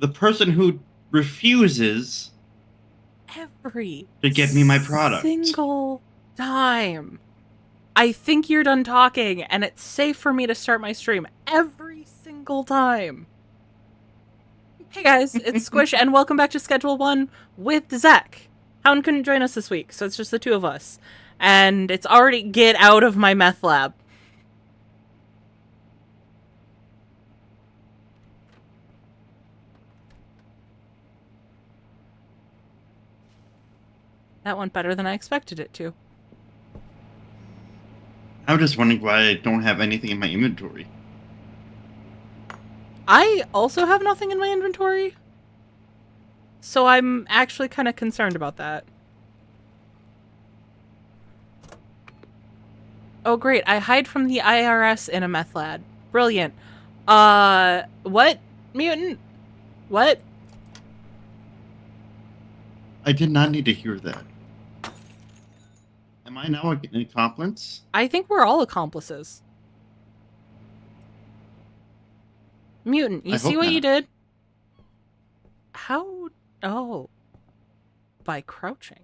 the person who refuses Every to get me my product. single time. I think you're done talking, and it's safe for me to start my stream every single time. Hey guys, it's Squish, and welcome back to Schedule 1 with Zach. Hound couldn't join us this week, so it's just the two of us. And it's already get out of my meth lab. That went better than I expected it to. I'm just wondering why I don't have anything in my inventory. I also have nothing in my inventory, so I'm actually kind of concerned about that. Oh great, I hide from the IRS in a meth lab. Brilliant. What? Mutant? What? I did not need to hear that. Am I now an accomplice? I think we're all accomplices. Mutant, you see what you did? How? Oh. By crouching.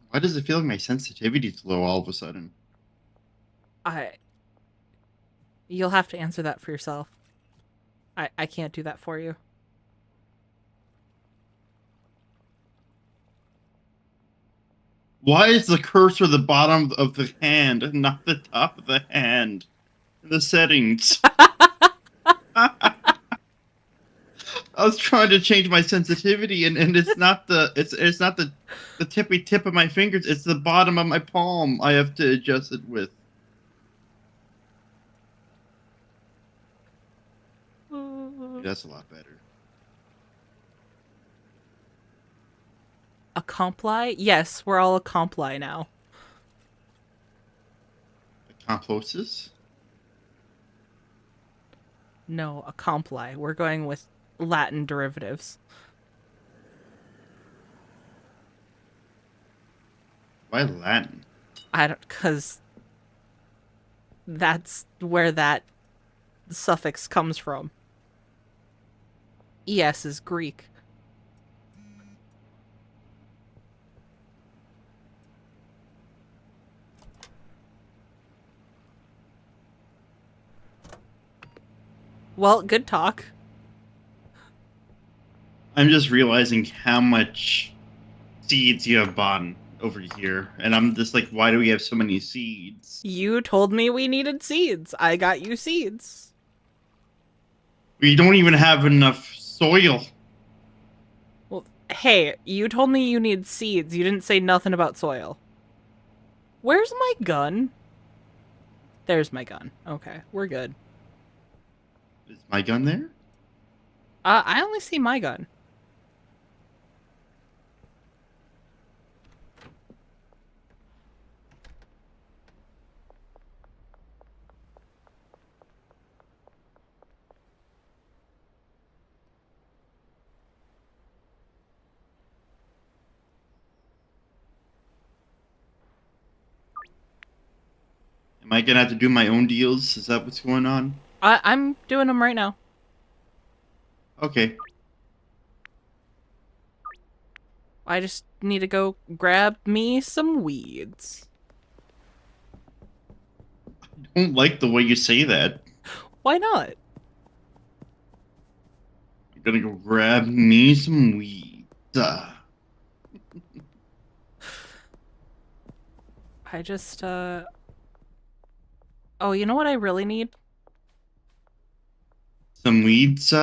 Why does it feel like my sensitivity is low all of a sudden? You'll have to answer that for yourself. I can't do that for you. Why is the cursor the bottom of the hand and not the top of the hand? In the settings. I was trying to change my sensitivity and it's not the tippy tip of my fingers, it's the bottom of my palm I have to adjust it with. That's a lot better. A comply? Yes, we're all a comply now. Accomplices? No, a comply. We're going with Latin derivatives. Why Latin? Because that's where that suffix comes from. ES is Greek. Well, good talk. I'm just realizing how much seeds you have bought over here, and I'm just like, why do we have so many seeds? You told me we needed seeds. I got you seeds. We don't even have enough soil. Well, hey, you told me you need seeds. You didn't say nothing about soil. Where's my gun? There's my gun. Okay, we're good. Is my gun there? I only see my gun. Am I gonna have to do my own deals? Is that what's going on? I'm doing them right now. Okay. I just need to go grab me some weeds. I don't like the way you say that. Why not? I'm gonna go grab me some weeds. I just, Oh, you know what I really need? Some weeds,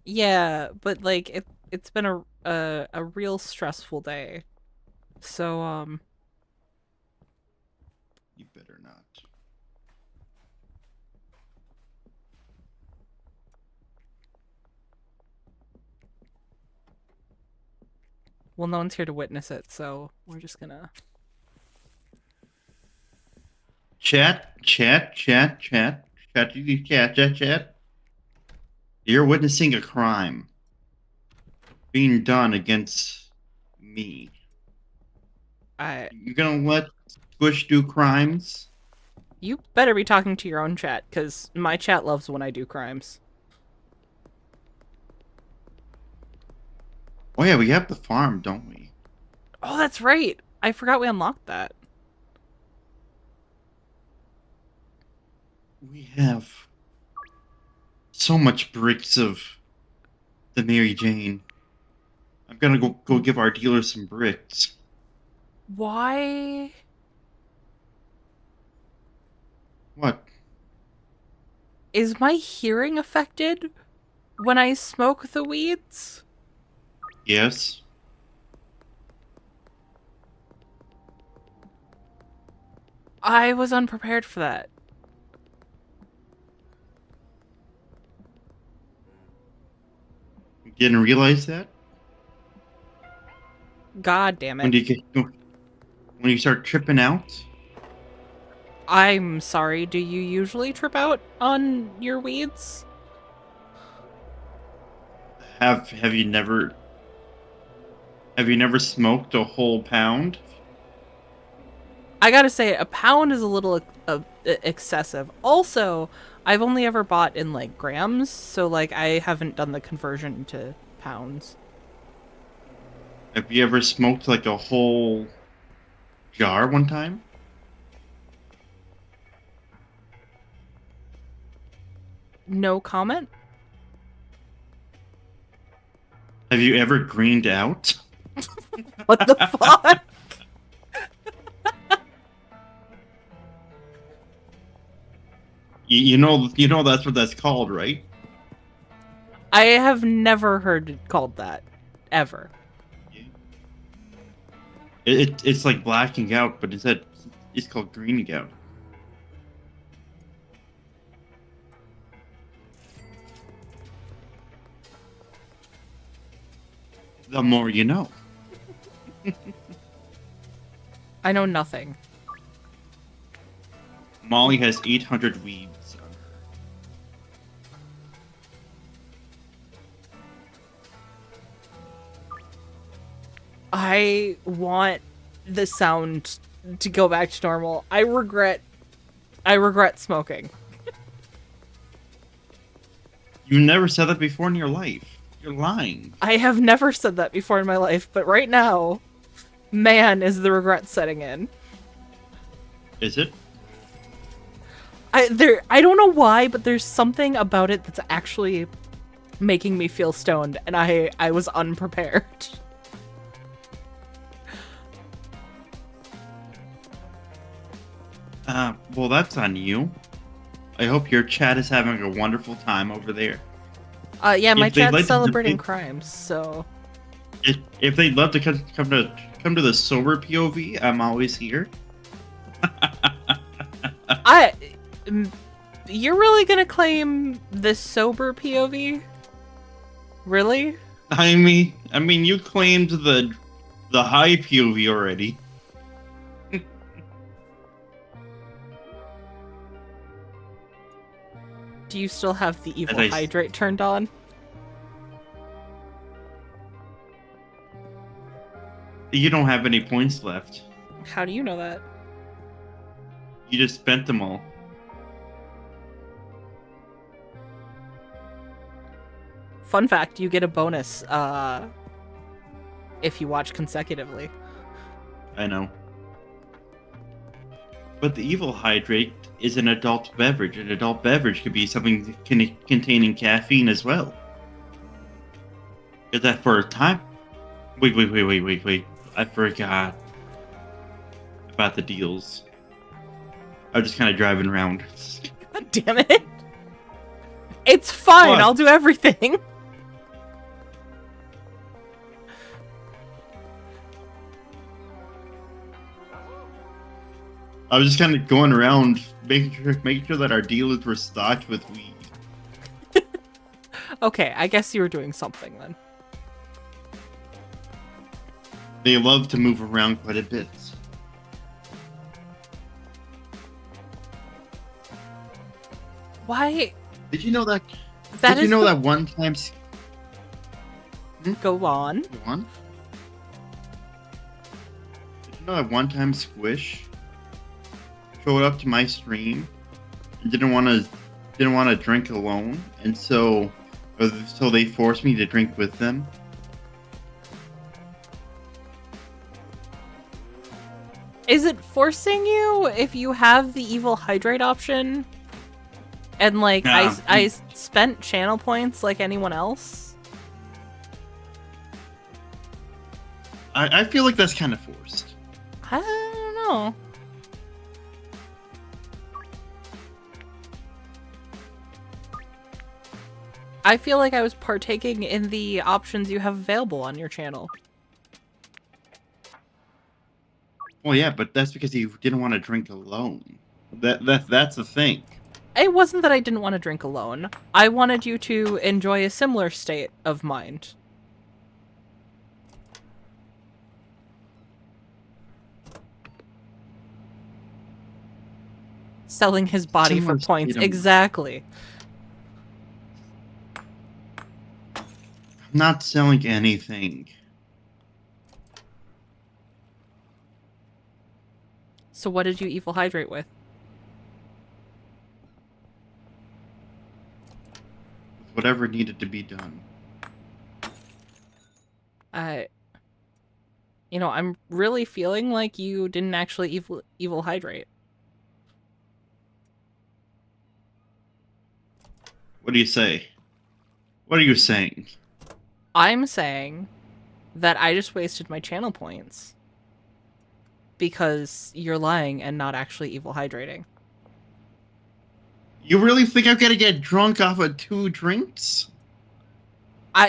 Yeah, but like it's been a real stressful day. So You better not. well, no one's here to witness it, so we're just gonna Chat. You're witnessing a crime being done against me. I You're gonna let Squish do crimes? You better be talking to your own chat, because my chat loves when I do crimes. Oh yeah, we have the farm, don't we? Oh, that's right. I forgot we unlocked that. We have so much bricks of the Mary Jane. I'm gonna go give our dealer some bricks. Why? What? Is my hearing affected when I smoke the weeds? Yes. I was unprepared for that. You didn't realize that? God damn When it. when you start tripping out? I'm sorry, do you usually trip out on your weeds? Have you never smoked a whole pound? I gotta say, a pound is a little excessive. Also, I've only ever bought in, like, grams, so, like, I haven't done the conversion to pounds. Have you ever smoked like a whole jar one time? No comment? Have you ever greened out? What the fuck? You know that's what that's called, right? I have never heard it called that. Ever. It's like blacking out, but instead it's called greening out. The more you know. I know nothing. Molly has 800 weeds. I want the sound to go back to normal. I regret smoking. You never said that before in your life. You're lying. I have never said that before in my life, but right now, man, is the regret setting in. Is it? I don't know why, but there's something about it that's actually making me feel stoned, and I was unprepared. Well, that's on you. I hope your chat is having a wonderful time over there. Yeah, my If they'd chat's like to celebrating debate- crimes, so If they'd love to come to the sober POV, I'm always here. You're really gonna claim this sober POV? Really? I mean, you claimed the high POV already. Do you still have the evil As I- hydrate turned on? You don't have any points left. How do you know that? You just spent them all. Fun fact, you get a bonus if you watch consecutively. I know. But the evil hydrate is an adult beverage. An adult beverage could be something containing caffeine as well. Is that for a time? Wait. I forgot about the deals. I was just kind of driving around. God damn it. It's fine, What? I'll do everything. I was just kind of going around making sure that our dealers were stocked with weed. Okay, I guess you were doing something then. They love to move around quite a bit. Why? Did you know that? That Did you is know the- that one time? Go on. One? Did you know that one time Squish showed up to my stream and didn't want to drink alone, and so they forced me to drink with them. Is it forcing you if you have the evil hydrate option? And like I spent channel points like anyone else? I feel like that's kind of forced. I don't know. I feel like I was partaking in the options you have available on your channel. Well, yeah, but that's because you didn't want to drink alone. That's the thing. It wasn't that I didn't want to drink alone. I wanted you to enjoy a similar state of mind. Selling his body for points. Exactly. I'm not selling anything. So what did you evil hydrate with? Whatever needed to be done. You know, I'm really feeling like you didn't actually evil hydrate. What do you say? What are you saying? I'm saying that I just wasted my channel points because you're lying and not actually evil hydrating. You really think I'm gonna get drunk off of 2 drinks?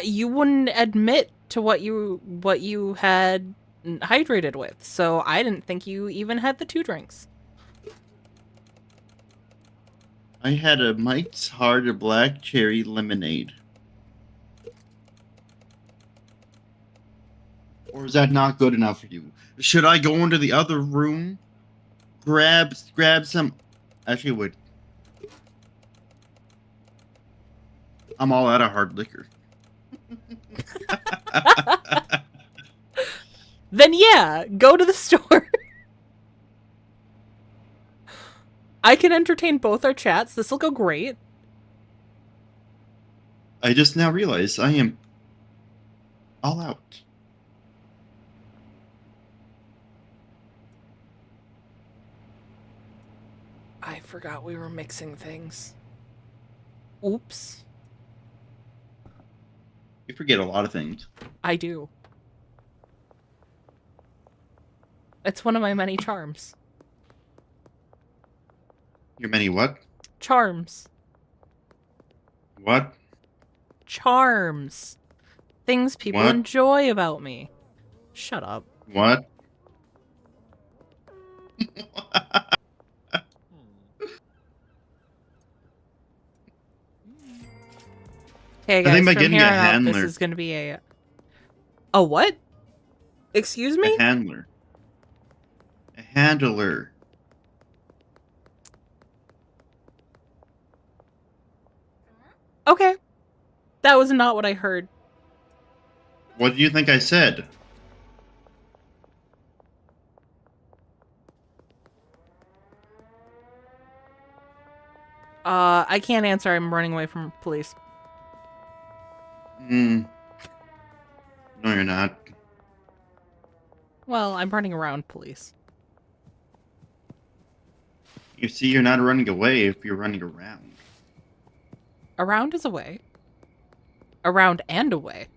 You wouldn't admit to what you had hydrated with, so I didn't think you even had the 2 drinks. I had a Mike's Hard Black Cherry Lemonade. Or is that not good enough for you? Should I go into the other room? Grab some... Actually, wait. I'm all out of hard liquor. Then yeah, go to the store. I can entertain both our chats. This'll go great. I just now realized I am all out. I forgot we were mixing things. Oops. You forget a lot of things. I do. It's one of my many charms. Your many what? Charms. What? Charms. Things people What? enjoy about me. Shut up. What? Hey I guys, think by from getting here a on out, handler. this is going to be a what? Excuse me? A handler. A handler. Okay. That was not what I heard. What do you think I said? I can't answer. I'm running away from police. No, you're not. Well, I'm running around police. You see, you're not running away if you're running around. Around is away. Around and away.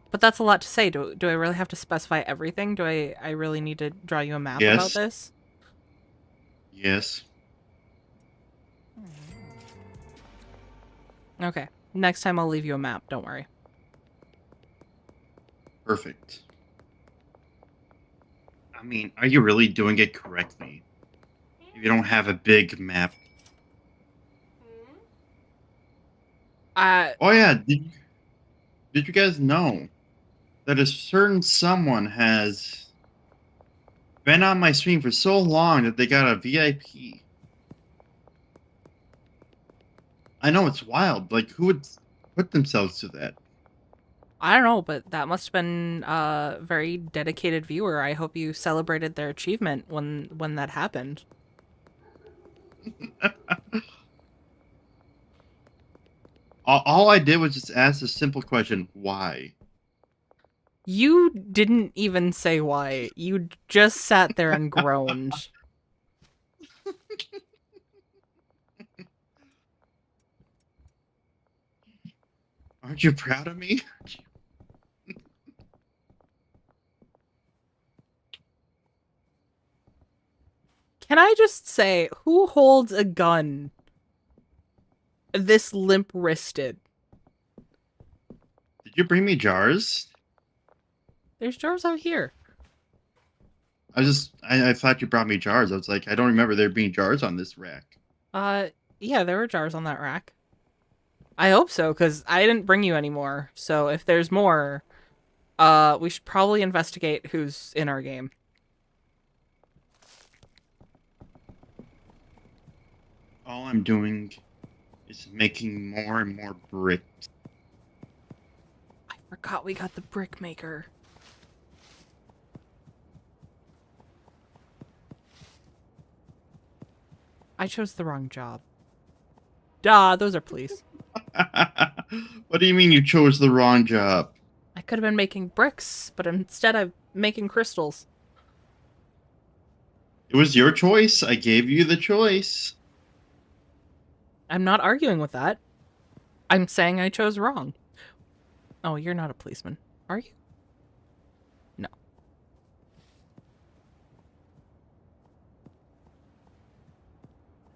But that's a lot to say. Do I really have to specify everything? Do I really need to draw you a map Yes. about this? Yes. Okay. Next time I'll leave you a map. Don't worry. Perfect. I mean, are you really doing it correctly? If you don't have a big map. Oh yeah, did you guys know that a certain someone has been on my stream for so long that they got a VIP? I know it's wild. Like, who would put themselves to that? I don't know, but that must have been a very dedicated viewer. I hope you celebrated their achievement when that happened. All I did was just ask a simple question: why? You didn't even say why. You just sat there and groaned. Aren't you proud of me? Can I just say, who holds a gun this limp-wristed? Did you bring me jars? There's jars out here. I thought you brought me jars. I was like, I don't remember there being jars on this rack. Yeah, there were jars on that rack. I hope so, because I didn't bring you any more. So if there's more, we should probably investigate who's in our game. All I'm doing is making more and more bricks. I forgot we got the brick maker. I chose the wrong job. Duh, those are police. What do you mean you chose the wrong job? I could have been making bricks, but instead I'm making crystals. It was your choice. I gave you the choice. I'm not arguing with that. I'm saying I chose wrong. Oh, you're not a policeman, are you? No.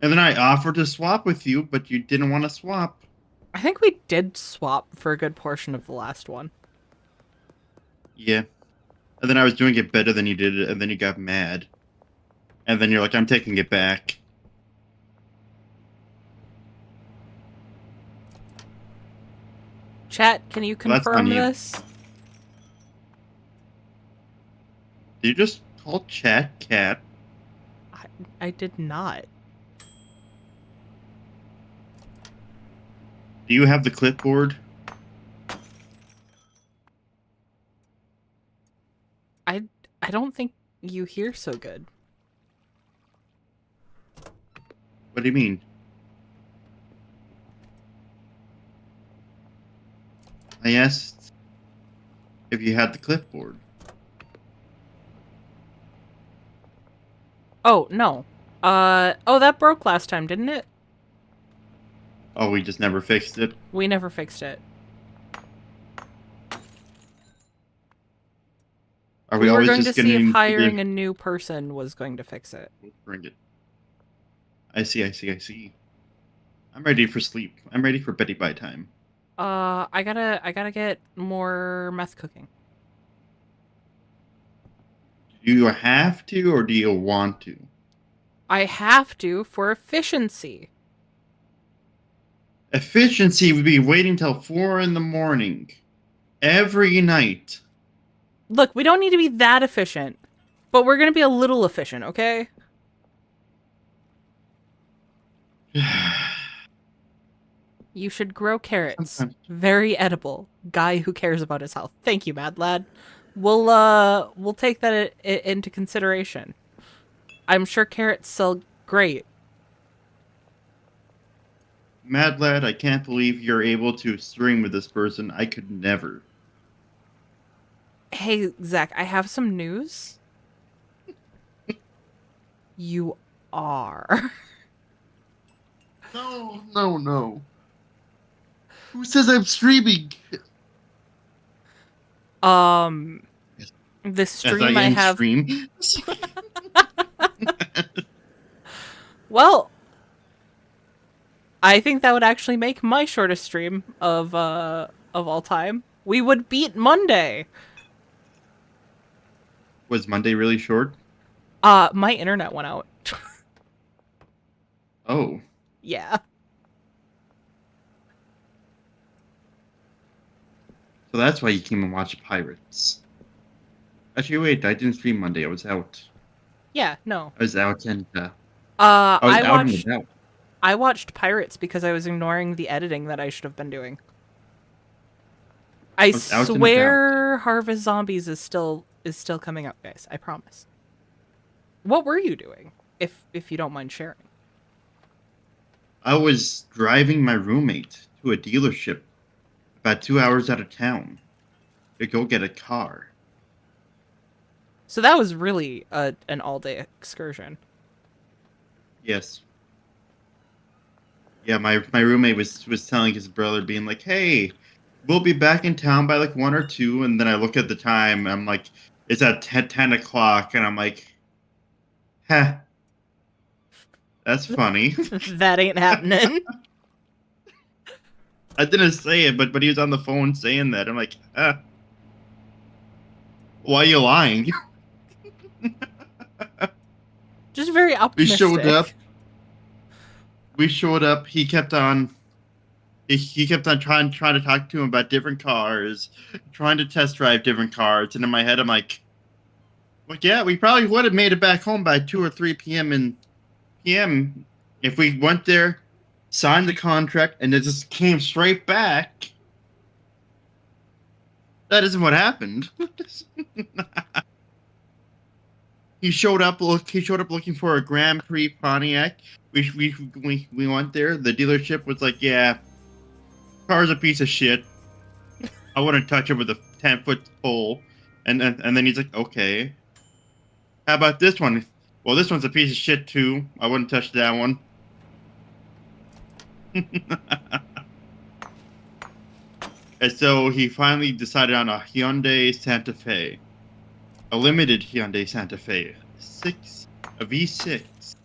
And then I offered to swap with you, but you didn't want to swap. I think we did swap for a good portion of the last one. Yeah. And then I was doing it better than you did it, and then you got mad. And then you're like, I'm taking it back. Chat, can you confirm this? Did you just call chat cat? I did not. Do you have the clipboard? I don't think you hear so good. What do you mean? I asked if you had the clipboard. Oh, no. Oh, that broke last time, didn't it? Oh, we just never fixed it? We never fixed it. Are We were always going to just see if getting hiring a new person was going to fix it. Bring it. I see. I'm ready for sleep. I'm ready for Betty Bye time. I gotta get more meth cooking. Do you have to, or do you want to? I have to for efficiency. Efficiency would be waiting till 4 in the morning. Every night. Look, we don't need to be that efficient, but we're gonna be a little efficient, okay? You should grow carrots. Sometimes. Very edible. Guy who cares about his health. Thank you, Mad Lad. We'll take that into consideration. I'm sure carrots sell great. Mad Lad, I can't believe you're able to stream with this person. I could never. Hey, Zach, I have some news. You are. No. Who says I'm streaming? The stream I have. Stream? Well, I think that would actually make my shortest stream of all time. We would beat Monday. Was Monday really short? My internet went out. Oh. Yeah. So that's why you came and watched Pirates. Actually, wait, I didn't stream Monday. I was out. Yeah, no. I was out and, I was out and about. I watched Pirates because I was ignoring the editing that I should have been doing. I was out and about. swear Harvest Zombies is still coming up, guys. I promise. What were you doing? If you don't mind sharing. I was driving my roommate to a dealership about 2 hours out of town to go get a car. So that was really an all-day excursion. Yes. Yeah, my roommate was telling his brother, being like, "Hey, we'll be back in town by like 1 or 2." And then I look at the time, and I'm like, it's at 10 o'clock, and I'm like, "Heh, that's funny." That ain't happening. I didn't say it, but he was on the phone saying that. I'm like, why are you lying? Just very We showed up. optimistic. We showed up. He kept on. He kept on trying to talk to him about different cars, trying to test drive different cars. And in my head, I'm like, "Well, yeah, we probably would have made it back home by 2 or 3 p.m. if we went there, signed the contract, and it just came straight back." That isn't what happened. He showed up. He showed up looking for a Grand Prix Pontiac. We went there. The dealership was like, "Yeah, car's a piece of shit. I wouldn't touch it with a 10-foot pole." And then he's like, "Okay, how about this one?" "Well, this one's a piece of shit too. I wouldn't touch that one." And so he finally decided on a Hyundai Santa Fe, a limited Hyundai Santa Fe, a V6,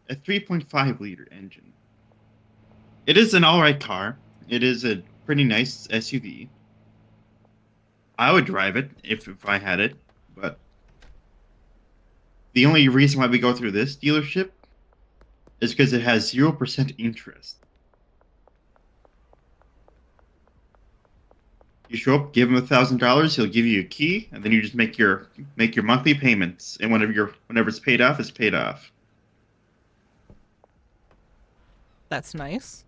a 3.5 liter engine. It is an alright car. It is a pretty nice SUV. I would drive it if I had it, but the only reason why we go through this dealership is because it has 0% interest. You show up, give him $1,000, he'll give you a key, and then you just make your monthly payments, and whenever it's paid off, it's paid off. That's nice.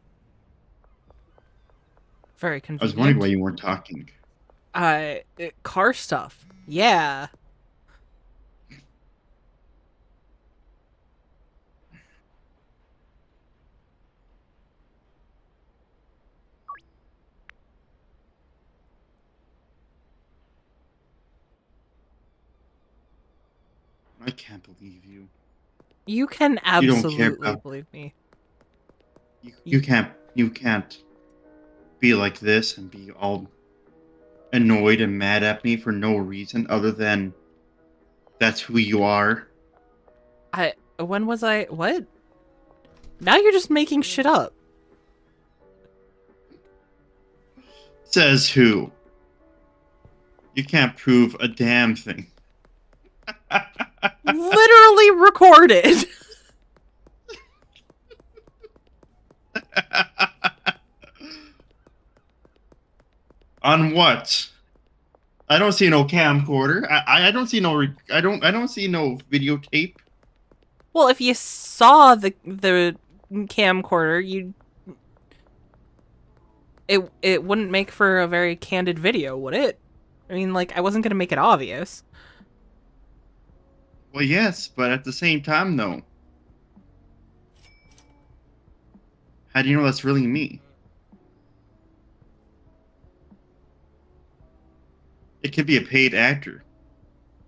Very I convenient. was wondering why you weren't talking. Car stuff. Yeah. I can't believe you. You can You don't care absolutely about- believe me. You can't be like this and be all annoyed and mad at me for no reason other than that's who you are. When was I what? Now you're just making shit up. Says who? You can't prove a damn thing. Literally recorded. On what? I don't see no camcorder. I don't see no I don't see no videotape. Well, if you saw the camcorder, it wouldn't make for a very candid video, would it? I mean, like, I wasn't gonna make it obvious. Well, yes, but at the same time, no. How do you know that's really me? It could be a paid actor.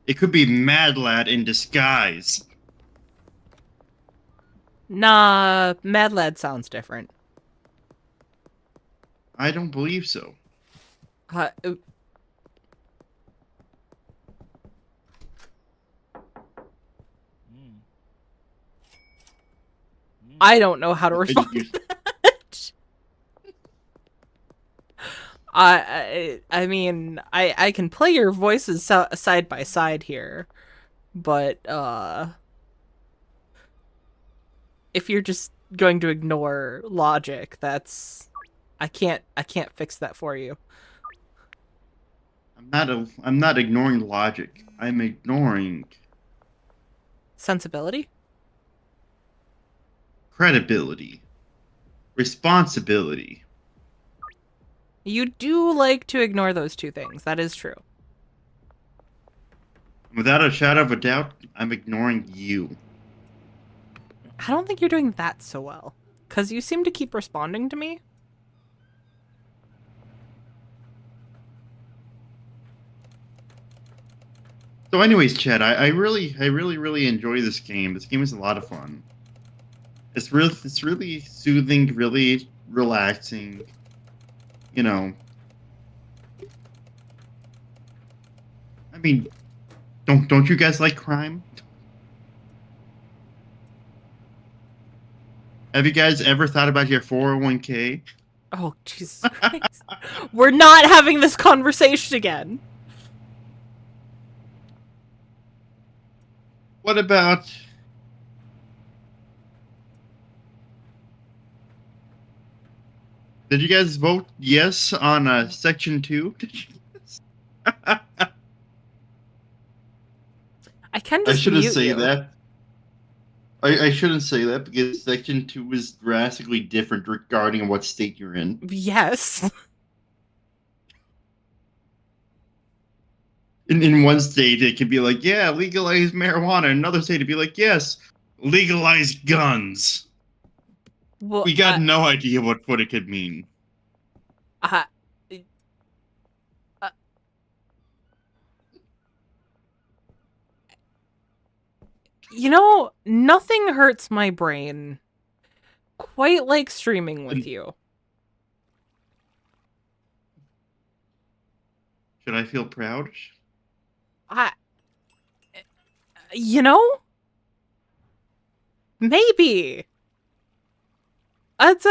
It could be Mad Lad in disguise. Nah, Mad Lad sounds different. I don't believe so. Uh, I don't know how to respond. I mean, I can play your voices side by side here, but if you're just going to ignore logic, that's I can't fix that for you. I'm not ignoring logic. I'm ignoring Sensibility? credibility, responsibility. You do like to ignore those two things. That is true. Without a shadow of a doubt, I'm ignoring you. I don't think you're doing that so well. Because you seem to keep responding to me. So anyways, Chad, I really enjoy this game. This game is a lot of fun. It's really soothing, really relaxing. You know. I mean, don't you guys like crime? Have you guys ever thought about your 401k? Oh, Jesus Christ. We're not having this conversation again. What about... Did you guys vote yes on Section 2? I can I just shouldn't mute say you. that. I shouldn't say that because Section 2 is drastically different regarding what state you're in. Yes. In one state, it could be like, yeah, legalize marijuana. In another state, it'd be like, yes, legalize guns. Well, We got no idea what it could mean. You know, nothing hurts my brain quite like streaming with you. Should I feel proud? You know? Maybe. It's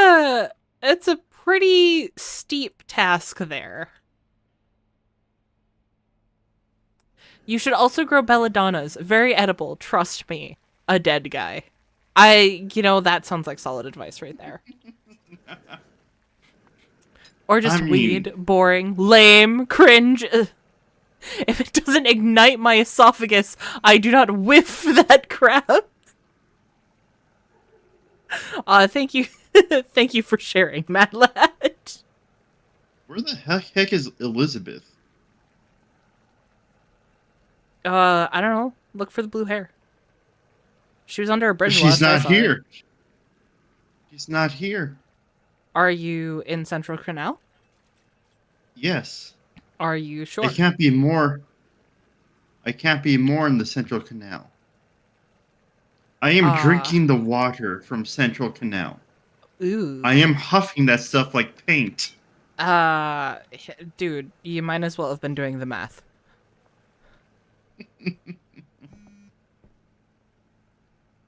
a pretty steep task there. You should also grow belladonnas. Very edible, trust me. A dead guy. That sounds like solid advice right there. Or just weed, boring, lame, cringe. Ugh. If it doesn't ignite my esophagus, I do not whiff that crap. Thank you. Thank you for sharing, Mad Lad. Where the heck is Elizabeth? I don't know. Look for the blue hair. She was under a bridge. She's not here. She's not here. Are you in Central Canal? Yes. Are you sure? I can't be more in the Central Canal. I am drinking the water from Central Canal. Ooh. I am huffing that stuff like paint. Dude, you might as well have been doing the math.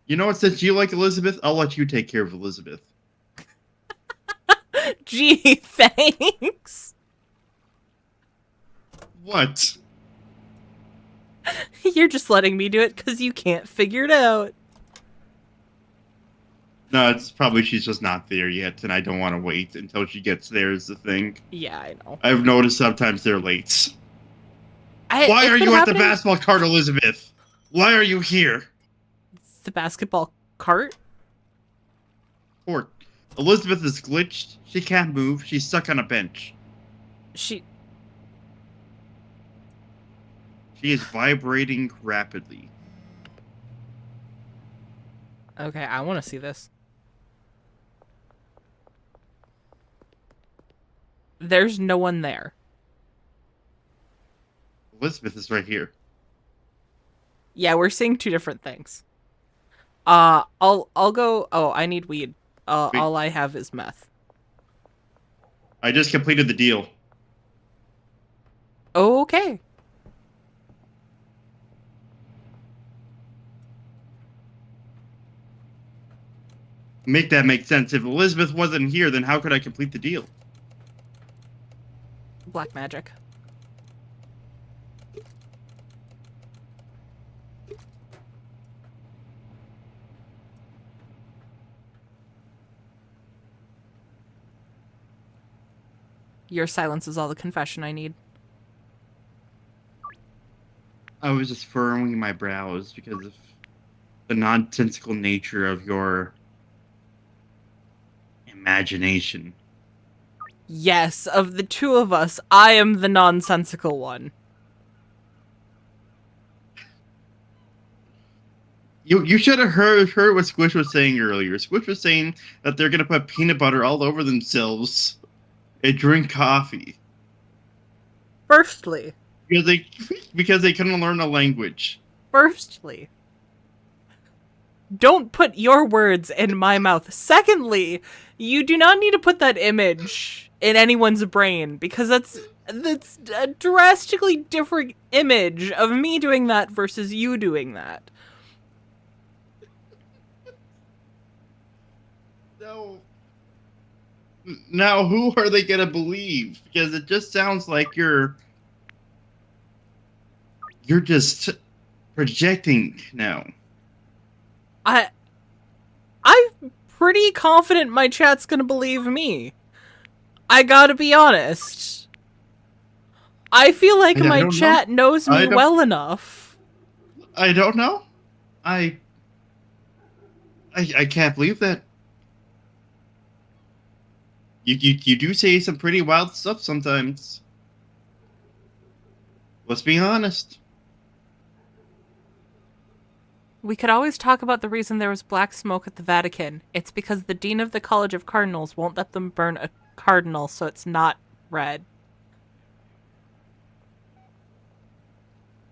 You know what, since you like Elizabeth, I'll let you take care of Elizabeth. Gee, thanks. What? You're just letting me do it because you can't figure it out. No, it's probably she's just not there yet, and I don't want to wait until she gets there is the thing. Yeah, I know. I've noticed sometimes they're late. Why are you at the basketball cart, Elizabeth? Why are you here? It's the basketball cart? Court. Elizabeth is glitched. She can't move. She's stuck on a bench. She is vibrating rapidly. Okay, I want to see this. There's no one there. Elizabeth is right here. Yeah, we're seeing two different things. I'll go. Oh, I need weed. All I have is meth. I just completed the deal. Okay. Make that make sense. If Elizabeth wasn't here, then how could I complete the deal? Black magic. Your silence is all the confession I need. I was just furrowing my brows because of the nonsensical nature of your imagination. Yes, of the two of us, I am the nonsensical one. You should have heard what Squish was saying earlier. Squish was saying that they're gonna put peanut butter all over themselves and drink coffee Firstly, because they couldn't learn a language. Don't put your words in my mouth. Secondly, you do not need to put that image in anyone's brain, because that's a drastically different image of me doing that versus you doing that. No. Now, who are they gonna believe? Because it just sounds like you're just projecting now. I'm pretty confident my chat's gonna believe me. I gotta be honest. I feel like my chat knows me well enough. I don't know. I can't believe that. You do say some pretty wild stuff sometimes. Let's be honest. We could always talk about the reason there was black smoke at the Vatican. It's because the Dean of the College of Cardinals won't let them burn a cardinal, so it's not red.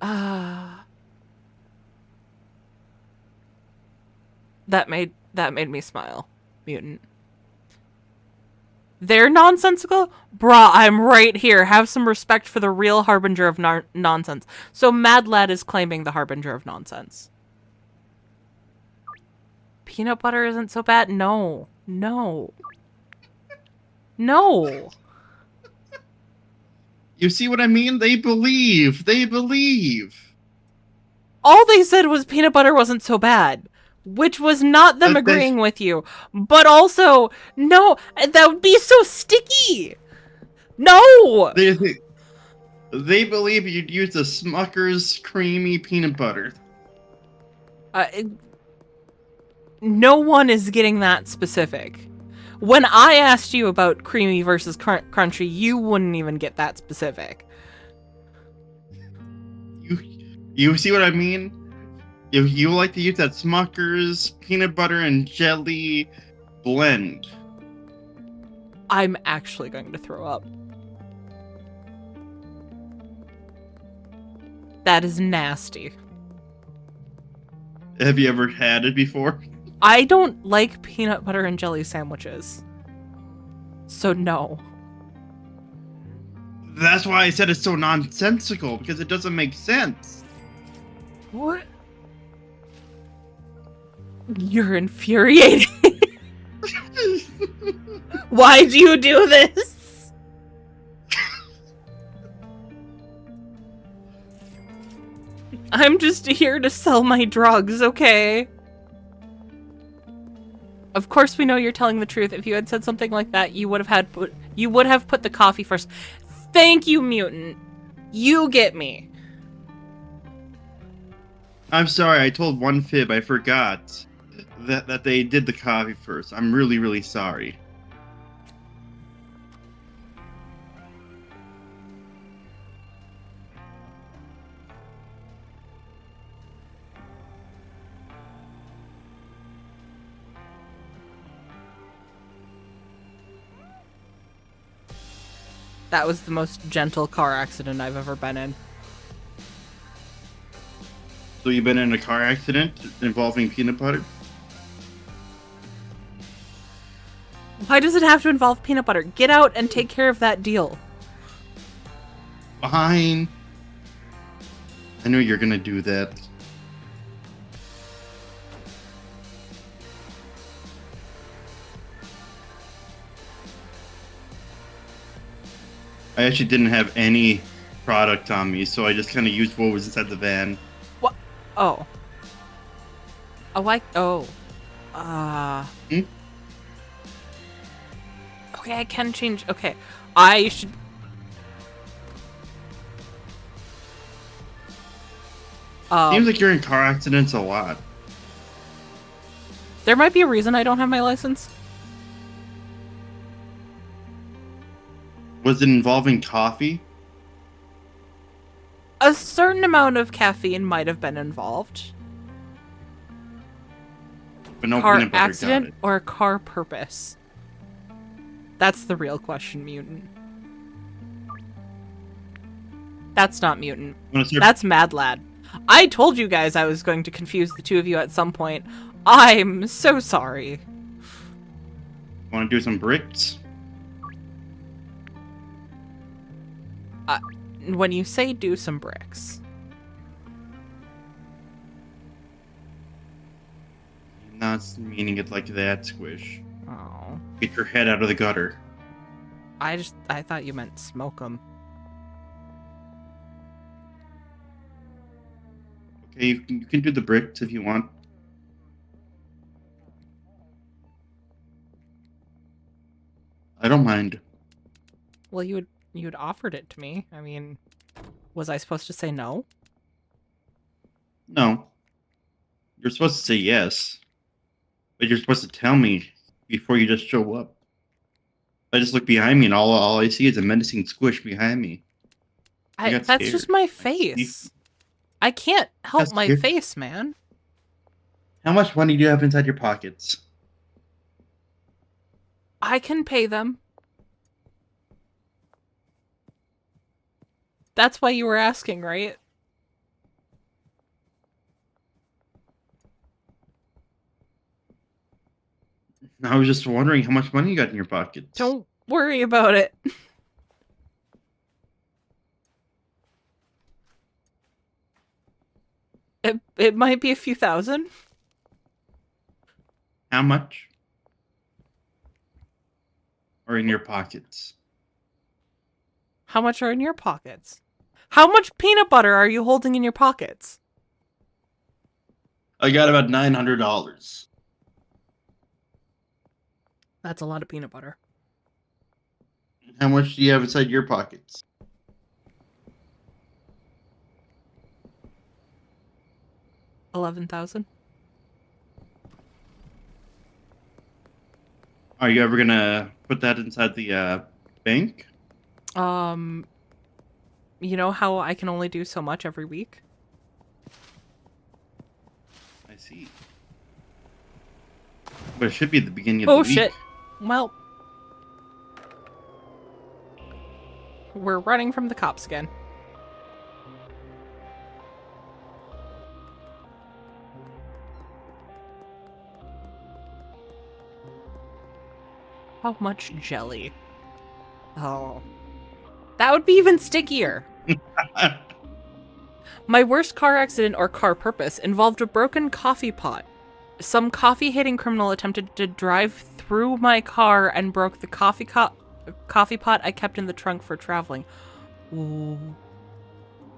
That made me smile, mutant. They're nonsensical? Bruh, I'm right here. Have some respect for the real harbinger of nonsense. So Mad Lad is claiming the harbinger of nonsense. Peanut butter isn't so bad? No. No. No. You see what I mean? They believe. They believe. All they said was peanut butter wasn't so bad. Which was not them agreeing with you. But also, no, that would be so sticky. No! They believe you'd use the Smucker's creamy peanut butter. No one is getting that specific. When I asked you about creamy versus crunchy, you wouldn't even get that specific. You see what I mean? You like to use that Smucker's peanut butter and jelly blend. I'm actually going to throw up. That is nasty. Have you ever had it before? I don't like peanut butter and jelly sandwiches. So no. That's why I said it's so nonsensical, because it doesn't make sense. What? You're infuriating. Why do you do this? I'm just here to sell my drugs, okay? Of course we know you're telling the truth. If you had said something like that, you would have put the coffee first. Thank you, mutant. You get me. I'm sorry, I told one fib. I forgot that they did the coffee first. I'm really, really sorry. That was the most gentle car accident I've ever been in. So you've been in a car accident involving peanut butter? Why does it have to involve peanut butter? Get out and take care of that deal. Fine. I knew you're gonna do that. I actually didn't have any product on me, so I just kind of used what was inside the van. What? Oh. Oh. Okay, I can change. Okay. I should. Seems like you're in car accidents a lot. There might be a reason I don't have my license. Was it involving coffee? A certain amount of caffeine might have been involved. But no Car peanut butter, got accident it. or car purpose? That's the real question, Mutant. That's not Mutant. That's Mad Lad. I told you guys I was going to confuse the two of you at some point. I'm so sorry. Want to do some bricks? When you say do some bricks. Not meaning it like that, Squish. Oh. Get your head out of the gutter. I thought you meant smoke them. Okay, you can do the bricks if you want. I don't mind. Well, you had offered it to me. I mean, was I supposed to say no? No. You're supposed to say yes. But you're supposed to tell me before you just show up. I just look behind me and all I see is a menacing Squish behind me. That's scared. just my face. I can't help my scared. face, man. How much money do you have inside your pockets? I can pay them. That's why you were asking, right? I was just wondering how much money you got in your pockets. Don't worry about it. It might be a few thousand. How much? Are in your pockets? How much are in your pockets? How much peanut butter are you holding in your pockets? I got about $900. That's a lot of peanut butter. How much do you have inside your pockets? $11,000. Are you ever gonna put that inside the bank? You know how I can only do so much every week? I see. But it should be at the beginning of the week. Oh shit. Well, we're running from the cops again. How much jelly? Oh. That would be even stickier. My worst car accident or car purpose involved a broken coffee pot. Some coffee-hating criminal attempted to drive through my car and broke the coffee pot I kept in the trunk for traveling. Ooh.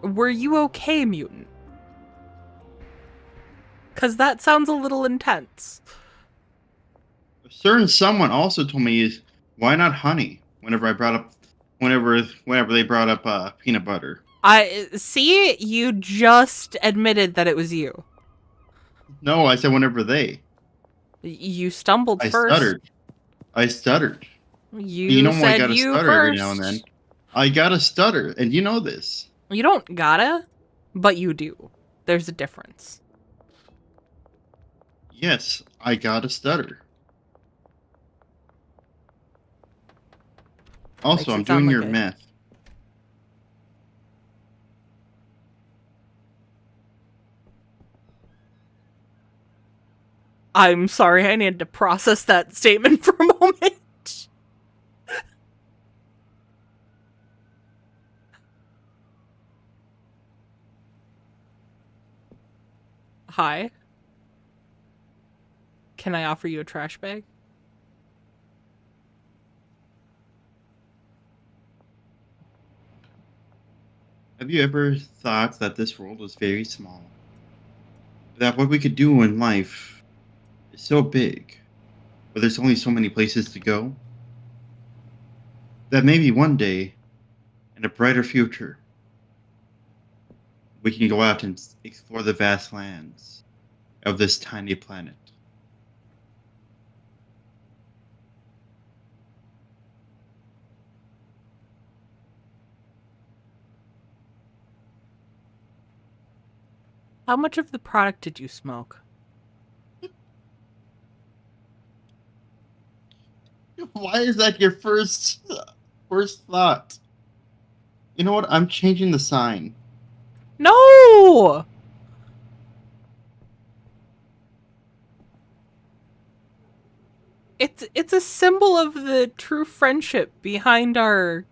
Were you okay, Mutant? 'Cause that sounds a little intense. A certain someone also told me, why not honey? Whenever they brought up peanut butter. I see. You just admitted that it was you. No, I said whenever they. You stumbled I first. I stuttered. You know said I gotta you stutter first. every now and then. I gotta stutter, and you know this. You don't gotta, but you do. There's a difference. Yes, I gotta stutter. Also, I'm doing your math. I'm sorry, I needed to process that statement for a moment. Hi. Can I offer you a trash bag? Have you ever thought that this world was very small? That what we could do in life is so big, but there's only so many places to go? That maybe one day, in a brighter future, we can go out and explore the vast lands of this tiny planet. How much of the product did you smoke? Why is that your first thought? You know what? I'm changing the sign. No! It's a symbol of the true friendship behind our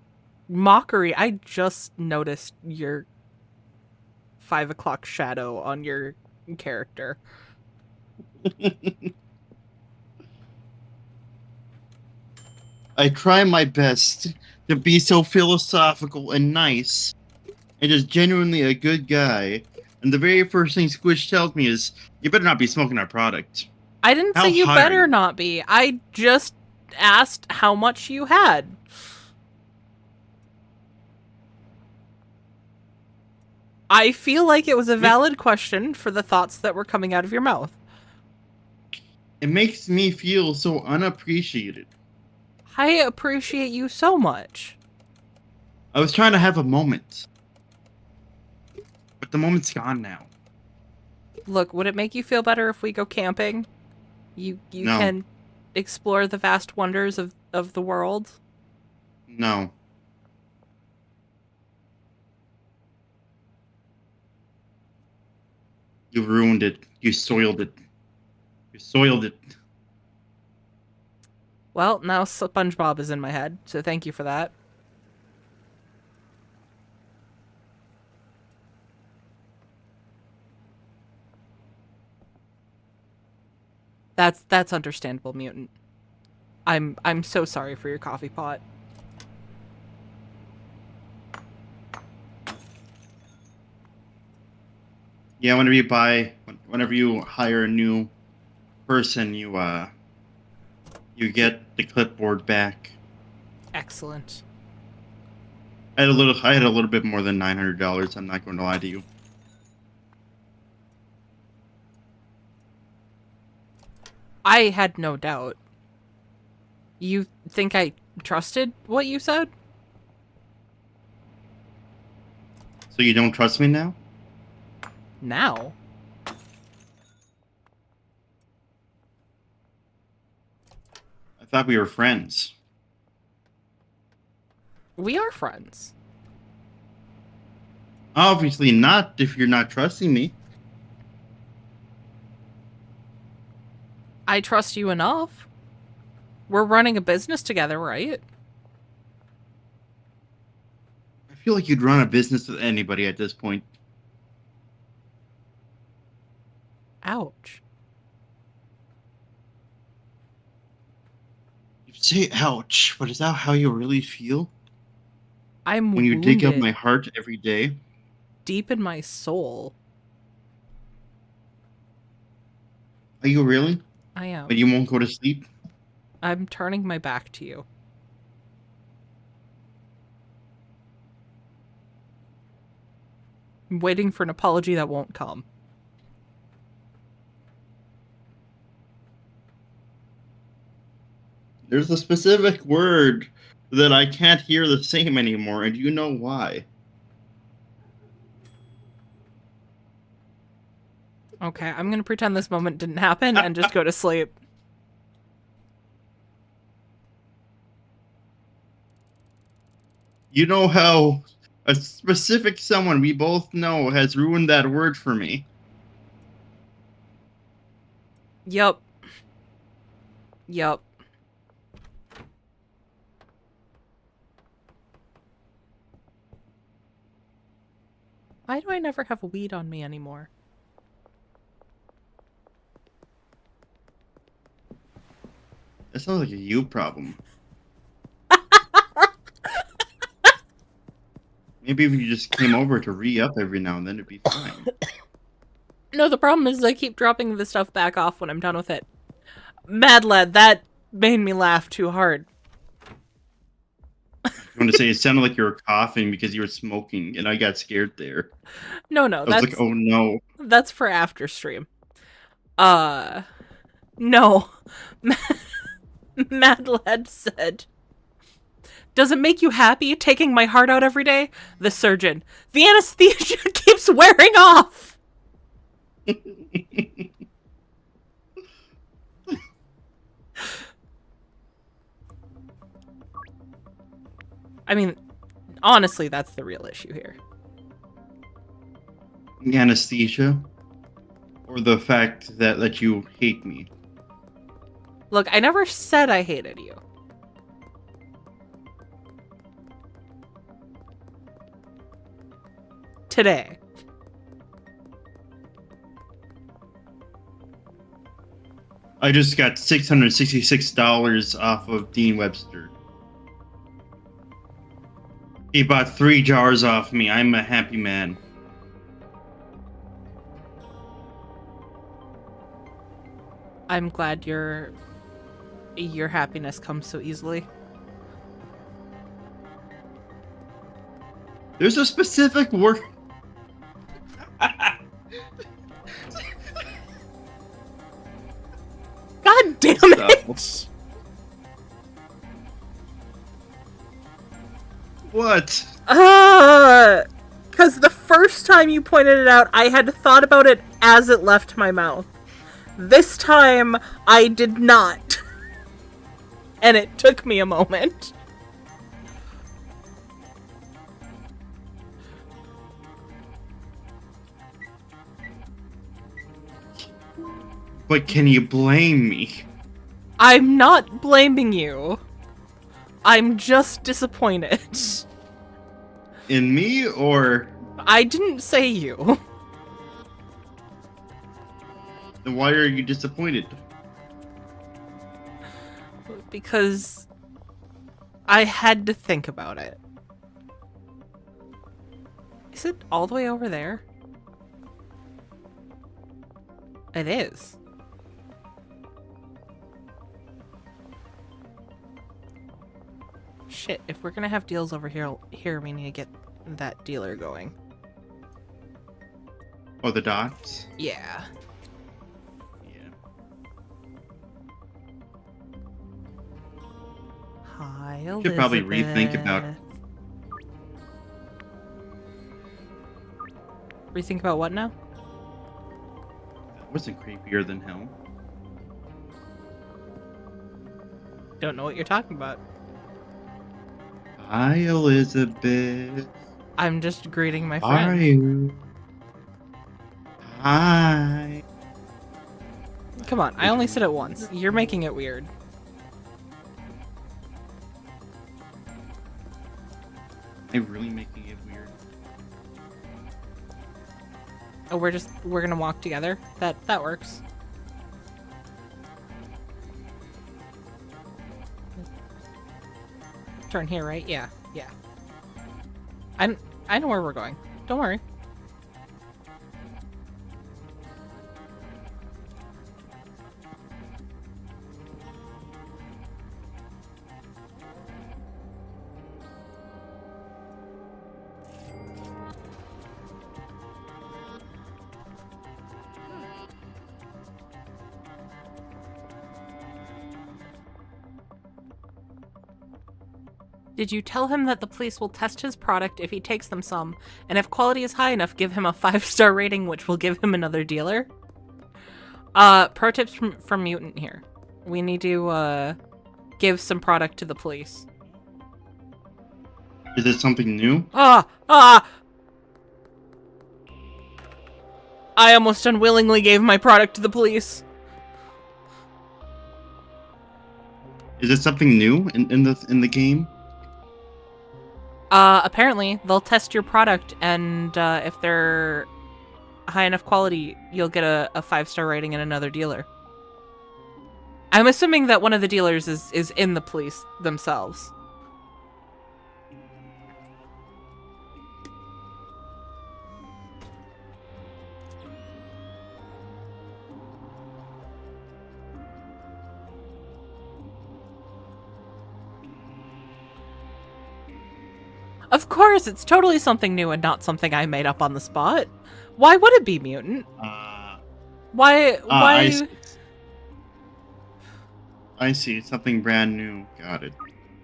mockery. I just noticed your 5 o'clock shadow on your character. I try my best to be so philosophical and nice, and just genuinely a good guy. And the very first thing Squish tells me is, "You better not be smoking our product." I didn't How say you high are better you? not be. I just asked how much you had. I feel like it was a valid question for the thoughts that were coming out of your mouth. It makes me feel so unappreciated. I appreciate you so much. I was trying to have a moment, but the moment's gone now. Look, would it make you feel better if we go camping? You No. can explore the vast wonders of the world. No. You ruined it. You soiled it. You soiled it. Well, now SpongeBob is in my head, so thank you for that. That's understandable, Mutant. I'm so sorry for your coffee pot. Yeah, whenever you hire a new person, you get the clipboard back. Excellent. I had a little bit more than $900. I'm not going to lie to you. I had no doubt. You think I trusted what you said? So you don't trust me now? Now? I thought we were friends. We are friends. Obviously not if you're not trusting me. I trust you enough. We're running a business together, right? I feel like you'd run a business with anybody at this point. Ouch. You say ouch, but is that how you really feel? I'm When you dig up wounded my heart every day? deep in my soul. Are you really? I am. But you won't go to sleep? I'm turning my back to you. I'm waiting for an apology that won't come. There's a specific word that I can't hear the same anymore, and you know why. Okay, I'm gonna pretend this moment didn't happen and just go to sleep. You know how a specific someone we both know has ruined that word for me. Yup. Yup. Why do I never have weed on me anymore? That sounds like a you problem. Maybe if you just came over to re-up every now and then, it'd be fine. No, the problem is I keep dropping the stuff back off when I'm done with it. Mad Lad, that made me laugh too hard. You want to say it sounded like you were coughing because you were smoking, and I got scared there. No, I was like, oh no. that's for after stream. No. Mad Lad said, "Does it make you happy taking my heart out every day?" The surgeon. "The anesthesia keeps wearing off." I mean, honestly, that's the real issue here. Anesthesia? Or the fact that you hate me? Look, I never said I hated you. Today. I just got $666 off of Dean Webster. He bought 3 jars off me. I'm a happy man. I'm glad your happiness comes so easily. There's a specific word. God damn it! What? Because the first time you pointed it out, I had thought about it as it left my mouth. This time, I did not. And it took me a moment. But can you blame me? I'm not blaming you. I'm just disappointed. In me, or... I didn't say you. Then why are you disappointed? Because I had to think about it. Is it all the way over there? It is. Shit, if we're gonna have deals over here, we need to get that dealer going. Oh, the dots? Yeah. Yeah. Hi, Should Elizabeth. probably rethink about... Rethink about what now? That wasn't creepier than hell. Don't know what you're talking about. Hi, Elizabeth. I'm just greeting my How are friend. you? Hi. Come on, I only said it once. You're making it weird. I'm really making it weird. Oh, we're gonna walk together? That works. Turn here, right? Yeah, yeah. I know where we're going. Don't worry. Did you tell him that the police will test his product if he takes them some, and if quality is high enough, give him a 5-star rating, which will give him another dealer? Pro tips from Mutant here. We need to, give some product to the police. Is it something new? I almost unwillingly gave my product to the police. Is it something new in the game? Apparently, they'll test your product, and, if they're high enough quality, you'll get a 5-star rating and another dealer. I'm assuming that one of the dealers is in the police themselves. Of course, it's totally something new and not something I made up on the spot. Why would it be Mutant? Why? I see. Something brand new. Got it.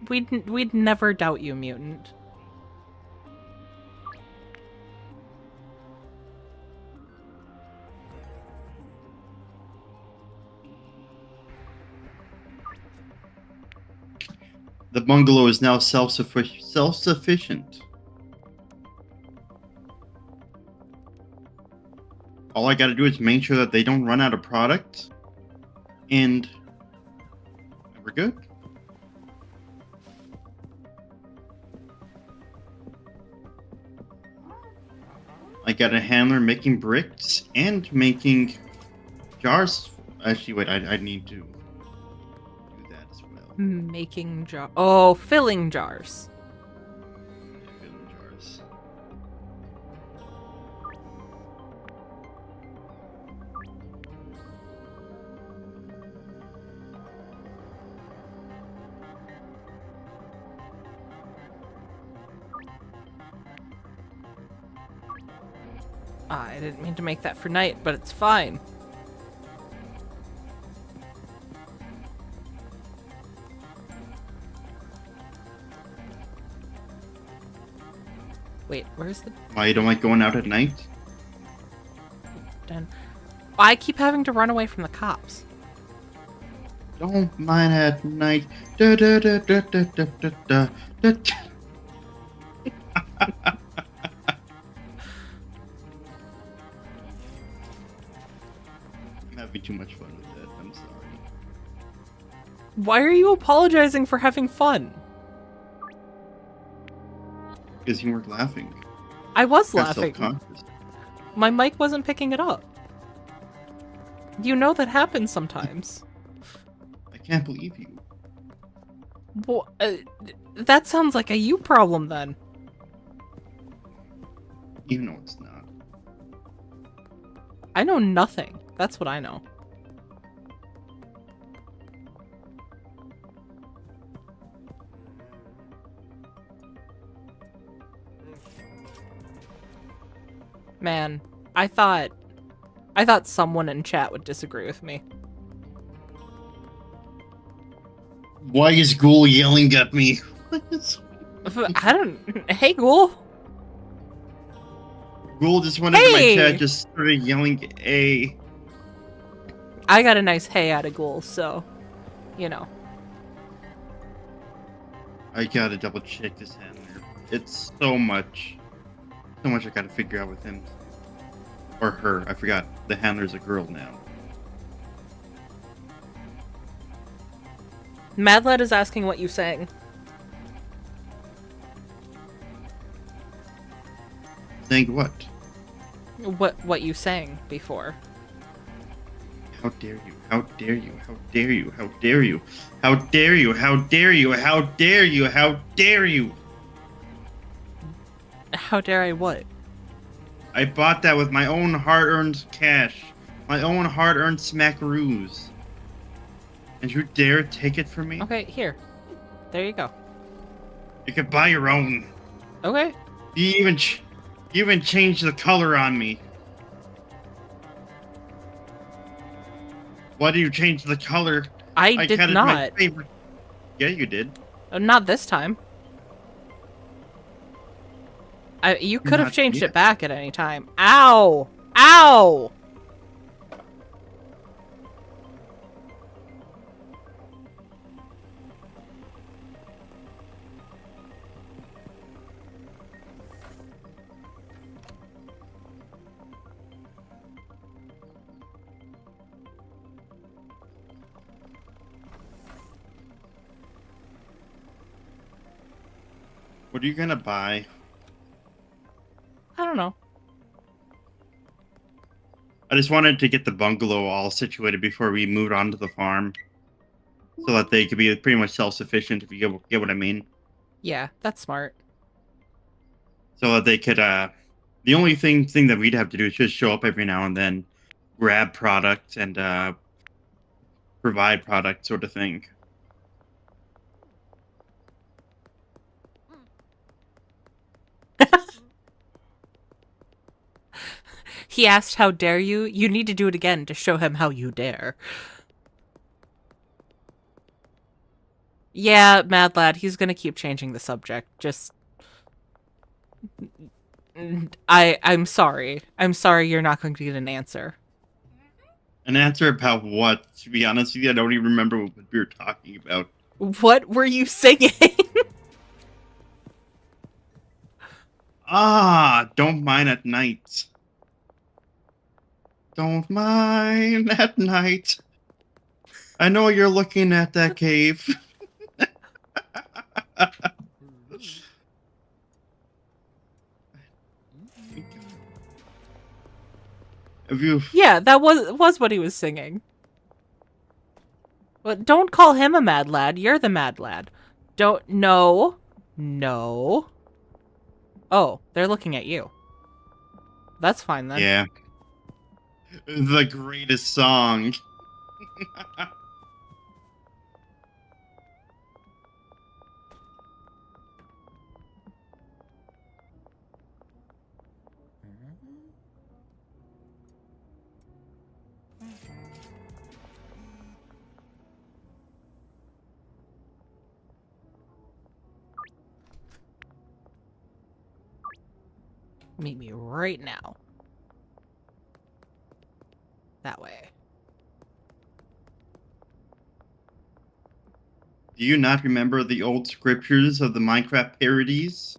We'd never doubt you, Mutant. The bungalow is now self-sufficient. All I gotta do is make sure that they don't run out of product, and we're good. I got a handler making bricks and making jars. Actually, wait, I need to do that as well. Making jar. Oh, filling jars. Yeah, filling jars. I didn't mean to make that for night, but it's fine. Wait, where's the Why you don't like going out at night? den? I keep having to run away from the cops. Don't mind at night. Da, da, da, da, da, da, da, da, da. I'm having too much fun with that. I'm sorry. Why are you apologizing for having fun? Because you weren't laughing. I was Got laughing. self-conscious. My mic wasn't picking it up. You know that happens sometimes. I can't believe you. Well, that sounds like a you problem then. Even though it's not. I know nothing. That's what I know. Man, I thought someone in chat would disagree with me. Why is Ghoul yelling at me? I don't. Hey, Ghoul. Ghoul just went into Hey! my chat, just started yelling A. I got a nice hey out of Ghoul, so, you know. I gotta double check this handler. It's so much. So much I gotta figure out with him. Or her. I forgot. The handler's a girl now. Madlad is asking what you sang. Saying what? What you sang before. How dare you? How dare you? How dare you? How dare you? How dare you? How dare you? How dare you? How dare you? How dare I what? I bought that with my own hard-earned cash. My own hard-earned smackaroos. And you dare take it from me? Okay, here. There you go. You could buy your own. Okay. You even changed the color on me. Why do you change the color? I did had it not. my favorite. Yeah, you did. Not this time. You could have Not changed yet. it back at any time. Ow! Ow! What are you gonna buy? I don't know. I just wanted to get the bungalow all situated before we moved on to the farm. So that they could be pretty much self-sufficient, if you get what I mean. Yeah, that's smart. So that they could, the only thing that we'd have to do is just show up every now and then, grab product, and, provide product sort of thing. He asked, how dare you? You need to do it again to show him how you dare. Yeah, Mad Lad, he's gonna keep changing the subject. Just... I'm sorry. I'm sorry you're not going to get an answer. An answer about what? To be honest with you, I don't even remember what we were talking about. What were you singing? Don't mind at night. Don't mind at night. I know you're looking at that cave. Have you? Yeah, that was what he was singing. But don't call him a mad lad. You're the mad lad. Don't. No. No. Oh, they're looking at you. That's fine then. Yeah. The greatest song. Meet me right now. That way. Do you not remember the old scriptures of the Minecraft parodies?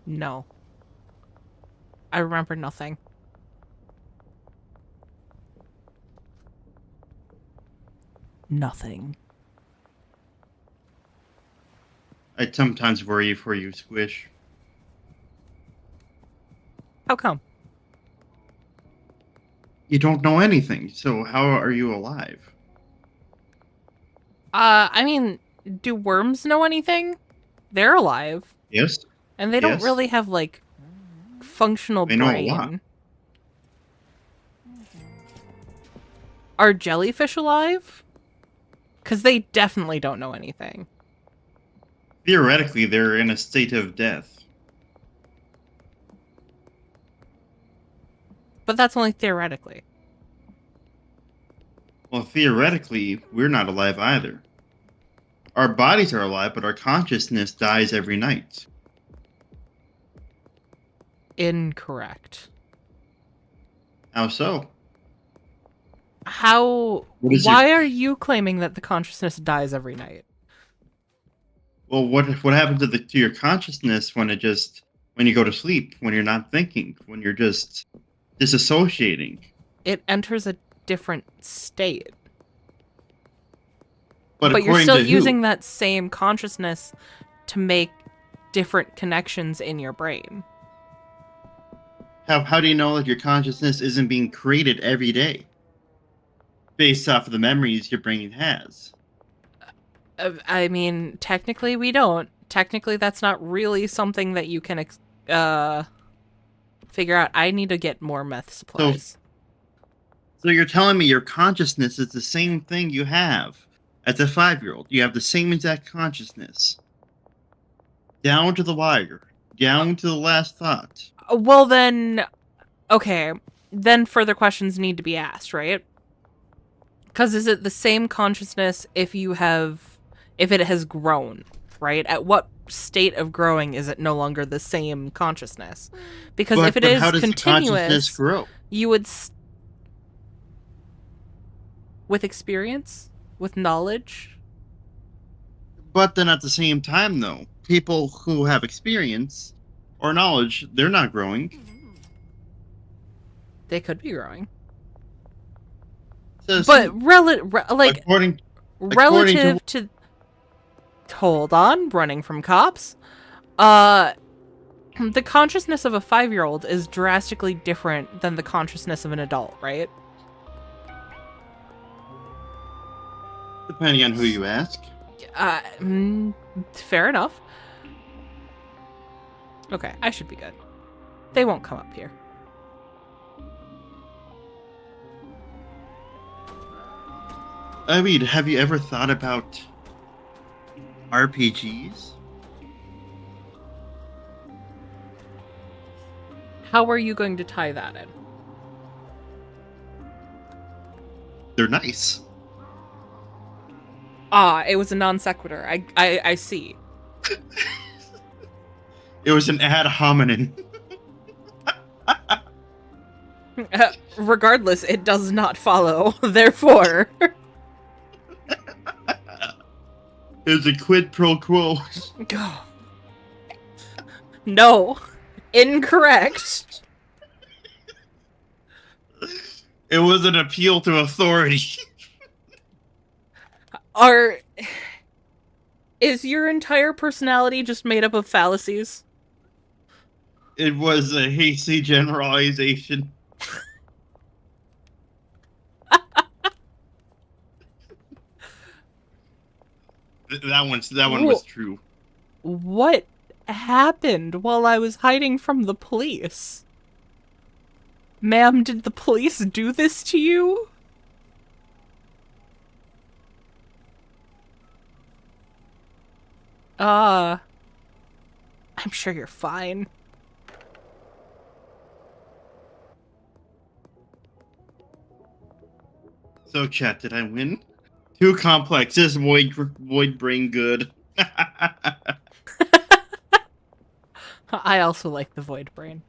No. I remember nothing. Nothing. I sometimes worry for you, Squish. How come? You don't know anything, so how are you alive? I mean, do worms know anything? They're alive. Yes? And they don't Yes. really have, like, functional They know a brain. lot. Are jellyfish alive? Because they definitely don't know anything. Theoretically, they're in a state of death. But that's only theoretically. Well, theoretically, we're not alive either. Our bodies are alive, but our consciousness dies every night. Incorrect. How so? How... What is Why your- are you claiming that the consciousness dies every night? Well, what happens to your consciousness when you go to sleep, when you're not thinking, when you're just disassociating? It enters a different state. But But you're according still to who? using that same consciousness to make different connections in your brain. How do you know that your consciousness isn't being created every day based off of the memories your brain has? I mean, technically we don't. Technically that's not really something that you can figure out. I need to get more meth supplies. So you're telling me your consciousness is the same thing you have as a 5-year-old. You have the same exact consciousness. Down to the wire. Down to the last thought. Well then, okay, then further questions need to be asked, right? Because is it the same consciousness if it has grown, right? At what state of growing is it no longer the same consciousness? Because if it is how does the consciousness continuous, grow? you would, with experience, with knowledge. But then at the same time, though, people who have experience or knowledge, they're not growing. They could be growing. So, But according relative to hold on, running from cops. The consciousness of a 5-year-old is drastically different than the consciousness of an adult, right? depending on who you ask. Fair enough. Okay, I should be good. They won't come up here. I mean, have you ever thought about RPGs? How are you going to tie that in? They're nice. Ah, it was a non sequitur. I see. It was an ad hominem. Regardless, it does not follow. Therefore, It was a quid pro quo. no, incorrect. It was an appeal to authority. Is your entire personality just made up of fallacies? It was a hasty generalization. That one was true. What happened while I was hiding from the police? Ma'am, did the police do this to you? I'm sure you're fine. So, chat, did I win? Too complex. This void brain good. I also like the void brain.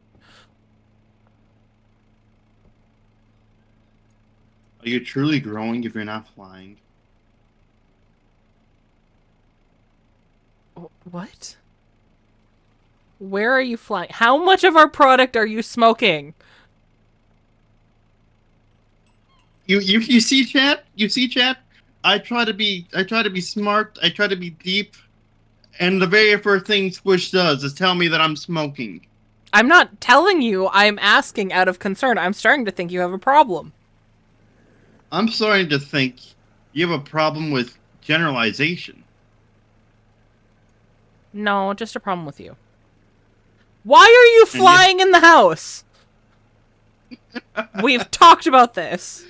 Are you truly growing if you're not flying? What? Where are you flying? How much of our product are you smoking? You see, chat? You see, chat? I try to be smart, I try to be deep, and the very first thing Squish does is tell me that I'm smoking. I'm not telling you, I'm asking out of concern. I'm starting to think you have a problem. I'm starting to think you have a problem with generalization. No, just a problem with you. Why are you flying in the house? We've talked about this.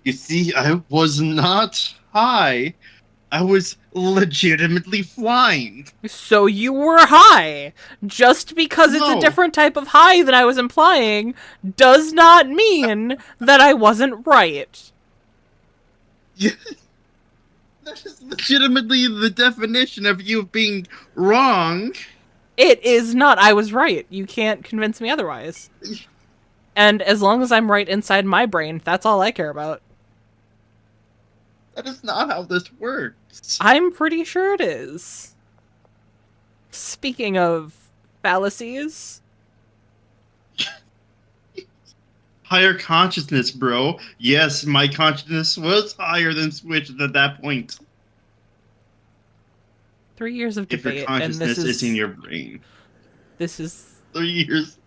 You see, I was not high. I was legitimately flying. So you were high. Just because it's a different type of high that I was implying does not mean that I wasn't right. Yeah. That is legitimately the definition of you being wrong. It is not. I was right. You can't convince me otherwise. And as long as I'm right inside my brain, that's all I care about. That is not how this works. I'm pretty sure it is. Speaking of fallacies. Higher consciousness, bro. Yes, my consciousness was higher than Switch's at that point. 3 years of debate, if your consciousness and is in your brain. This is 3 years.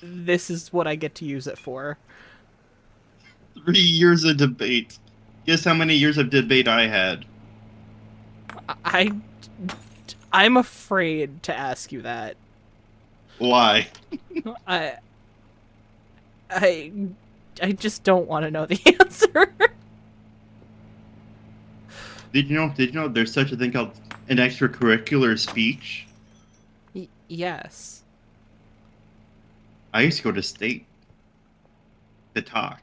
This is what I get to use it for. 3 years of debate. Guess how many years of debate I had? I'm afraid to ask you that. Why? I just don't want to know the answer. Did you know there's such a thing called an extracurricular speech? Yes. I used to go to state to talk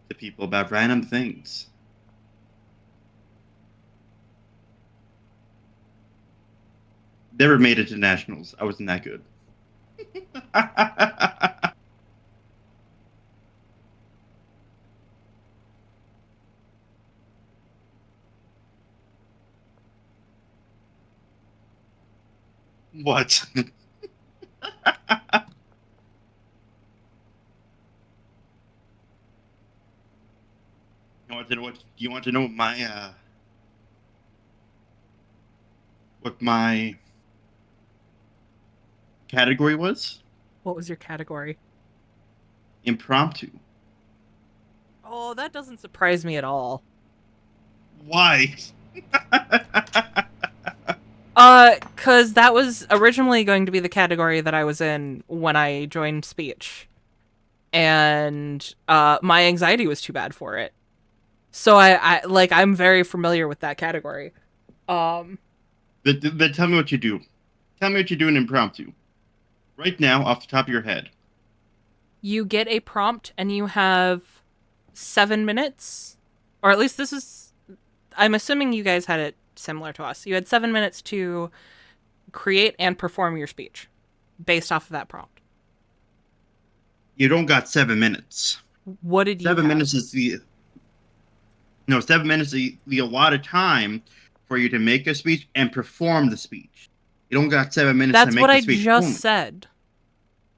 to people about random things. Never made it to nationals. I wasn't that good. What? You want to know what my category was? What was your category? Impromptu. Oh, that doesn't surprise me at all. Why? 'Cause that was originally going to be the category that I was in when I joined speech. And my anxiety was too bad for it. So I'm very familiar with that category. Then tell me what you do. Tell me what you do in impromptu. Right now, off the top of your head. You get a prompt and you have 7 minutes Or at least this is... I'm assuming you guys had it similar to us. You had 7 minutes to create and perform your speech based off of that prompt. You don't got 7 minutes. What did you 7 have? minutes is the... No, 7 minutes is the allotted time for you to make a speech and perform the speech. You don't got 7 minutes That's to make what the I speech. just Boom. said.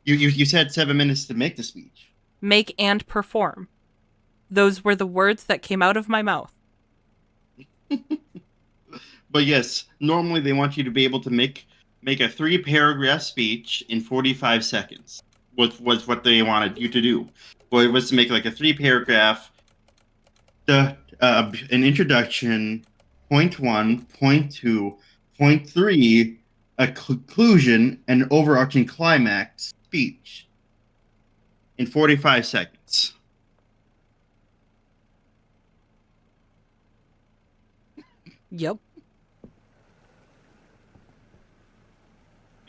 You said 7 minutes to make the speech. Make and perform. Those were the words that came out of my mouth. But yes, normally they want you to be able to make a 3-paragraph speech in 45 seconds. Was what they wanted you to do. Well, it was to make like a 3-paragraph, an introduction, point 1, point 2, point 3, a conclusion, and overarching climax speech in 45 seconds. Yep.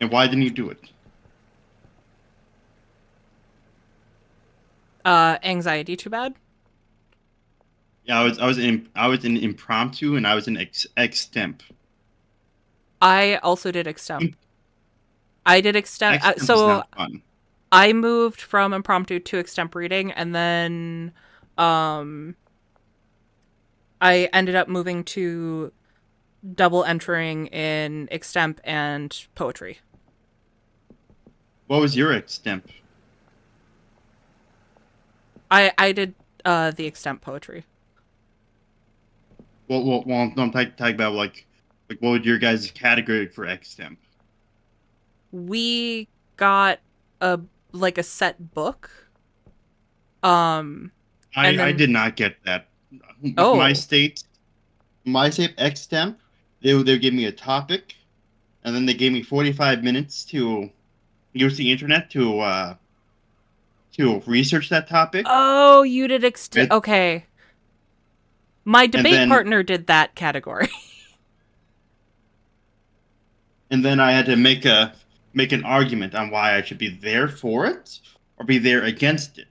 And why didn't you do it? Anxiety too bad? Yeah, I was in impromptu and I was in extemp. I also did extemp. I did extemp. Extemp is So not fun. I moved from impromptu to extemp reading, and then I ended up moving to double entering in extemp and poetry. What was your extemp? I did the extemp poetry. Well, I'm talking about like what would your guys' category for extemp? We got a set book. I did not get that. Oh. My state extemp, they would give me a topic, and then they gave me 45 minutes to use the internet to research that topic. Oh, you did extemp. Okay. My debate partner did that category. And then I had to make an argument on why I should be there for it or be there against it.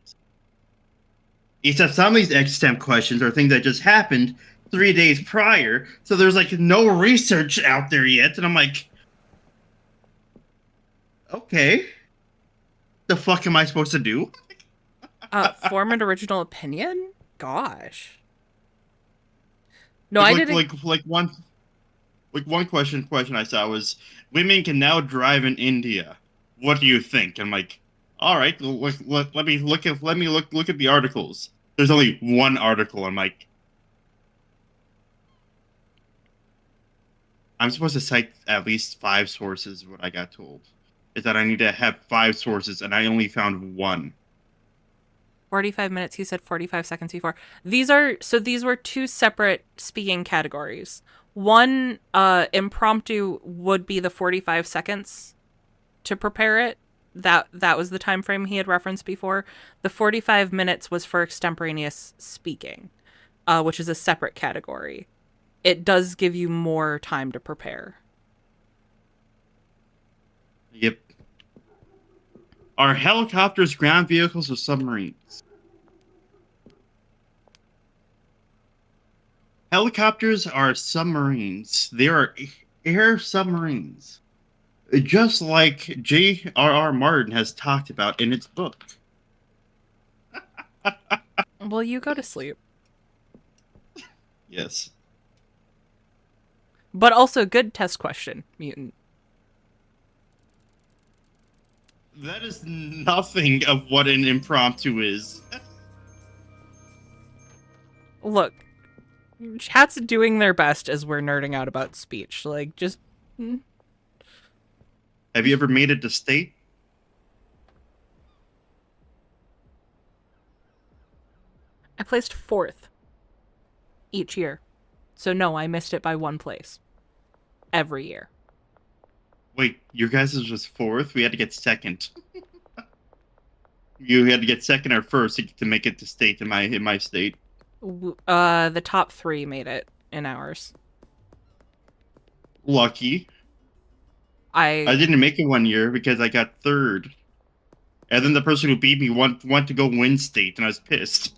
Except some of these extemp questions are things that just happened 3 days prior, so there's like no research out there yet, and I'm like, okay, the fuck am I supposed to do? Form an original opinion? Gosh. No, like, I didn't. Like one question I saw was, women can now drive in India. What do you think? I'm like, all right, let me look at the articles. There's only one article. I'm like, I'm supposed to cite at least 5 sources. What I got told is that I need to have 5 sources, and I only found one. 45 minutes. He said 45 seconds before. These were 2 separate speaking categories. One, impromptu would be the 45 seconds to prepare it. That was the time frame he had referenced before. The 45 minutes was for extemporaneous speaking, which is a separate category. It does give you more time to prepare. Yep. Are helicopters ground vehicles or submarines? Helicopters are submarines. They are air submarines. Just like J.R.R. Martin has talked about in its book. Well, you go to sleep. Yes. But also, good test question, Mutant. That is nothing of what an impromptu is. Look, chat's doing their best as we're nerding out about speech. Like, just... Have you ever made it to state? I placed 4th each year. So no, I missed it by 1 place. Every year. Wait, your guys' was 4th? We had to get 2nd. You had to get 2nd or 1st to make it to state in my state. The top 3 made it in ours. Lucky. I didn't make it one year because I got 3rd. And then the person who beat me went to go win state, and I was pissed.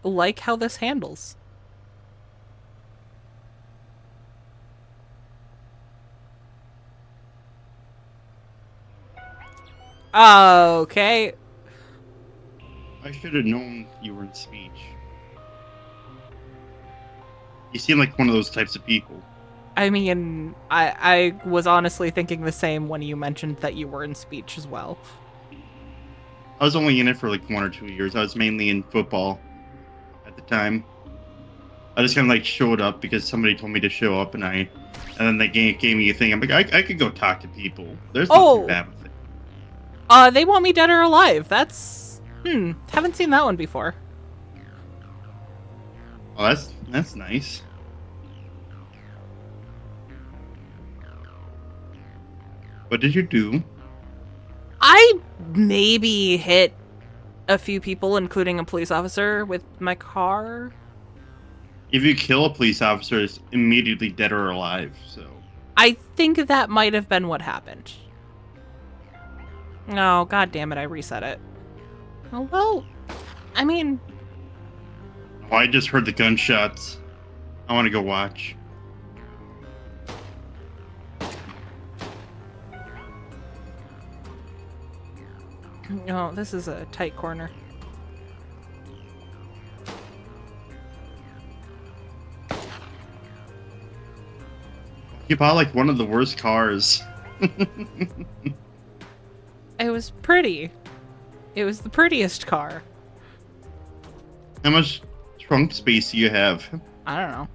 like how this handles. Okay. I should have known you were in speech. You seem like one of those types of people. I mean, I was honestly thinking the same when you mentioned that you were in speech as well. I was only in it for like 1 or 2 years. I was mainly in football at the time. I just kind of like showed up because somebody told me to show up, and then they gave me a thing. I'm like, I could go talk to people. There's nothing bad with it. They want me dead or alive. That's haven't seen that one before. Oh, that's nice. What did you do? I maybe hit a few people, including a police officer, with my car. If you kill a police officer, it's immediately dead or alive. So I think that might have been what happened. Oh, god damn it, I reset it. Oh, well, I mean... Oh, I just heard the gunshots. I want to go watch. Oh, this is a tight corner. You bought like one of the worst cars. It was pretty. It was the prettiest car. How much trunk space do you have? I don't know.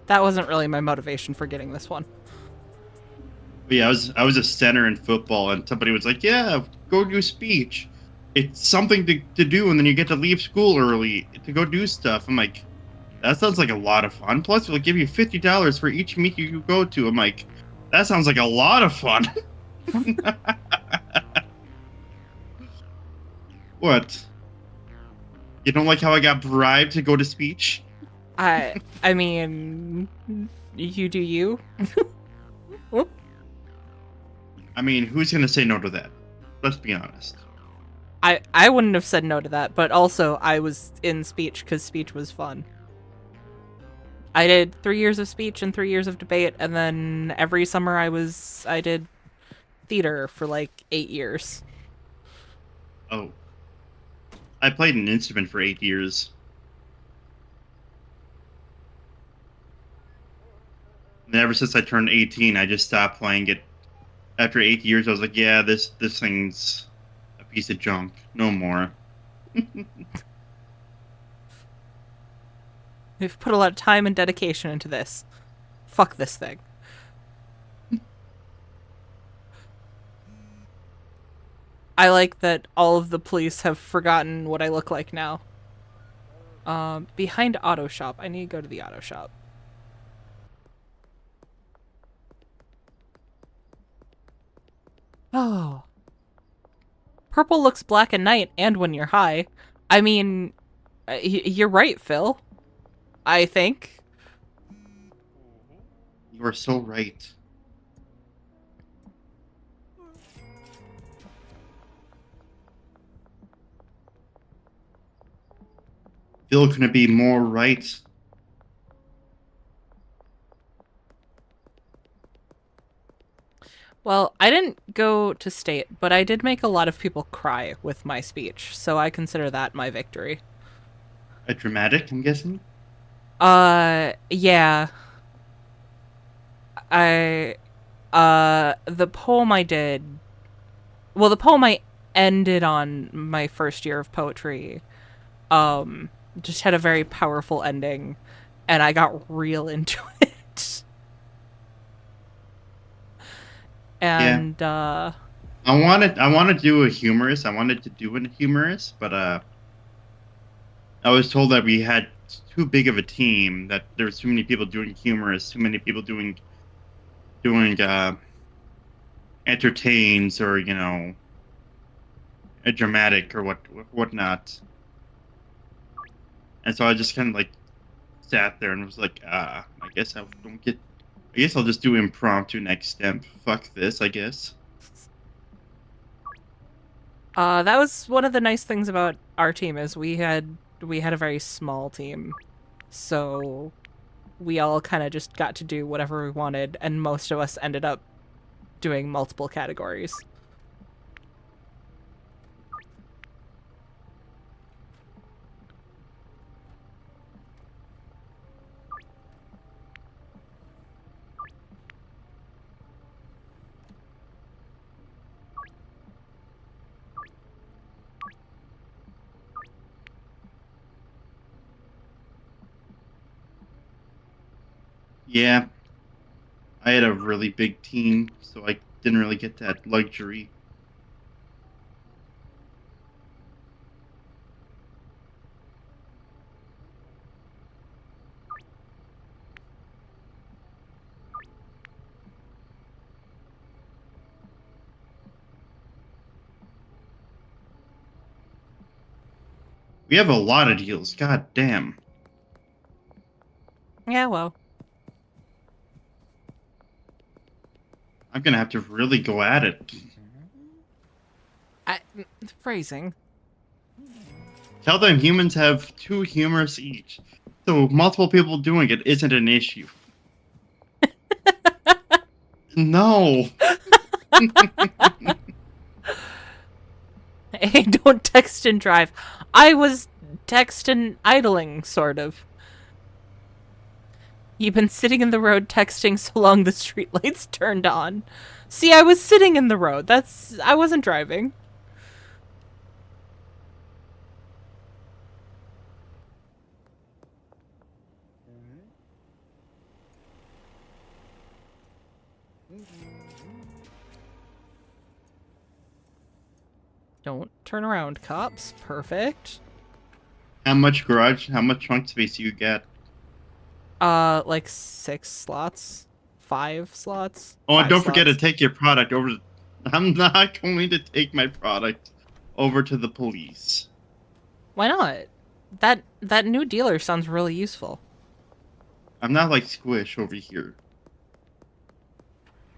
That wasn't really my motivation for getting this one. But yeah, I was a center in football, and somebody was like, "Yeah, go do speech. It's something to do, and then you get to leave school early to go do stuff." I'm like, that sounds like a lot of fun. Plus, they'll give you $50 for each meet you go to. I'm like, that sounds like a lot of fun. What? You don't like how I got bribed to go to speech? I mean, you do you. I mean, who's gonna say no to that? Let's be honest. I wouldn't have said no to that, but also I was in speech because speech was fun. I did 3 years of speech and 3 years of debate, and then every summer I did theater for like 8 years. Oh. I played an instrument for 8 years. And ever since I turned 18, I just stopped playing it. After 8 years, I was like, yeah, this thing's a piece of junk. No more. We've put a lot of time and dedication into this. Fuck this thing. I like that all of the police have forgotten what I look like now. Behind auto shop. I need to go to the auto shop. Oh. Purple looks black at night and when you're high. I mean, you're right, Phil. I think. You are so right. Phil couldn't be more right. Well, I didn't go to state, but I did make a lot of people cry with my speech, so I consider that my victory. A dramatic, I'm guessing? Yeah. The poem I did... Well, the poem I ended on my first year of poetry, just had a very powerful ending, and I got real into it. And, I want to do a humorous. I wanted to do a humorous, but, I was told that we had too big of a team, that there was too many people doing humorous, too many people doing entertains, or, you know, a dramatic or whatnot. And so I just kind of like sat there and was like, I guess I guess I'll just do impromptu next step. Fuck this, I guess. That was one of the nice things about our team is. We had a very small team, so we all kind of just got to do whatever we wanted, and most of us ended up doing multiple categories. Yeah, I had a really big team, so I didn't really get that luxury. We have a lot of deals. God damn. Yeah, well. I'm gonna have to really go at it. Phrasing. Tell them humans have 2 humors each, so multiple people doing it isn't an issue. No. Hey, don't text and drive. I was text and idling, sort of. You've been sitting in the road texting so long the streetlights turned on. See, I was sitting in the road. I wasn't driving. Don't turn around, cops. Perfect. How much trunk space do you get? Like 6 slots. 5 slots. Oh, and 5 don't forget to slots. take your product over to... I'm not going to take my product over to the police. Why not? That new dealer sounds really useful. I'm not like Squish over here.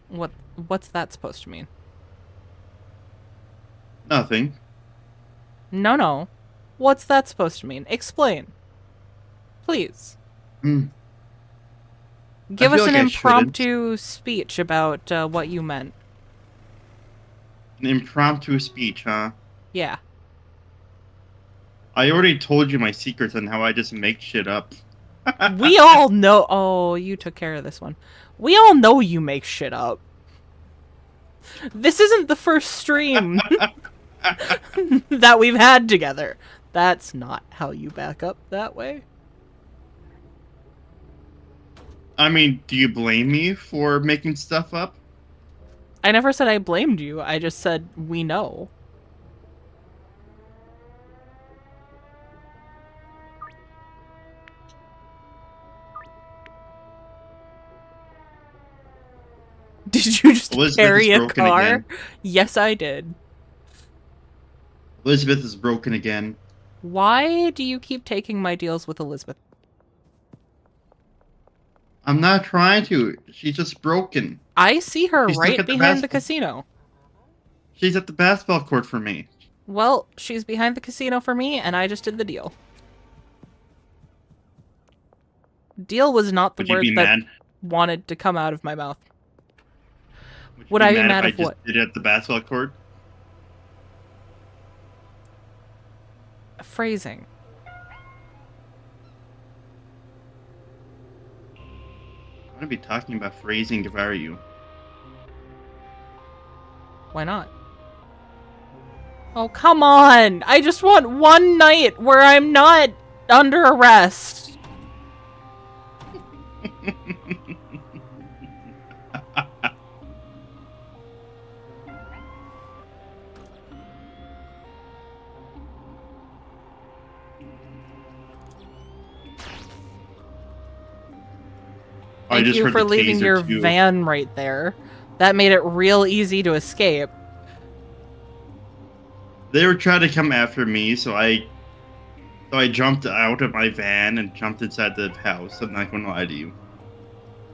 What's that supposed to mean? Nothing. No. What's that supposed to mean? Explain. Please. Give us feel an like I impromptu speech about what you meant. An impromptu speech, huh? Yeah. I already told you my secrets on how I just make shit up. We all know... Oh, you took care of this one. We all know you make shit up. This isn't the first stream that we've had together. That's not how you back up that way. I mean, do you blame me for making stuff up? I never said I blamed you. I just said we know. Did you just Elizabeth carry is a broken car? again. Yes, I did. Elizabeth is broken again. Why do you keep taking my deals with Elizabeth? I'm not trying to. She's just broken. I see her She's right stuck at the behind the basketball- casino. She's at the basketball court for me. Well, she's behind the casino for me, and I just did the deal. Deal was not the Would you word be that mad? wanted to come out of my mouth. Would Would you I be mad if of I what? just did it at the basketball court? Phrasing. I'm gonna be talking about phrasing if I were you. Why not? Oh, come on! I just want one night where I'm not under arrest. I Thank just you heard for the leaving taser, your too. van right there. That made it real easy to escape. They were trying to come after me, so I jumped out of my van and jumped inside the house. I'm not gonna lie to you.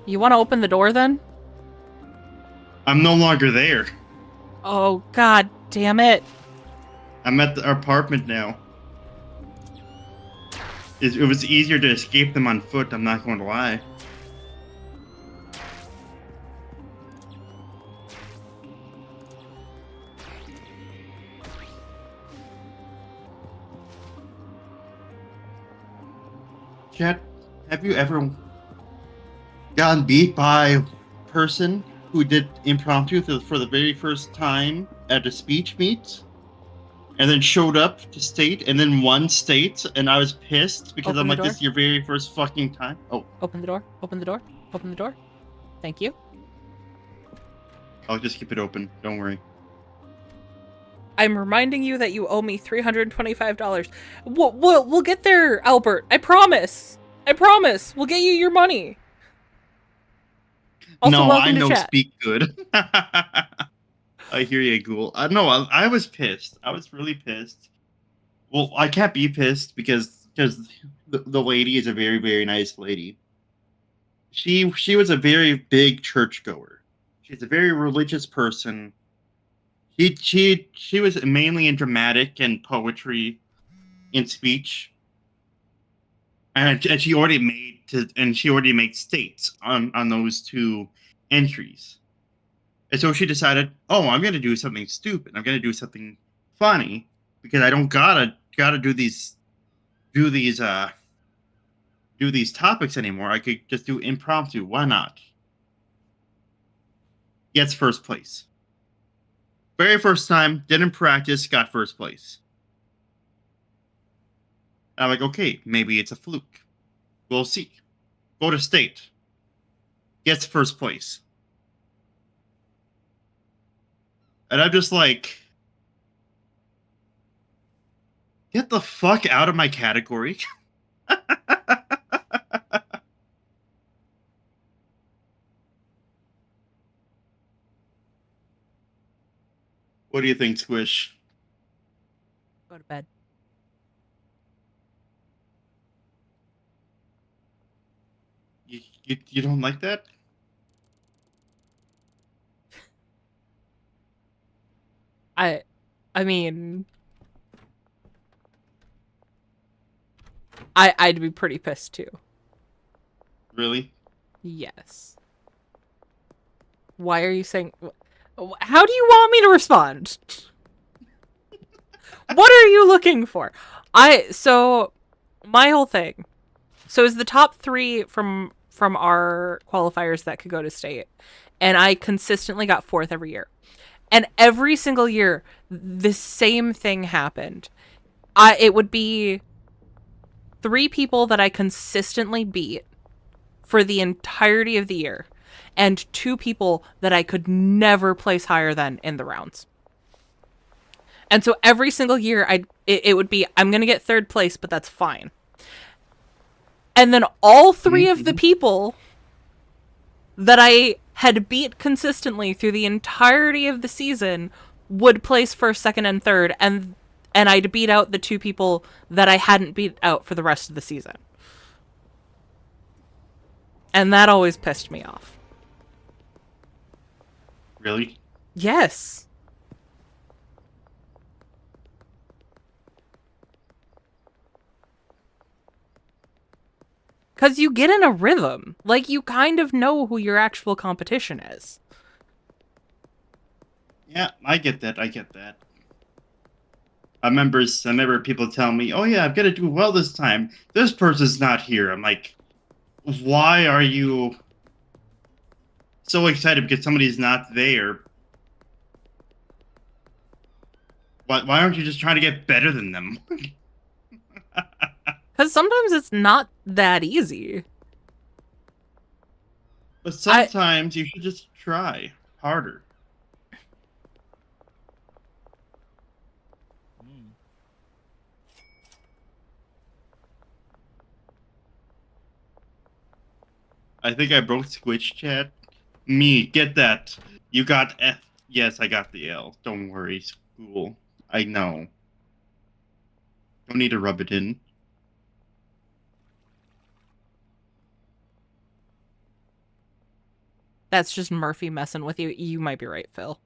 You want to open the door then? I'm no longer there. Oh, god damn it. I'm at the apartment now. It was easier to escape them on foot, I'm not going to lie. Chat, have you ever gotten beat by a person who did impromptu for the very first time at a speech meet? And then showed up to state, and then won state, and I was pissed because Open I'm the like, door. this is your very first fucking time. Oh, Open the door. Open the door. Open the door. Thank you. I'll just keep it open. Don't worry. I'm reminding you that you owe me $325. We'll get there, Albert. I promise. I promise. We'll get you your money. Also, no, welcome I to know chat. speak good. I hear you, Ghoul. No, I was pissed. I was really pissed. Well, I can't be pissed because the lady is a very, very nice lady. She was a very big churchgoer. She's a very religious person. She was mainly in dramatic and poetry, in speech, and she already made states on those two entries. And so she decided, oh, I'm gonna do something stupid. I'm gonna do something funny because I don't gotta do these topics anymore. I could just do impromptu. Why not? Gets first place. Very first time, didn't practice, got first place. I'm like, okay, maybe it's a fluke. We'll see. Go to state. Gets first place. And I'm just like, get the fuck out of my category. What do you think, Squish? Go to bed. You don't like that? I mean, I'd be pretty pissed too. Really? Yes. Why are you saying? How do you want me to respond? What are you looking for? So my whole thing. So is the top 3 from our qualifiers that could go to state, and I consistently got 4th every year. And every single year, the same thing happened. It would be 3 people that I consistently beat for the entirety of the year, and 2 people that I could never place higher than in the rounds. And so every single year, it would be, I'm going to get 3rd place, but that's fine. And then all 3 of the people that I had beat consistently through the entirety of the season would place 1st, 2nd, and 3rd, and I'd beat out the 2 people that I hadn't beat out for the rest of the season. And that always pissed me off. Really? Yes. Because you get in a rhythm. Like, you kind of know who your actual competition is. Yeah, I get that. I remember people telling me, "Oh yeah, I'm gonna do well this time. This person's not here." I'm like, why are you so excited because somebody's not there? Why aren't you just trying to get better than them? Because sometimes it's not that easy. But sometimes you should just try harder. I think I broke Squitch chat. Me, get that. You got F. Yes, I got the L. Don't worry, school. I know. Don't need to rub it in. That's just Murphy messing with you. You might be right, Phil.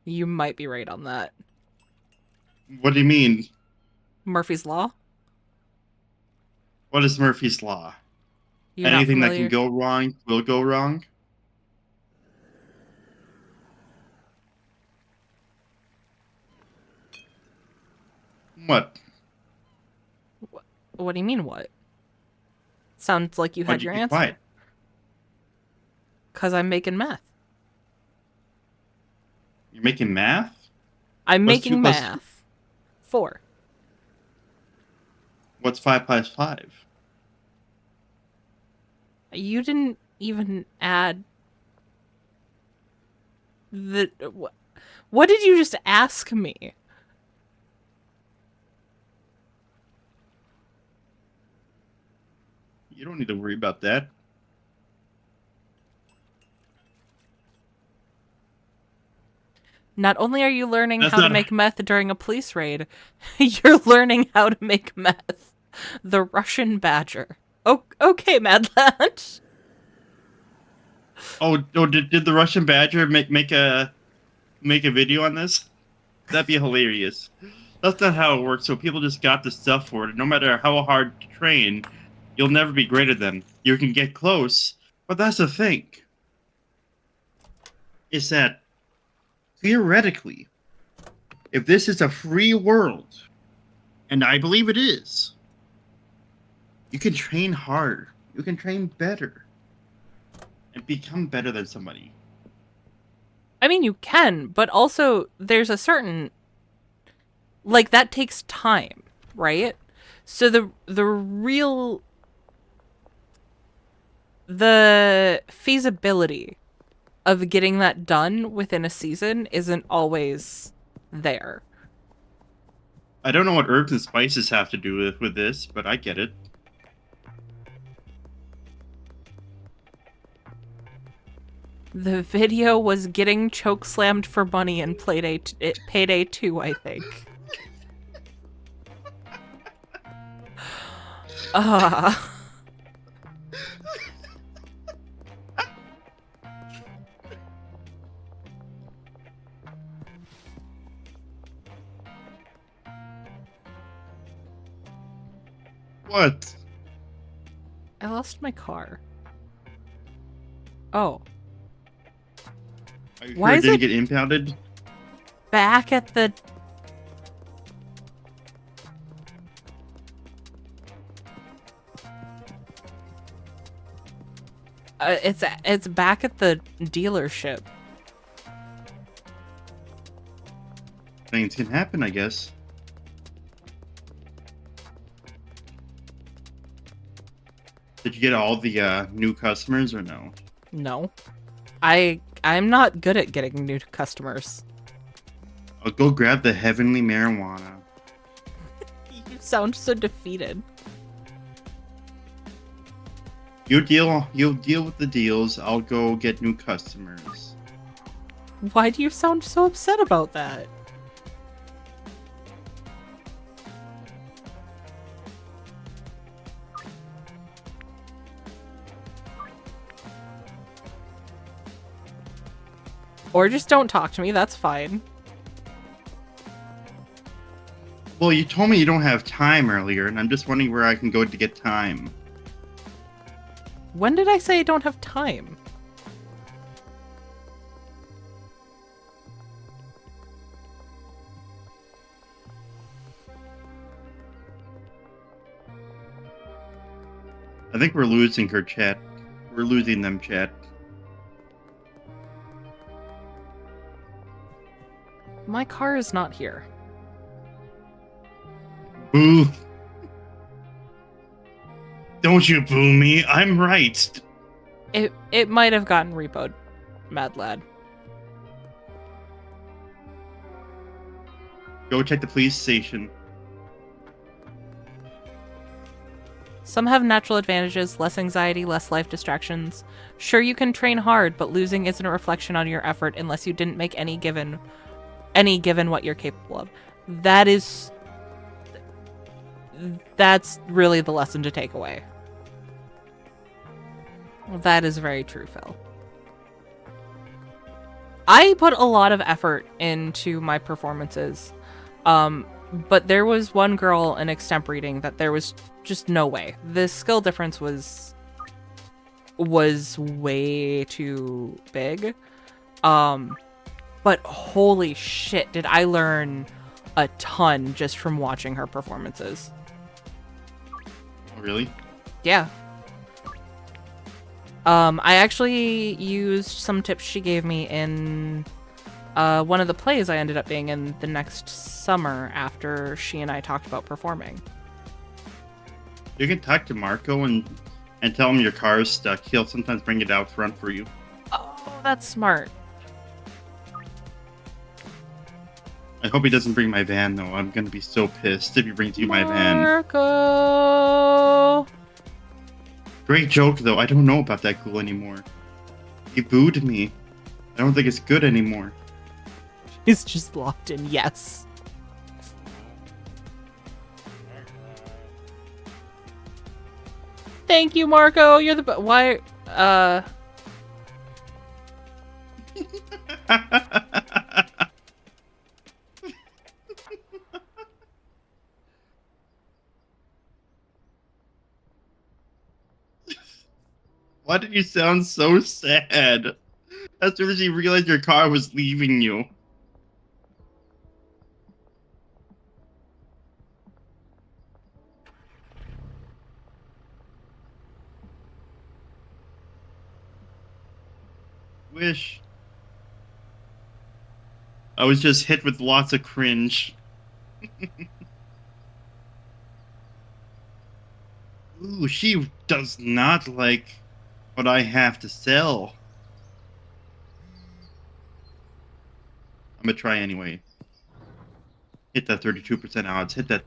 You might be right on that. What do you mean? Murphy's Law? What is Murphy's Law? You're not Anything that can familiar? go wrong will go wrong? What? What do you mean, what? Sounds like you Why'd had you your keep answer. quiet? Because I'm making meth. You're making math? I'm What's making 2 plus- math. 4. What's 5 plus 5? You didn't even add the... What did you just ask me? You don't need to worry about that. Not only are you learning That's how to not- make meth during a police raid, you're learning how to make meth. The Russian Badger. Oh, okay, Madland. Oh, did the Russian Badger make a video on this? That'd be hilarious. That's not how it works. So people just got the stuff for it. No matter how hard to train, you'll never be greater than. You can get close, but that's the thing. Is that theoretically, if this is a free world, and I believe it is, you can train hard. You can train better. And become better than somebody. I mean, you can, but also there's a certain... Like, that takes time, right? So the real... The feasibility of getting that done within a season isn't always there. I don't know what herbs and spices have to do with this, but I get it. The video was getting chokeslammed for money in Payday 2, I think. What? I lost my car. Oh. Are you Why sure it is didn't it- get impounded? Back at the... it's back at the dealership. Things can happen, I guess. Did you get all the new customers or no? No. I'm not good at getting new customers. I'll go grab the heavenly marijuana. You sound so defeated. You'll deal with the deals. I'll go get new customers. Why do you sound so upset about that? Or just don't talk to me, that's fine. Well, you told me you don't have time earlier, and I'm just wondering where I can go to get time. When did I say I don't have time? I think we're losing her, chat. We're losing them, chat. My car is not here. Boo. Don't you boo me. I'm right. It might have gotten repoed, Mad Lad. Go check the police station. Some have natural advantages, less anxiety, less life distractions. Sure, you can train hard, but losing isn't a reflection on your effort unless you didn't make any given what you're capable of. That's really the lesson to take away. That is very true, Phil. I put a lot of effort into my performances, But there was one girl in extemp reading that there was just no way. The skill difference was way too big. But holy shit, did I learn a ton just from watching her performances. Oh, really? Yeah. I actually used some tips she gave me in one of the plays I ended up being in the next summer after she and I talked about performing. You can talk to Marco and tell him your car is stuck. He'll sometimes bring it out front for you. Oh, that's smart. I hope he doesn't bring my van, though. I'm gonna be so pissed if he brings you my van. Marco! Great joke, though. I don't know about that ghoul anymore. He booed me. I don't think it's good anymore. He's just locked in, yes. Thank you, Marco. You're the why? Why did you sound so sad? As soon as you realized your car was leaving you. Wish. I was just hit with lots of cringe. Ooh, she does not like what I have to sell. I'm gonna try anyway. Hit that 32% odds. Hit that.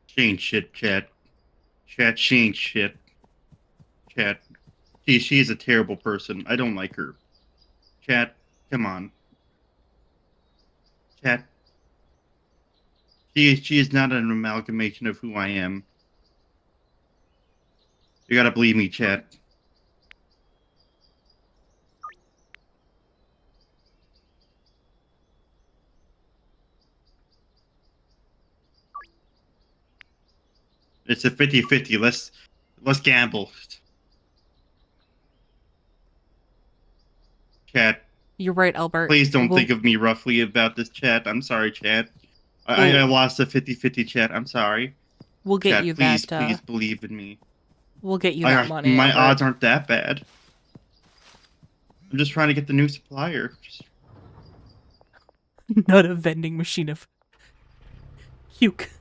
She ain't shit, chat. Chat, she ain't shit. Chat. She's a terrible person. I don't like her. Chat, come on. Chat. She is not an amalgamation of who I am. You gotta believe me, chat. It's a 50-50. Let's gamble. Chat. You're right, Albert. Please don't think of me roughly about this, chat. I'm sorry, chat. I lost a 50-50, chat. I'm sorry. We'll get chat, you please, that. please believe in me. We'll get you that money. My Albert. odds aren't that bad. I'm just trying to get the new supplier. Not a vending machine of puke.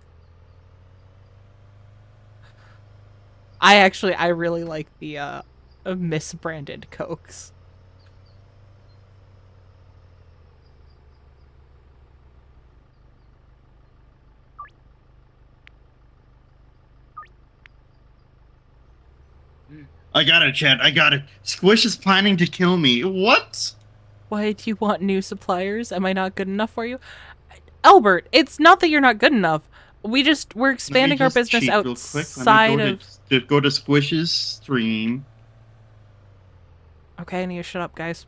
I really like the misbranded Cokes. I got it, chat. I got it. Squish is planning to kill me. What? Why do you want new suppliers? Am I not good enough for you? Albert, it's not that you're not good enough. We're expanding our business outside of... Go to Squish's stream. Okay, I need to shut up, guys.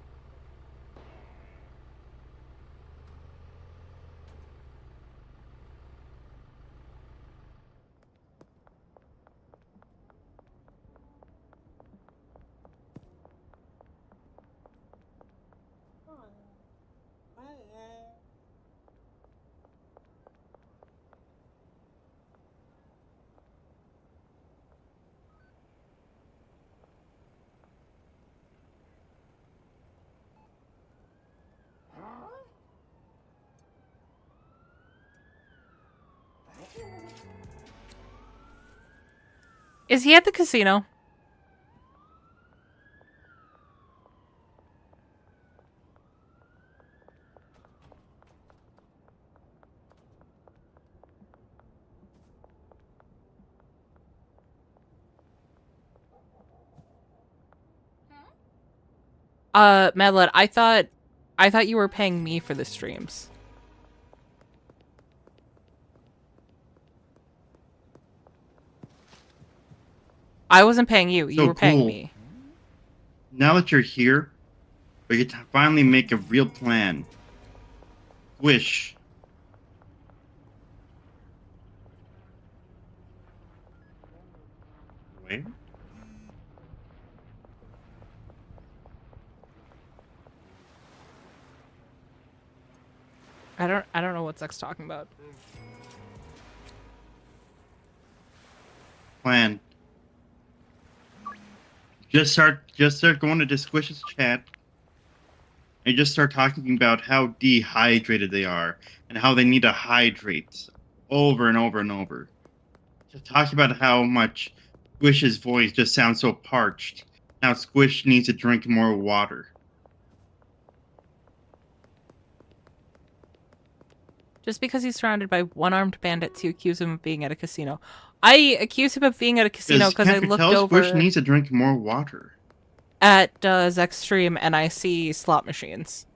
Is he at the casino? Madlet, I thought you were paying me for the streams. I wasn't paying you. You So were paying cool. me. Now that you're here, we can finally make a real plan. Wish. Where? I don't know what Zech's talking about. Plan. Just start going to Squish's chat and just start talking about how dehydrated they are and how they need to hydrate over and over and over. Just talk about how much Squish's voice just sounds so parched. Now Squish needs to drink more water. Just because he's surrounded by one-armed bandits, you accuse him of being at a casino. I accuse him of being at a casino because I looked over Squish needs to drink more water. at Zech's stream and I see slot machines.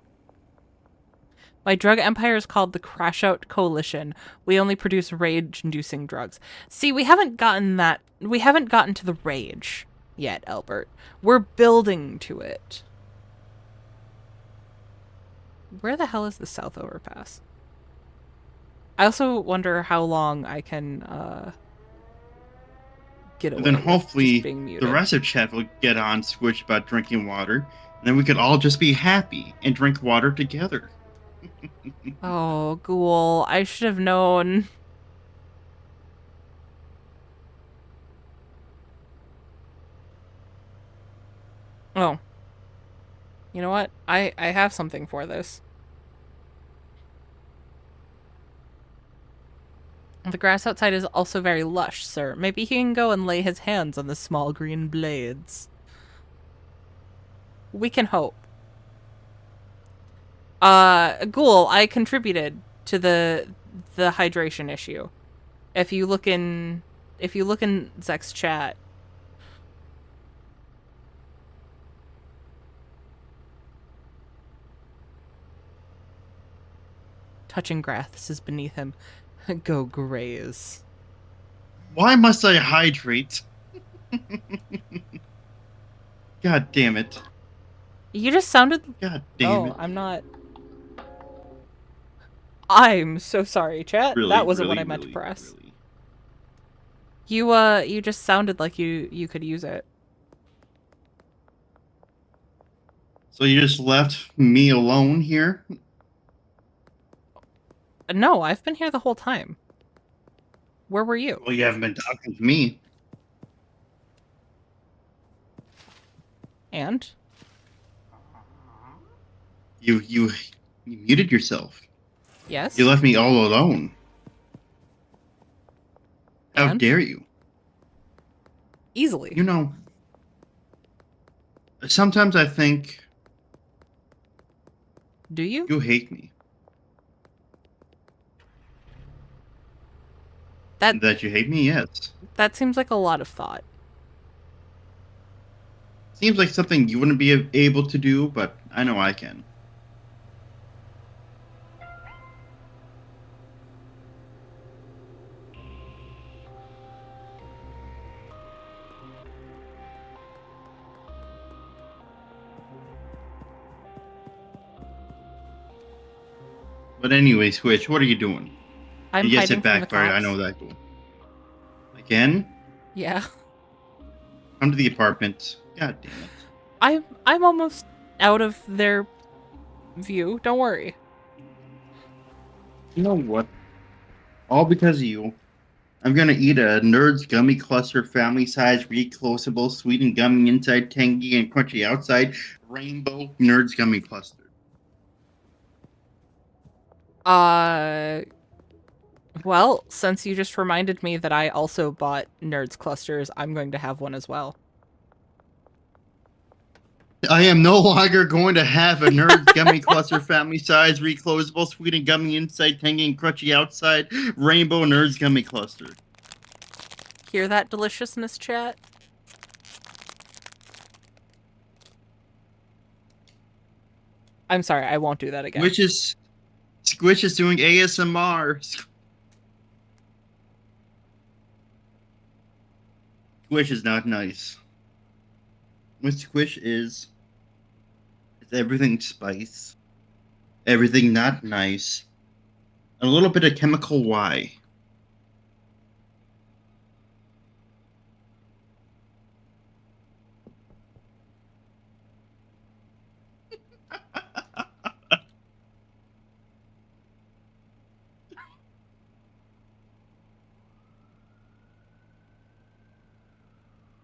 My drug empire is called the Crash Out Coalition. We only produce rage-inducing drugs. See, we haven't gotten that. We haven't gotten to the rage yet, Albert. We're building to it. Where the hell is the South Overpass? I also wonder how long I can get away. Then with hopefully just being muted. the rest of chat will get on Squish about drinking water, and then we could all just be happy and drink water together. Oh, Ghoul. I should have known. Oh. You know what? I have something for this. The grass outside is also very lush, sir. Maybe he can go and lay his hands on the small green blades. We can hope. Ghoul, I contributed to the hydration issue. If you look in Zech's chat. Touching grass is beneath him. Go graze. Why must I hydrate? God damn it. You just sounded... God damn it. I'm not... I'm so sorry, chat. Really, that wasn't really, what I meant really, to press. really. You just sounded like you could use it. So you just left me alone here? No, I've been here the whole time. Where were you? Well, you haven't been talking to me. And? You muted yourself. Yes? You left me all alone. How And? dare you? Easily. You know, sometimes I think Do you? you hate me. That you hate me, yes. That seems like a lot of thought. Seems like something you wouldn't be able to do, but I know I can. But anyway, Switch, what are you doing? I'm You hiding sit from back, the Barry. I cops. know that. Goal. Again? Yeah. Come to the apartment. God damn it. I'm almost out of their view. Don't worry. You know what? All because of you. I'm gonna eat a Nerds Gummy Cluster family size, reclosable, sweet and gummy inside, tangy and crunchy outside, rainbow Nerds Gummy Cluster. Well, since you just reminded me that I also bought Nerds Clusters, I'm going to have one as well. I am no longer going to have a Nerds Gummy Cluster family size, reclosable, sweet and gummy inside, tangy and crunchy outside, rainbow Nerds Gummy Cluster. Hear that deliciousness, chat? I'm sorry, I won't do that again. Squish is doing ASMR. Squish is not nice. What squish is everything spice, everything not nice, and a little bit of chemical Y.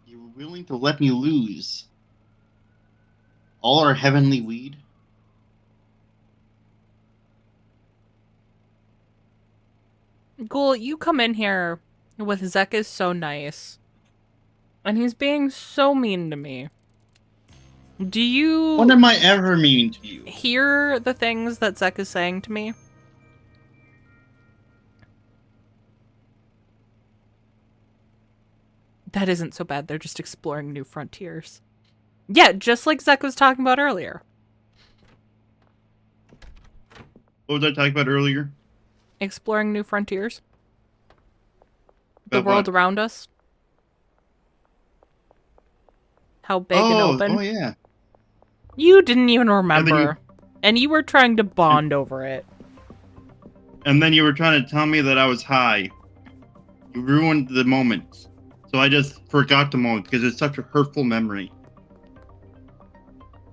You were willing to let me lose all our heavenly weed? Ghoul, you come in here with Zek is so nice. And he's being so mean to me. Do you... When am I ever mean to you? hear the things that Zek is saying to me? That isn't so bad. They're just exploring new frontiers. Yeah, just like Zek was talking about earlier. What was I talking about earlier? Exploring new frontiers. The About world what? around us. How big and open. Oh yeah. You didn't even remember. And you were trying to bond over it. And then you were trying to tell me that I was high. You ruined the moment. So I just forgot the moment because it's such a hurtful memory.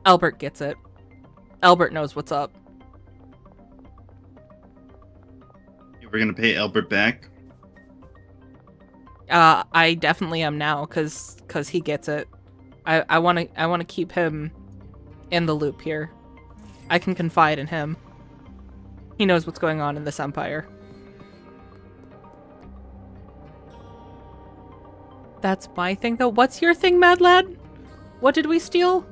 Albert gets it. Albert knows what's up. You were gonna pay Albert back? I definitely am now, cause he gets it. I wanna keep him in the loop here. I can confide in him. He knows what's going on in this empire. That's my thing, though. What's your thing, Mad Lad? What did we steal?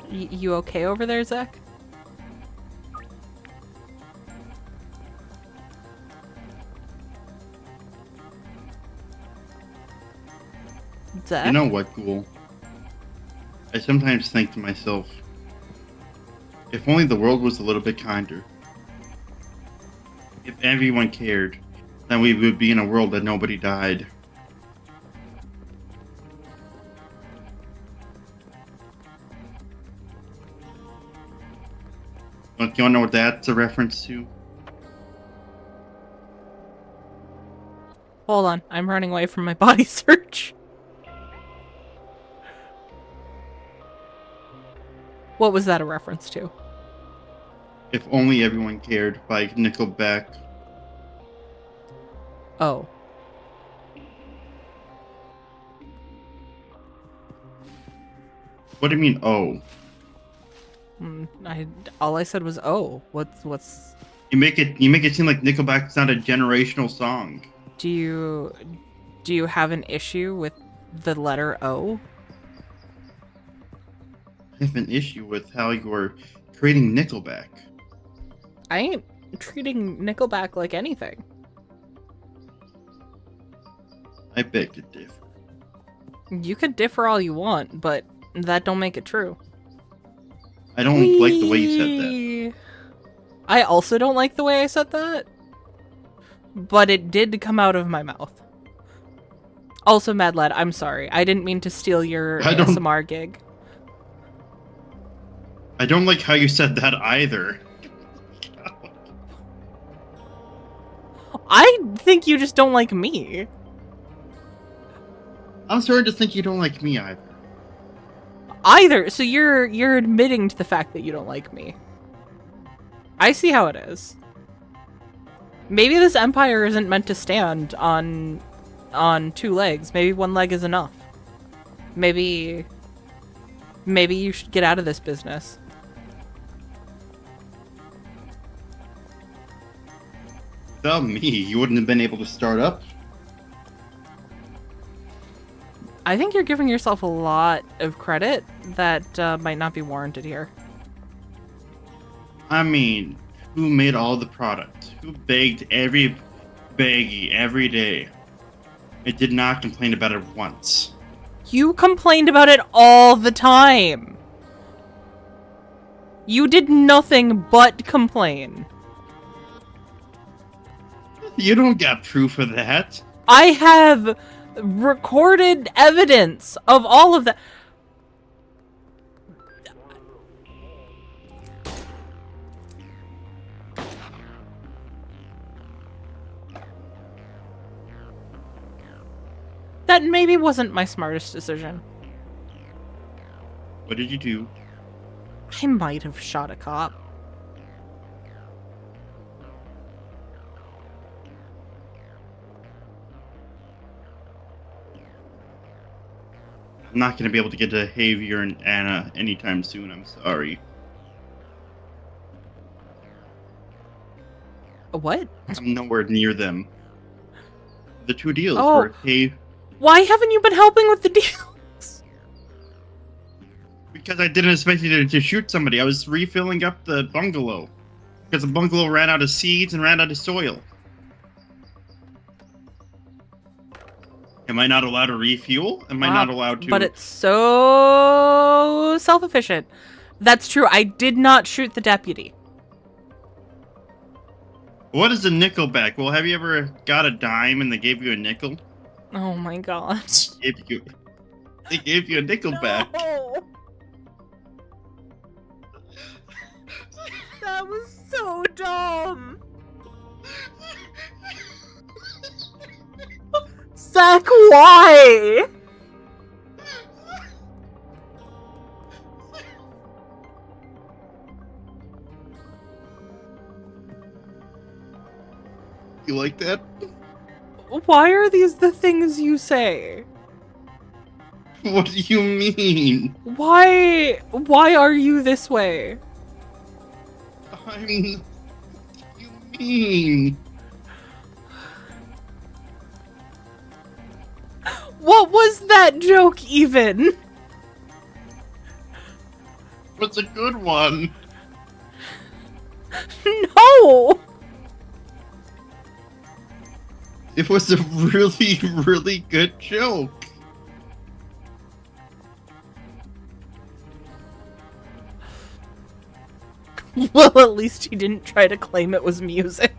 You okay over there, Zach? Zach? You know what, Ghoul? I sometimes think to myself, if only the world was a little bit kinder. If everyone cared, then we would be in a world that nobody died. Don't you know what that's a reference to? Hold on, I'm running away from my body search. What was that a reference to? If Only Everyone Cared by Nickelback. Oh. What do you mean, oh? All I said was oh. What's You make it seem like Nickelback's not a generational song. do you have an issue with the letter O? I have an issue with how you're treating Nickelback. I ain't treating Nickelback like anything. I beg to differ. You could differ all you want, but that don't make it true. I don't like the way you said that. I also don't like the way I said that. But it did come out of my mouth. Also, Mad Lad, I'm sorry. I didn't mean to steal your ASMR gig. I don't like how you said that either. I think you just don't like me. I'm starting to think you don't like me either. Either. So you're admitting to the fact that you don't like me. I see how it is. Maybe this empire isn't meant to stand on two legs. Maybe one leg is enough. Maybe you should get out of this business. Without me, you wouldn't have been able to start up. I think you're giving yourself a lot of credit that might not be warranted here. I mean, who made all the product? Who baked every baggie every day? It did not complain about it once. You complained about it all the time. You did nothing but complain. You don't got proof of that. I have recorded evidence of all of that. That maybe wasn't my smartest decision. What did you do? I might have shot a cop. I'm not going to be able to get to Javier and Anna anytime soon. I'm sorry. What? I'm nowhere near them. The two deals Oh. were, hey, Why haven't you been helping with the deals? because I didn't expect you to shoot somebody. I was refilling up the bungalow. Because the bungalow ran out of seeds and ran out of soil. Am I not allowed to refuel? Am I not allowed to? But it's so self-efficient. That's true. I did not shoot the deputy. What is a nickel back? Well, have you ever got a dime and they gave you a nickel? Oh my god. They gave you a nickel back. No. That was so dumb. Zach, why? You like that? Why are these the things you say? What do you mean? Why are you this way? I'm... What do you mean? What was that joke even? What's a good one? No! It was a really, really good joke. Well, at least he didn't try to claim it was music.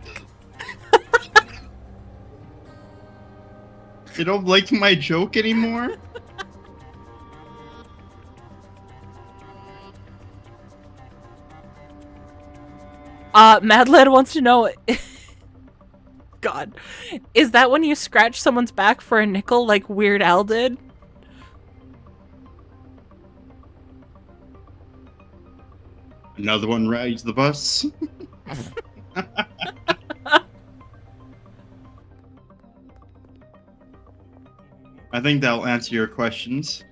You don't like my joke anymore? Mad Lad wants to know... God. Is that when you scratch someone's back for a nickel like Weird Al did? Another one rides the bus. I think that'll answer your questions.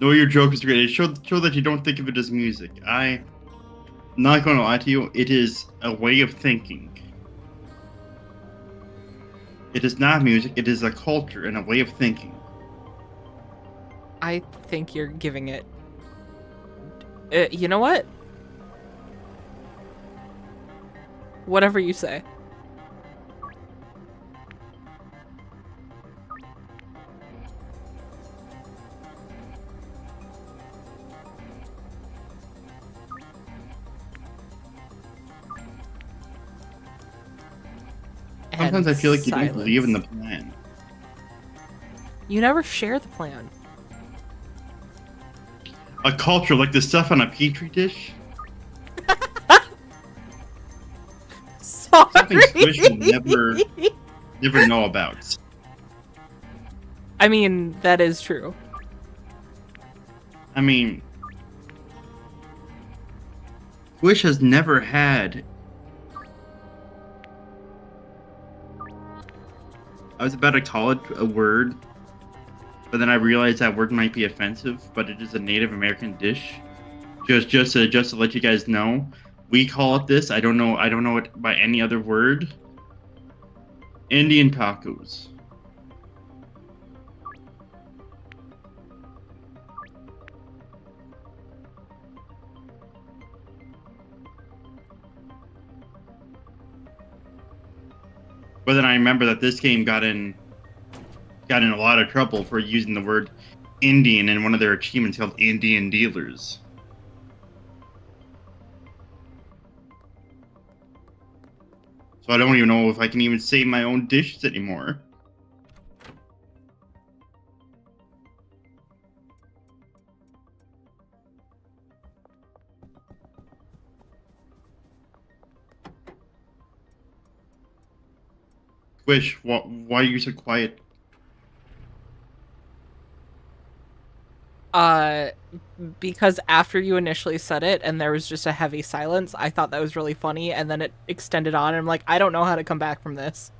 No, your joke is great. Show that you don't think of it as music. I'm not going to lie to you. It is a way of thinking. It is not music. It is a culture and a way of thinking. I think you're giving it... you know what? Whatever you say. Sometimes I feel like you silence. don't believe in the plan. You never share the plan. A culture like the stuff on a petri dish? Sorry. Something Squish will never know about. I mean, that is true. I mean, Squish has never had... I was about to call it a word, but then I realized that word might be offensive, but it is a Native American dish. Just to let you guys know, we call it this. I don't know it by any other word. Indian tacos. But then I remember that this game got in got in a lot of trouble for using the word Indian in one of their achievements called Indian Dealers. So I don't even know if I can even say my own dishes anymore. Wish, why are you so quiet? Because after you initially said it and there was just a heavy silence, I thought that was really funny, and then it extended on, and I'm like, I don't know how to come back from this.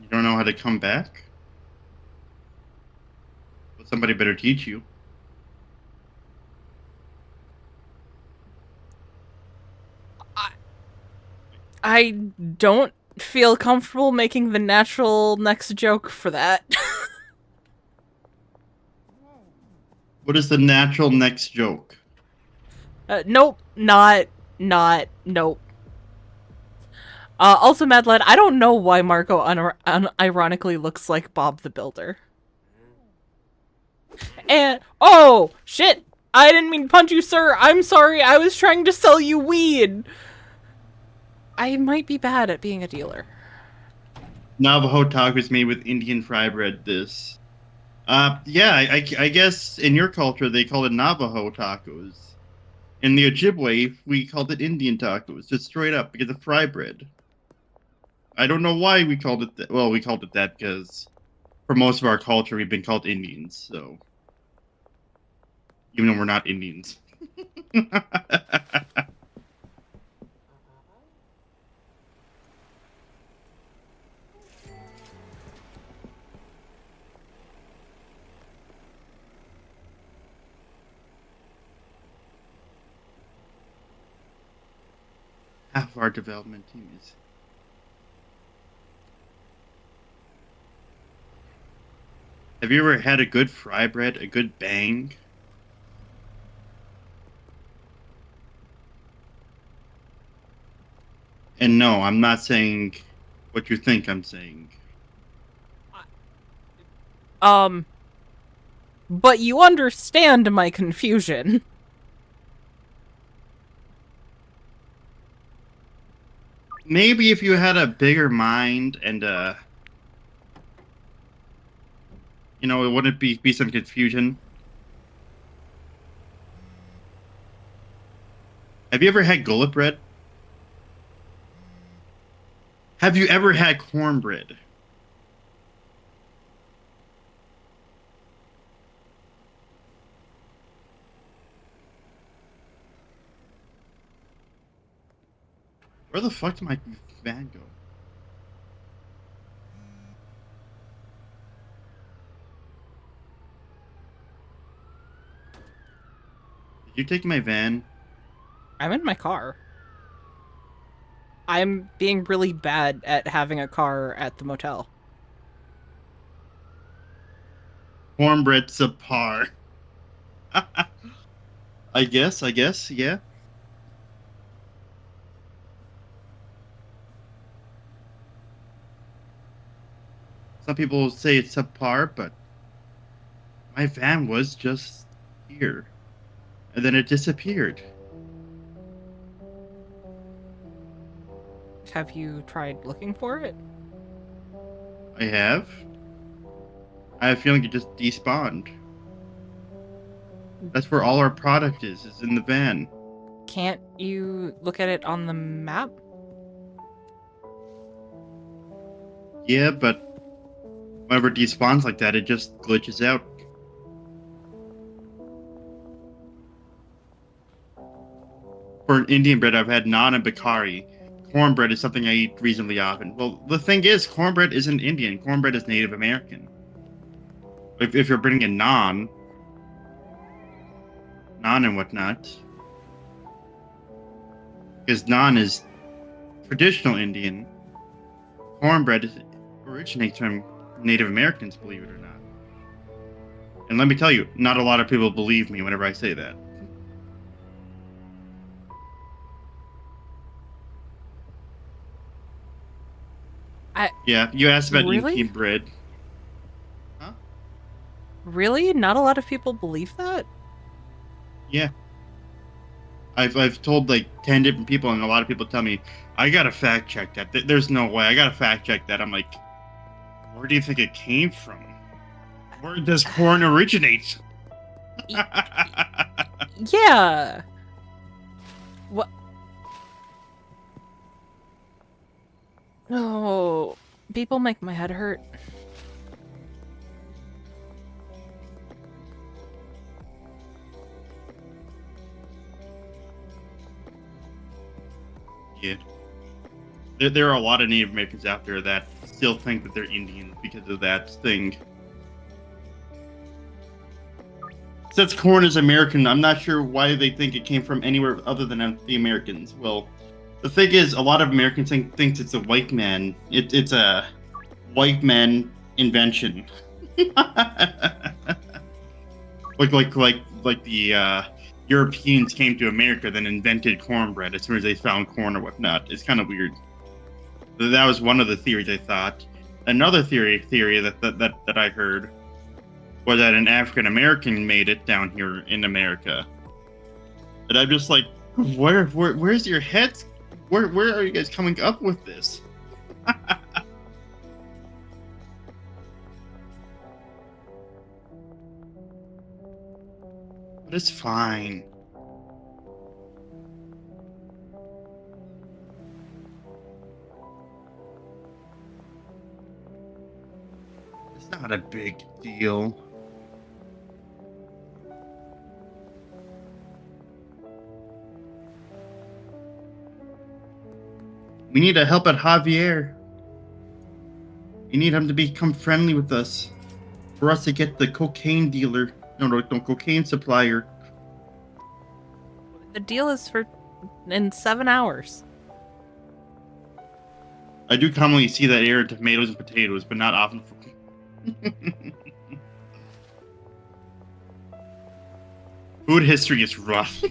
You don't know how to come back? Well, somebody better teach you. I don't feel comfortable making the natural next joke for that. What is the natural next joke? Nope, nope. Also, Mad Lad, I don't know why Marco unironically looks like Bob the Builder. And, oh, shit! I didn't mean to punch you, sir! I'm sorry, I was trying to sell you weed! I might be bad at being a dealer. Navajo tacos made with Indian fry bread. Yeah, I guess in your culture they call it Navajo tacos. In the Ojibwe, we called it Indian tacos, just straight up because of fry bread. I don't know why we called it that. Well, we called it that because for most of our culture we've been called Indians. So even though we're not Indians. Half of our development team is. Have you ever had a good fry bread, a good bang? And no, I'm not saying what you think I'm saying. But you understand my confusion. Maybe if you had a bigger mind and you know, it wouldn't be some confusion. Have you ever had gullet bread? Have you ever had cornbread? Where the fuck did my van go? Did you take my van? I'm in my car. I'm being really bad at having a car at the motel. Cornbread subpar. I guess, yeah. Some people say it's subpar, but my van was just here. And then it disappeared. Have you tried looking for it? I have. I have a feeling it just despawned. That's where all our product is in the van. Can't you look at it on the map? Yeah, but whenever it despawns like that, it just glitches out. For Indian bread, I've had naan and bakari. Cornbread is something I eat reasonably often. Well, the thing is, cornbread isn't Indian. Cornbread is Native American. If you're bringing in naan and whatnot, because naan is traditional Indian, cornbread originates from Native Americans, believe it or not. And let me tell you, not a lot of people believe me whenever I say that. Yeah, you asked about Really? Indian bread. Huh? Really? Not a lot of people believe that? Yeah. I've told like 10 different people, and a lot of people tell me, I gotta fact check that. There's no way. I gotta fact check that. I'm like, where do you think it came from? Where does corn originate? Yeah. What? No. People make my head hurt. Yeah. There are a lot of Native Americans out there that still think that they're Indian because of that thing. Since corn is American, I'm not sure why they think it came from anywhere other than the Americans. Well, the thing is, a lot of Americans thinks it's a white man. It's a white man invention. like the Europeans came to America, then invented cornbread as soon as they found corn or whatnot. It's kind of weird. That was one of the theories I thought. Another theory that I heard was that an African American made it down here in America. And I'm just like, where's your heads? Where are you guys coming up with this? But it's fine. It's not a big deal. We need to help out Javier. We need him to become friendly with us. For us to get the cocaine dealer. No, cocaine supplier. The deal is in 7 hours. I do commonly see that air in tomatoes and potatoes, but not often. Food history is rough.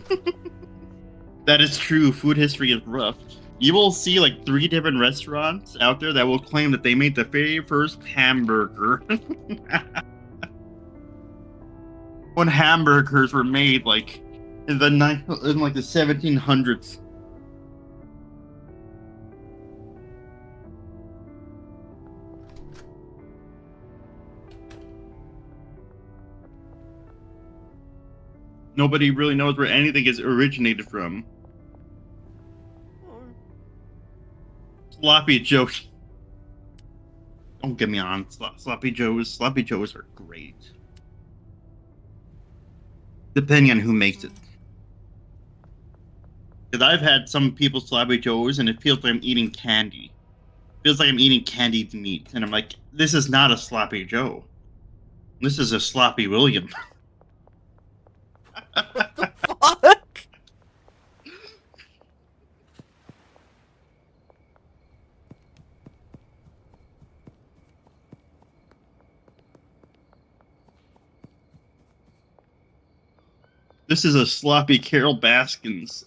That is true. Food history is rough. You will see like 3 different restaurants out there that will claim that they made the very first hamburger. When hamburgers were made like in the 1700s. Nobody really knows where anything is originated from. Sloppy Joes. Don't get me on Sloppy Joes. Sloppy Joes are great. Depending on who makes it. Because I've had some people's Sloppy Joes and it feels like I'm eating candy. It feels like I'm eating candied meat. And I'm like, this is not a Sloppy Joe. This is a Sloppy William. What the fuck? This is a sloppy Carol Baskins.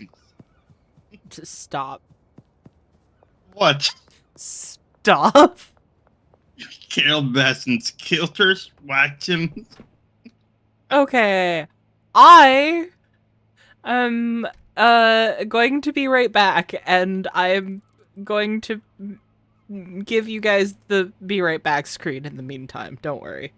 Just stop. What? Stop. Carol Baskins killed her, whacked him. Okay. I am going to be right back, and I'm going to give you guys the be right back screen in the meantime. Don't worry.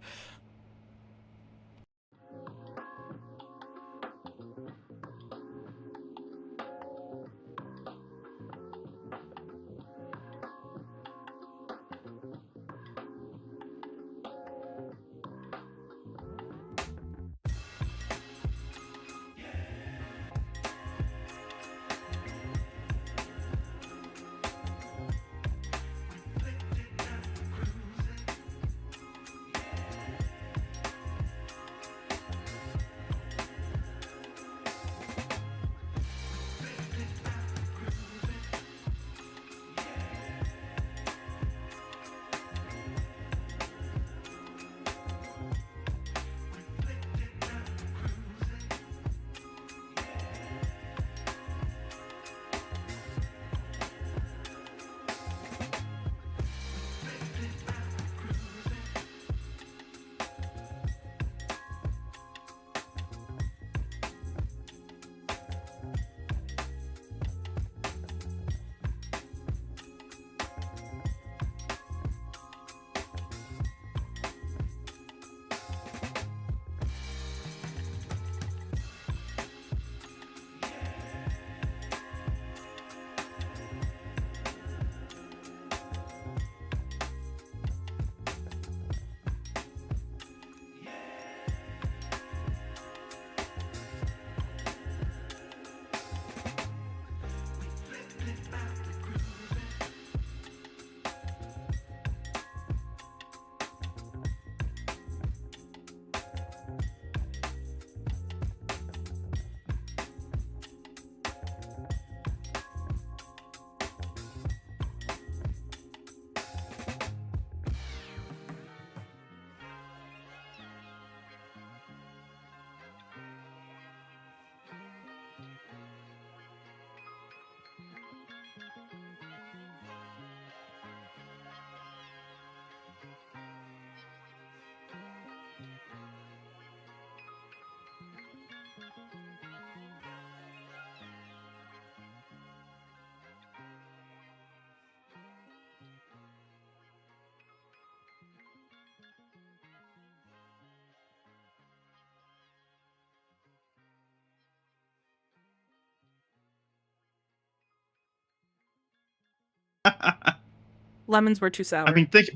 Lemons were too sour. I mean, think.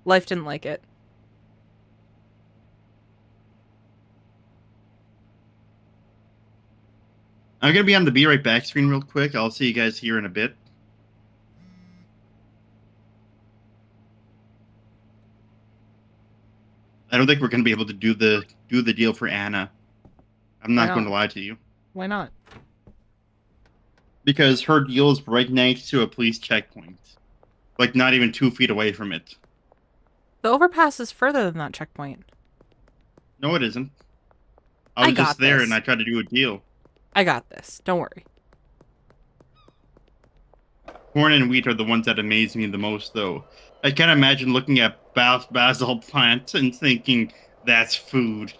Life didn't like it. I'm gonna be on the Be Right Back screen real quick. I'll see you guys here in a bit. I don't think we're gonna be able to do the deal for Anna. I'm not going to lie to you. Why not? Because her deal is right next to a police checkpoint. Like, not even 2 feet away from it. The overpass is further than that checkpoint. No, it isn't. I was just there this. and I tried to do a deal. I got this. Don't worry. Corn and wheat are the ones that amaze me the most, though. I can't imagine looking at basil plants and thinking, that's food.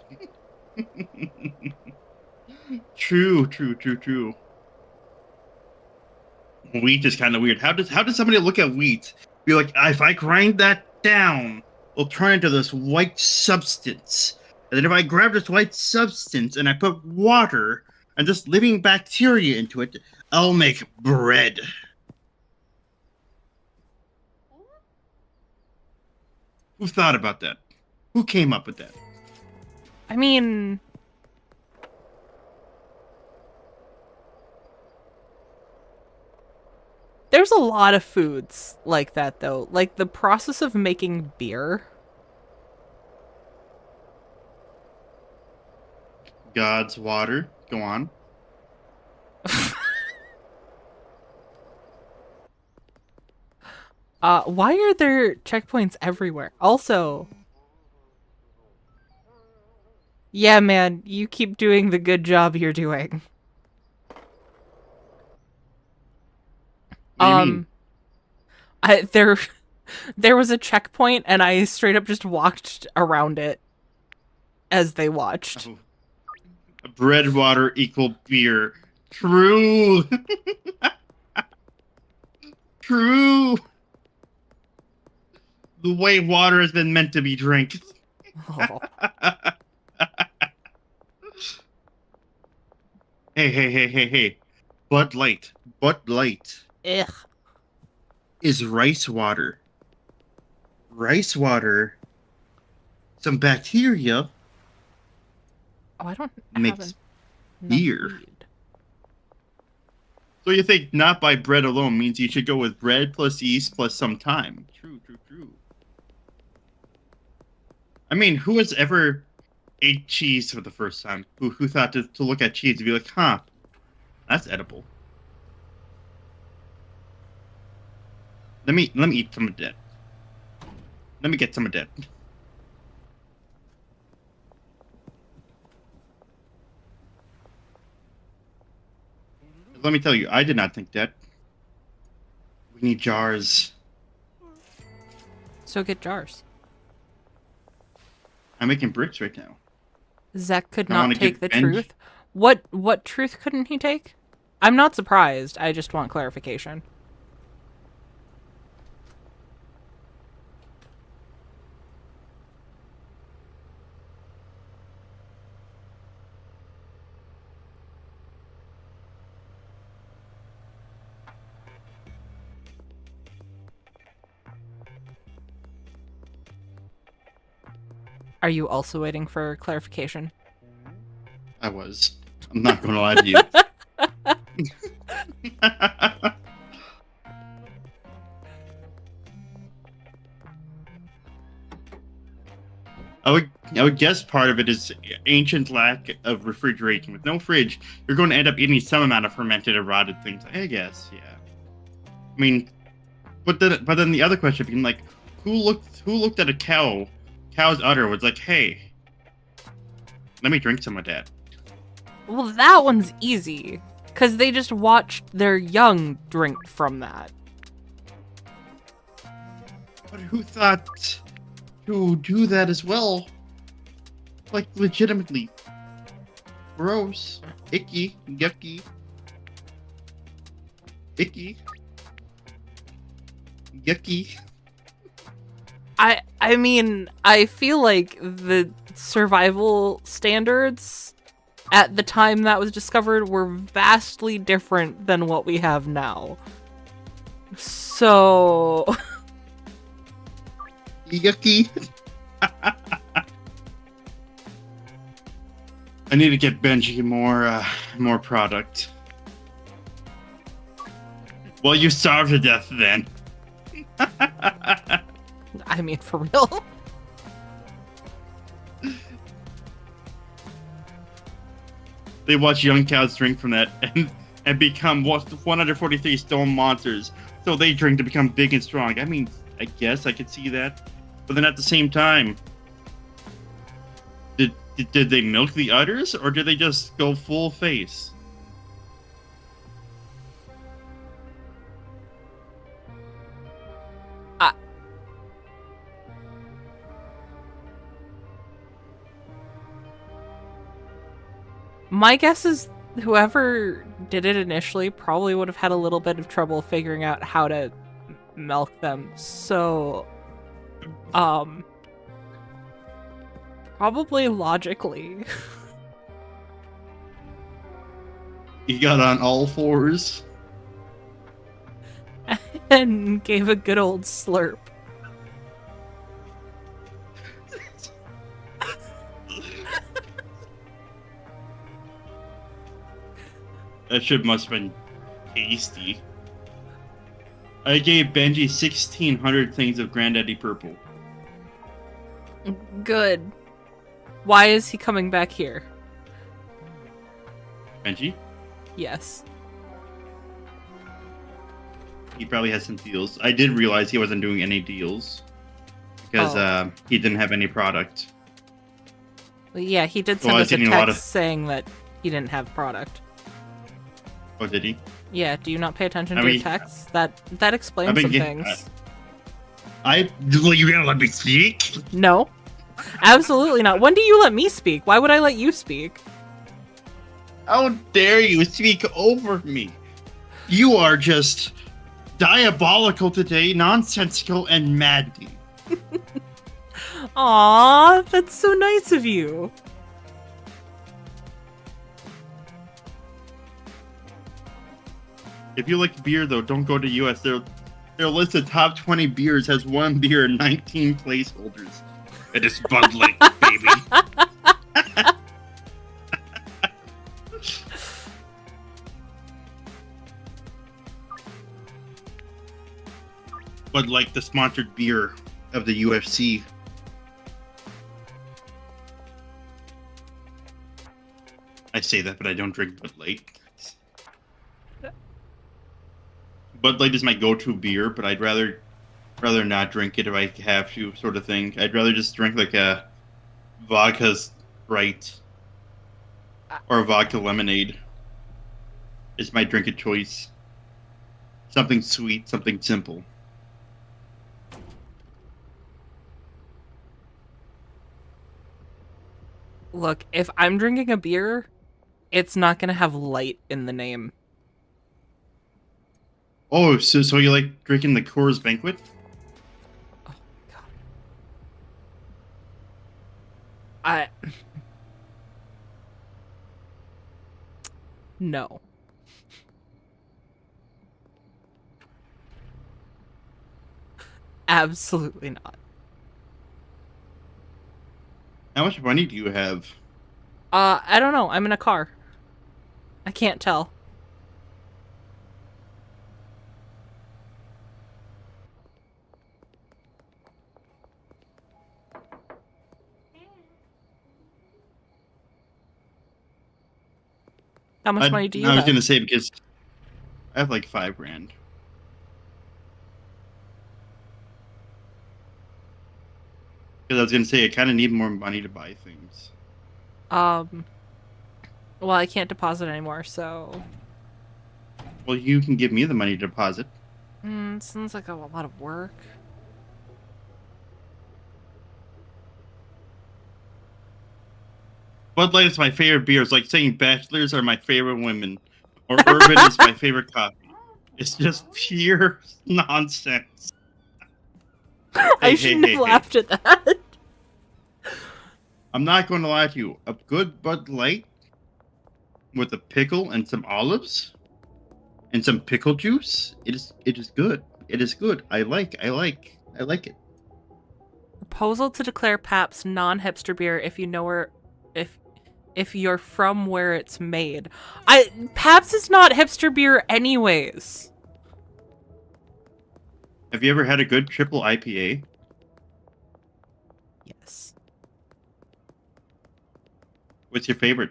True. Wheat is kind of weird. How does somebody look at wheat? Be like, if I grind that down, it'll turn into this white substance. And then if I grab this white substance and I put water and just living bacteria into it, I'll make bread. Who thought about that? Who came up with that? I mean... There's a lot of foods like that, though. Like, the process of making beer. God's water. Go on. Why are there checkpoints everywhere? Also... Yeah, man, you keep doing the good job you're doing. What do you mean? There was a checkpoint and I straight up just walked around it as they watched. Oh. Bread water equal beer. True. True. The way water has been meant to be drank. Oh. Hey. Bud Light. Ugh. Is rice water. Rice water. Some bacteria. Oh, I don't makes have beer. So you think not by bread alone means you should go with bread plus yeast plus some time. True. I mean, who has ever ate cheese for the first time? Who thought to look at cheese and be like, huh, that's edible. Let me eat some of that. Let me get some of that. Let me tell you, I did not think that. We need jars. So get jars. I'm making bricks right now. Zek could I not wanna take get the Benj- truth. What truth couldn't he take? I'm not surprised. I just want clarification. Are you also waiting for clarification? I was. I'm not going to lie to you. I would guess part of it is ancient lack of refrigeration. With no fridge, you're going to end up eating some amount of fermented or rotted things. I guess, yeah. I mean, but then the other question being like, who looked at a cow's udder was like, hey, let me drink some of that. Well, that one's easy. Because they just watched their young drink from that. But who thought to do that as well? Like, legitimately. Gross. Icky. Yucky. Icky. Yucky. I mean, I feel like the survival standards at the time that was discovered were vastly different than what we have now. So... Yucky. I need to get Benji more product. Well, you starve to death then. I mean, for real? They watch young cows drink from that and become 143 stone monsters. So they drink to become big and strong. I mean, I guess I could see that. But then at the same time, did they milk the udders, or did they just go full face? My guess is whoever did it initially probably would have had a little bit of trouble figuring out how to milk them. So, probably logically. He got on all fours. And gave a good old slurp. That shit must have been tasty. I gave Benji 1,600 things of Granddaddy Purple. Good. Why is he coming back here? Benji? Yes. He probably has some deals. I did realize he wasn't doing any deals. Because he didn't have any product. Well, yeah, he did Well, send I us a was getting text a lot of- saying that he didn't have product. Oh, did he? Yeah, do you not pay attention I to mean, your texts? That explains I've been some getting- things. Well, you gonna let me speak? No. Absolutely not. When do you let me speak? Why would I let you speak? How dare you speak over me? You are just diabolical today, nonsensical, and maddening. Aw, that's so nice of you. If you like beer, though, don't go to US. Their list of top 20 beers has one beer and 19 placeholders. It is Bud Light, baby. Bud Light, the sponsored beer of the UFC. I say that, but I don't drink Bud Light. Bud Light is my go-to beer, but I'd rather not drink it if I have to, sort of thing. I'd rather just drink like a vodka Sprite or a vodka lemonade. Is my drink of choice. Something sweet, something simple. Look, if I'm drinking a beer, it's not gonna have light in the name. Oh, so you like drinking the Coors Banquet? Oh, God. I... No. Absolutely not. How much money do you have? I don't know. I'm in a car. I can't tell. How much money do you I was have? gonna say because I have like $5 grand. Because I was gonna say I kind of need more money to buy things. Well, I can't deposit anymore, so... Well, you can give me the money to deposit. Sounds like a lot of work. Bud Light is my favorite beer. It's like saying bachelors are my favorite women, or Urban is my favorite coffee. It's just pure nonsense. I shouldn't have laughed at that. I'm not going to lie to you. A good Bud Light with a pickle and some olives. and some pickle juice. It is good. It is good. I like it. Proposal to declare Pabst non-hipster beer if you know where, if you're from where it's made. Pabst is not hipster beer anyways. Have you ever had a good triple IPA? Yes. What's your favorite?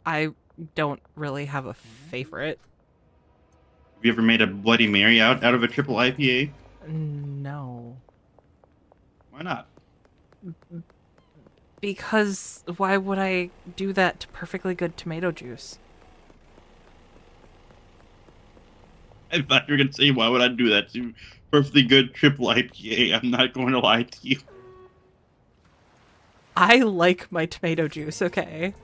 I don't really have a favorite. Have you ever made a Bloody Mary out of a triple IPA? No. Why not? Because why would I do that to perfectly good tomato juice? I thought you were gonna say, why would I do that to perfectly good triple IPA? I'm not going to lie to you. I like my tomato juice, okay?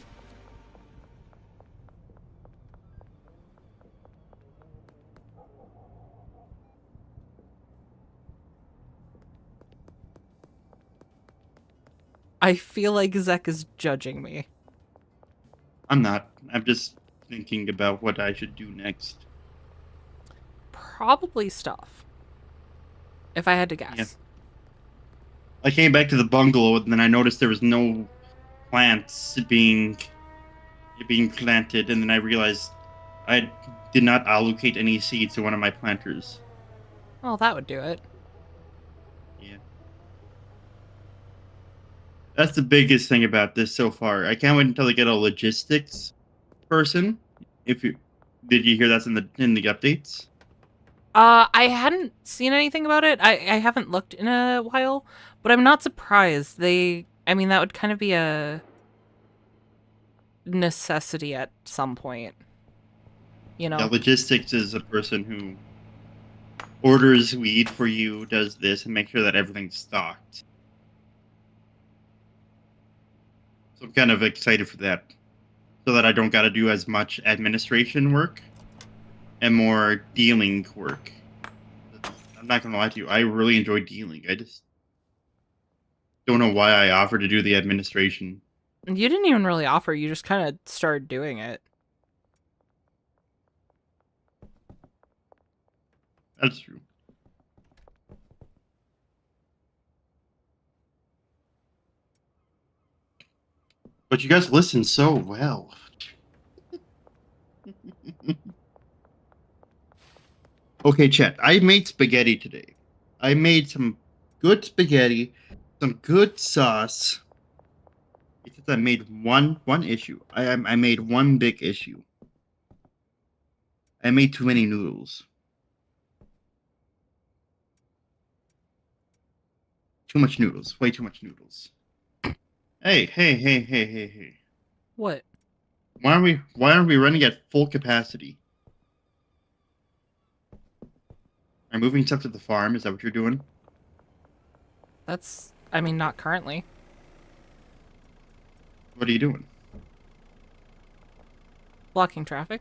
I feel like Zek is judging me. I'm not. I'm just thinking about what I should do next. Probably stuff. If I had to guess. Yeah. I came back to the bungalow and then I noticed there was no plants being planted, and then I realized I did not allocate any seeds to one of my planters. Well, that would do it. Yeah. That's the biggest thing about this so far. I can't wait until I get a logistics person. If you did you hear that's in the updates? I hadn't seen anything about it. I haven't looked in a while, but I'm not surprised. I mean, that would kind of be a necessity at some point. You know? Yeah, logistics is a person who orders weed for you, does this, and make sure that everything's stocked. So I'm kind of excited for that. So that I don't got to do as much administration work and more dealing work. I'm not going to lie to you. I really enjoy dealing. I just don't know why I offered to do the administration. You didn't even really offer. You just kind of started doing it. That's true. But you guys listen so well. Okay, chat. I made spaghetti today. I made some good spaghetti, some good sauce. Because I made one issue. I made one big issue. I made too many noodles. Too much noodles. Way too much noodles. Hey. What? Why aren't we running at full capacity? Are you moving stuff to the farm? Is that what you're doing? That's, I mean, not currently. What are you doing? Blocking traffic.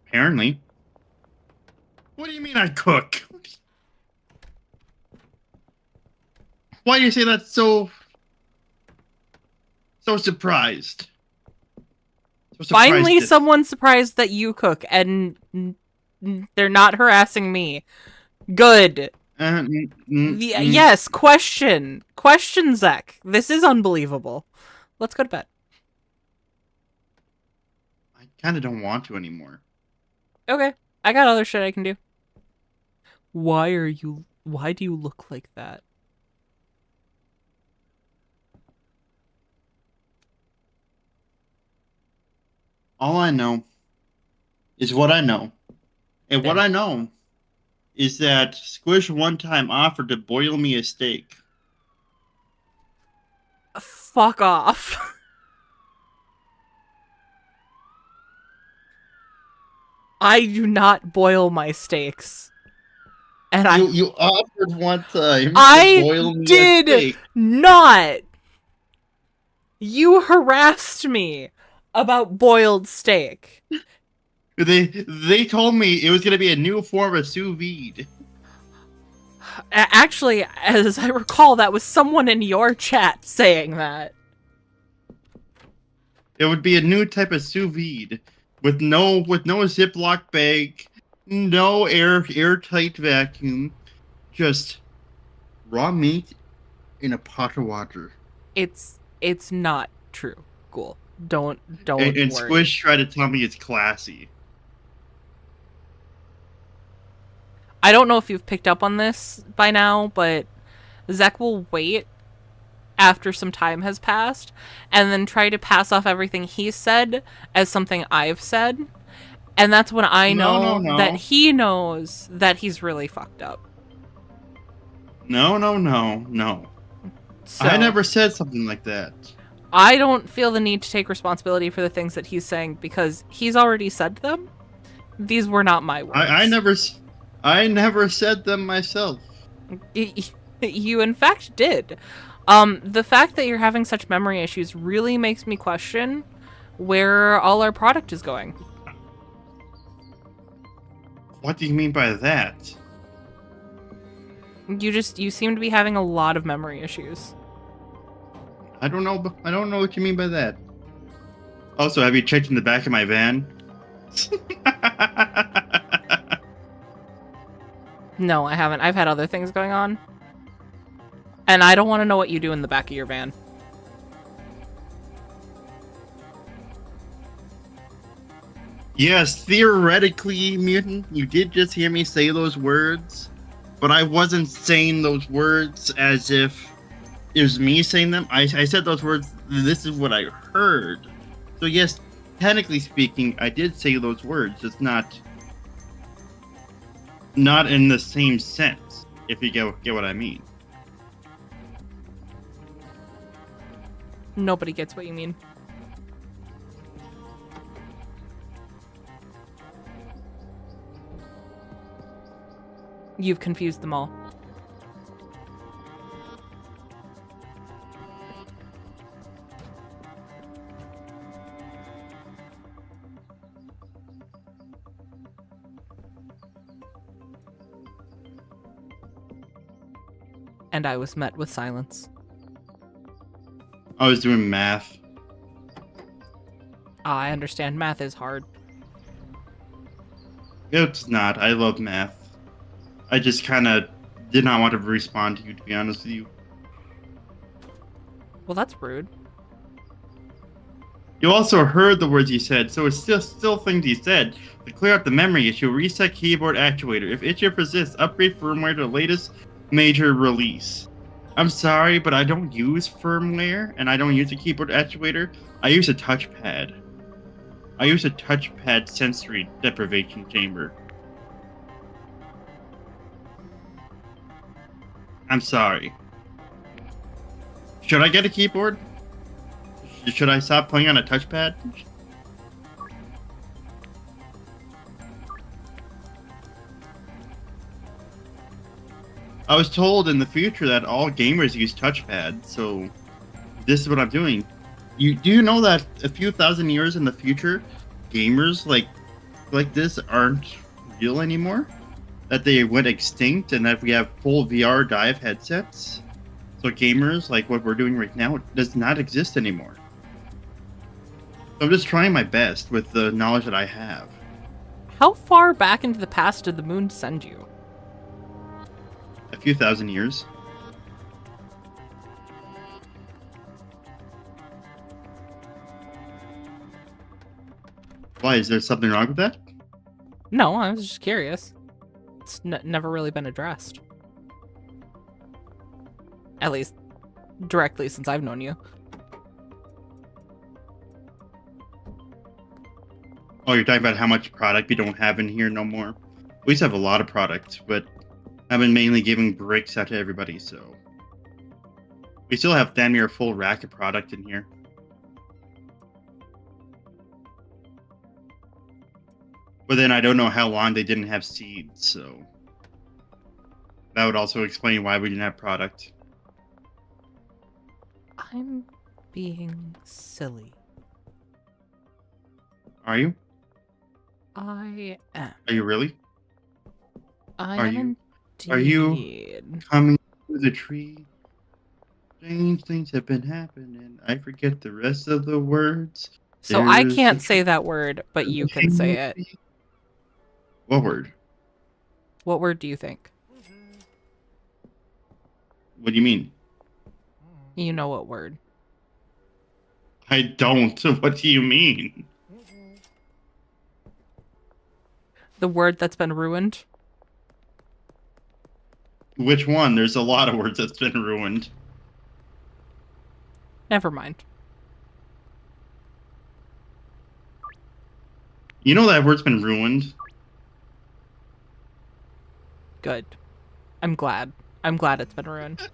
Apparently. What do you mean I cook? Why do you say that so surprised? So surprised Finally, that- someone's surprised that you cook, and they're not harassing me. Good. Yes, question, Zek. This is unbelievable. Let's go to bed. I kind of don't want to anymore. Okay, I got other shit I can do. Why do you look like that? All I know is what I know. And what I know is that Squish one time offered to boil me a steak. Fuck off. I do not boil my steaks. And You offered one time I to boil me a did steak. not. You harassed me about boiled steak. They told me it was going to be a new form of sous vide. Actually, as I recall, that was someone in your chat saying that. It would be a new type of sous vide with no Ziploc bag, no airtight vacuum, just raw meat in a pot of water. It's not true. Cool. Don't And worry. Squish tried to tell me it's classy. I don't know if you've picked up on this by now, but Zek will wait after some time has passed and then try to pass off everything he said as something I've said. And that's when I know No. that he knows that he's really fucked up. No. So, I never said something like that. I don't feel the need to take responsibility for the things that he's saying because he's already said them. These were not my words. I never said them myself. You in fact did. The fact that you're having such memory issues really makes me question where all our product is going. What do you mean by that? You seem to be having a lot of memory issues. I don't know what you mean by that. Also, have you checked in the back of my van? No, I haven't. I've had other things going on. And I don't want to know what you do in the back of your van. Yes, theoretically, Mutant, you did just hear me say those words, but I wasn't saying those words as if it was me saying them. I said those words, this is what I heard. So yes, technically speaking, I did say those words, just not in the same sense, if you get what I mean. Nobody gets what you mean. You've confused them all. And I was met with silence. I was doing math. I understand math is hard. It's not. I love math. I just kind of did not want to respond to you, to be honest with you. Well, that's rude. You also heard the words he said, so it's still things he said. To clear out the memory issue, reset keyboard actuator. If issue persists, upgrade firmware to the latest major release. I'm sorry, but I don't use firmware, and I don't use a keyboard actuator. I use a touchpad. I use a touchpad sensory deprivation chamber. I'm sorry. Should I get a keyboard? Should I stop playing on a touchpad? I was told in the future that all gamers use touchpads, so this is what I'm doing. Do you know that a few thousand years in the future, gamers like this aren't real anymore? That they went extinct, and that we have full VR dive headsets? So gamers, like what we're doing right now, does not exist anymore. So I'm just trying my best with the knowledge that I have. How far back into the past did the moon send you? A few thousand years. Why, is there something wrong with that? No, I was just curious. It's never really been addressed. At least, directly since I've known you. Oh, you're talking about how much product we don't have in here no more? We used to have a lot of product, but I've been mainly giving bricks out to everybody, so... We still have damn near a full rack of product in here. But then I don't know how long they didn't have seeds, so... That would also explain why we didn't have product. I'm being silly. Are you? I am. Are you really? I am Are you indeed. coming through the tree? Strange things have been happening. I forget the rest of the words. So I There's can't a say that word, but you can say it. What word? What word do you think? What do you mean? You know what word. I don't. What do you mean? The word that's been ruined? Which one? There's a lot of words that's been ruined. Never mind. You know that word's been ruined? Good. I'm glad. I'm glad it's been ruined.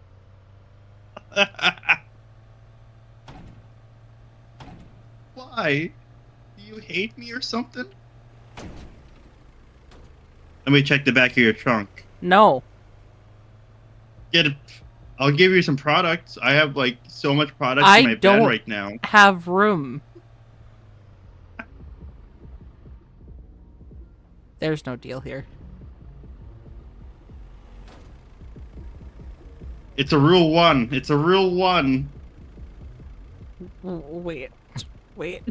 Why? Do you hate me or something? Let me check the back of your trunk. No. I'll give you some products. I have like so much products I in my bed don't right now. have room. There's no deal here. It's a real one. It's a real one. Wait. Wait.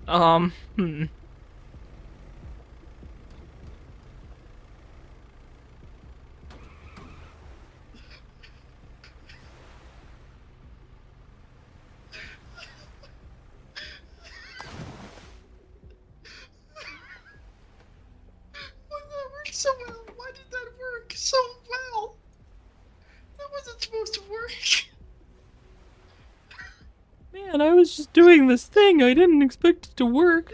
Hmm. Why did that work so well? Why did that work so well? That wasn't supposed to work. Man, I was just doing this thing. I didn't expect it to work.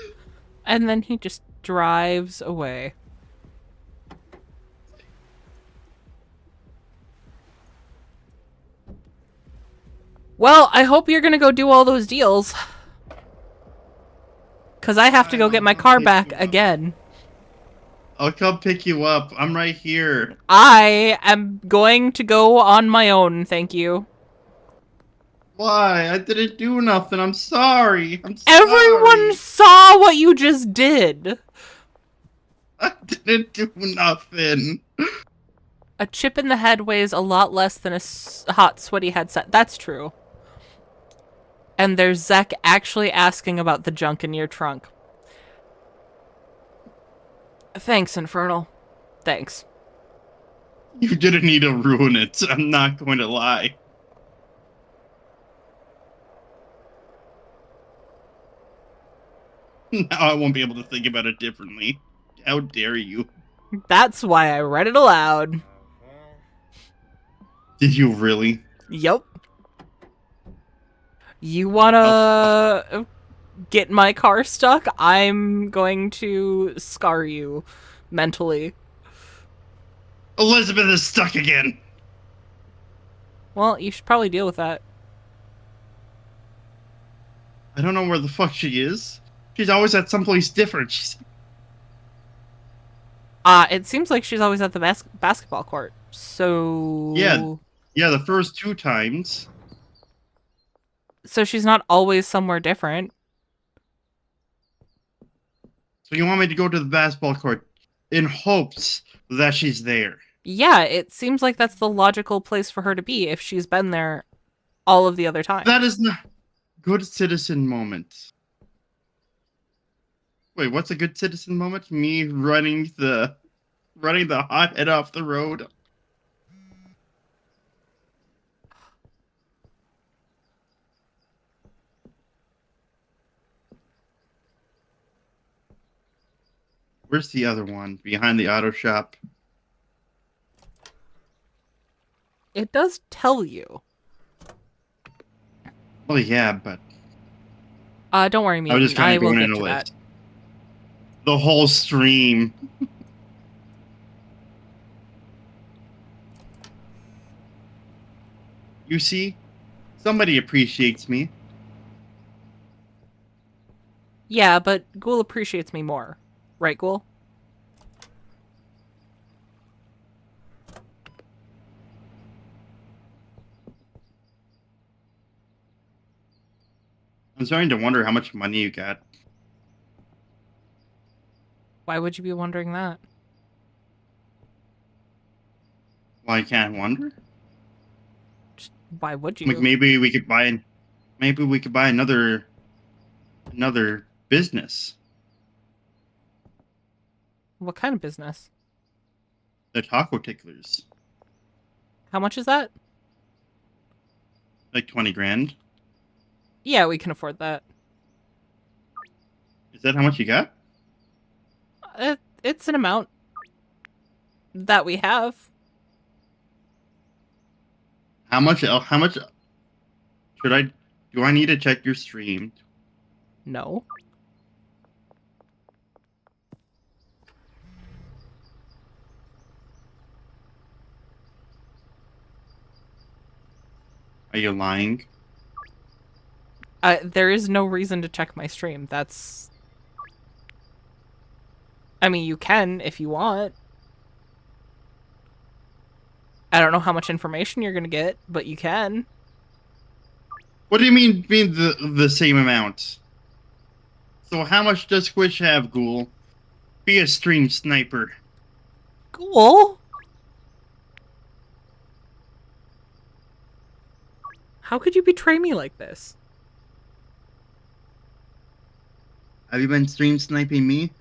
And then he just drives away. Well, I hope you're gonna go do all those deals. Because I have to go get my car back again. I'll come pick you up. I'm right here. I am going to go on my own, thank you. Why? I didn't do nothing. I'm sorry. I'm sorry. Everyone saw what you just did. I didn't do nothing. A chip in the head weighs a lot less than a hot, sweaty headset. That's true. And there's Zek actually asking about the junk in your trunk. Thanks, Infernal. Thanks. You didn't need to ruin it. I'm not going to lie. Now I won't be able to think about it differently. How dare you? That's why I read it aloud. Did you really? Yep. You wanna get my car stuck? I'm going to scar you mentally. Elizabeth is stuck again. Well, you should probably deal with that. I don't know where the fuck she is. She's always at someplace different. It seems like she's always at the basketball court. So... Yeah, the first 2 times. So she's not always somewhere different. So you want me to go to the basketball court in hopes that she's there? Yeah, it seems like that's the logical place for her to be if she's been there all of the other time. That is not good citizen moment. Wait, what's a good citizen moment? Me running the hothead off the road. Where's the other one? Behind the auto shop. It does tell you. Well, yeah, but Don't worry, I was just kind I of will going get in a to list. that. The whole stream. You see, somebody appreciates me. Yeah, but Ghoul appreciates me more. Right, Ghoul? I'm starting to wonder how much money you got. Why would you be wondering that? Well, I can't wonder. Just, why would you? Like maybe we could buy an. Maybe we could buy another business. What kind of business? The taco ticklers. How much is that? Like 20 grand. Yeah, we can afford that. Is that how much you got? It's an amount that we have. How much should I do I need to check your stream? No. Are you lying? There is no reason to check my stream. That's... I mean, you can if you want. I don't know how much information you're gonna get, but you can. What do you mean the same amount? So how much does Squish have, Ghoul? Be a stream sniper. Cool. How could you betray me like this? Have you been stream sniping me?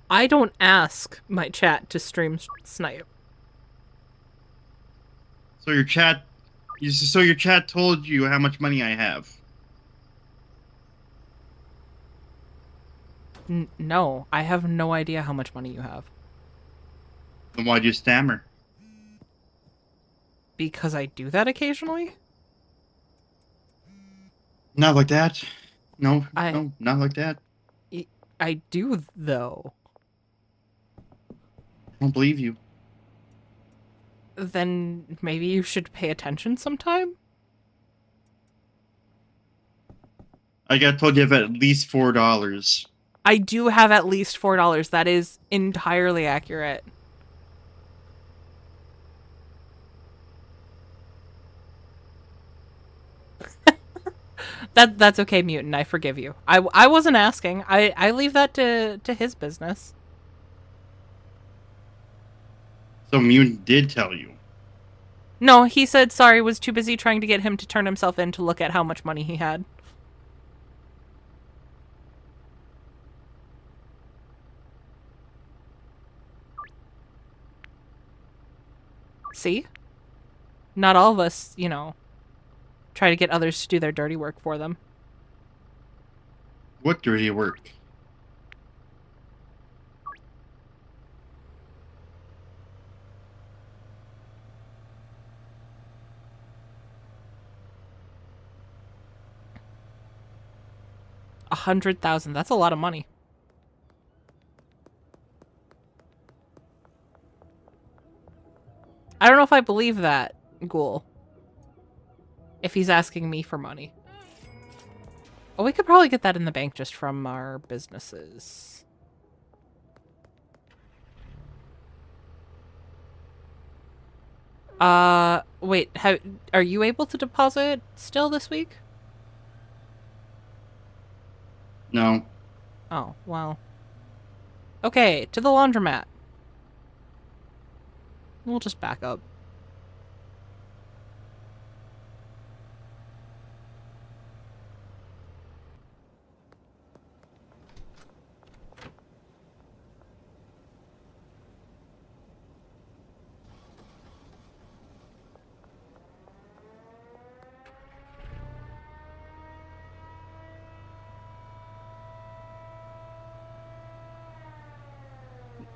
I don't ask my chat to stream snipe. So your chat told you how much money I have. No, I have no idea how much money you have. Then why'd you stammer? Because I do that occasionally? Not like that. No, I- no, not like that. I do, though. I don't believe you. Then maybe you should pay attention sometime? I got told you have at least $4. I do have at least $4. That is entirely accurate. That's okay, Mutant. I forgive you. I wasn't asking. I leave that to his business. So Mutant did tell you. No, he said sorry, was too busy trying to get him to turn himself in to look at how much money he had. See? Not all of us, you know, try to get others to do their dirty work for them. What dirty work? $100,000. That's a lot of money. I don't know if I believe that, Ghoul. If he's asking me for money. Well, we could probably get that in the bank just from our businesses. Wait, are you able to deposit still this week? No. Oh, well. Okay, to the laundromat. We'll just back up.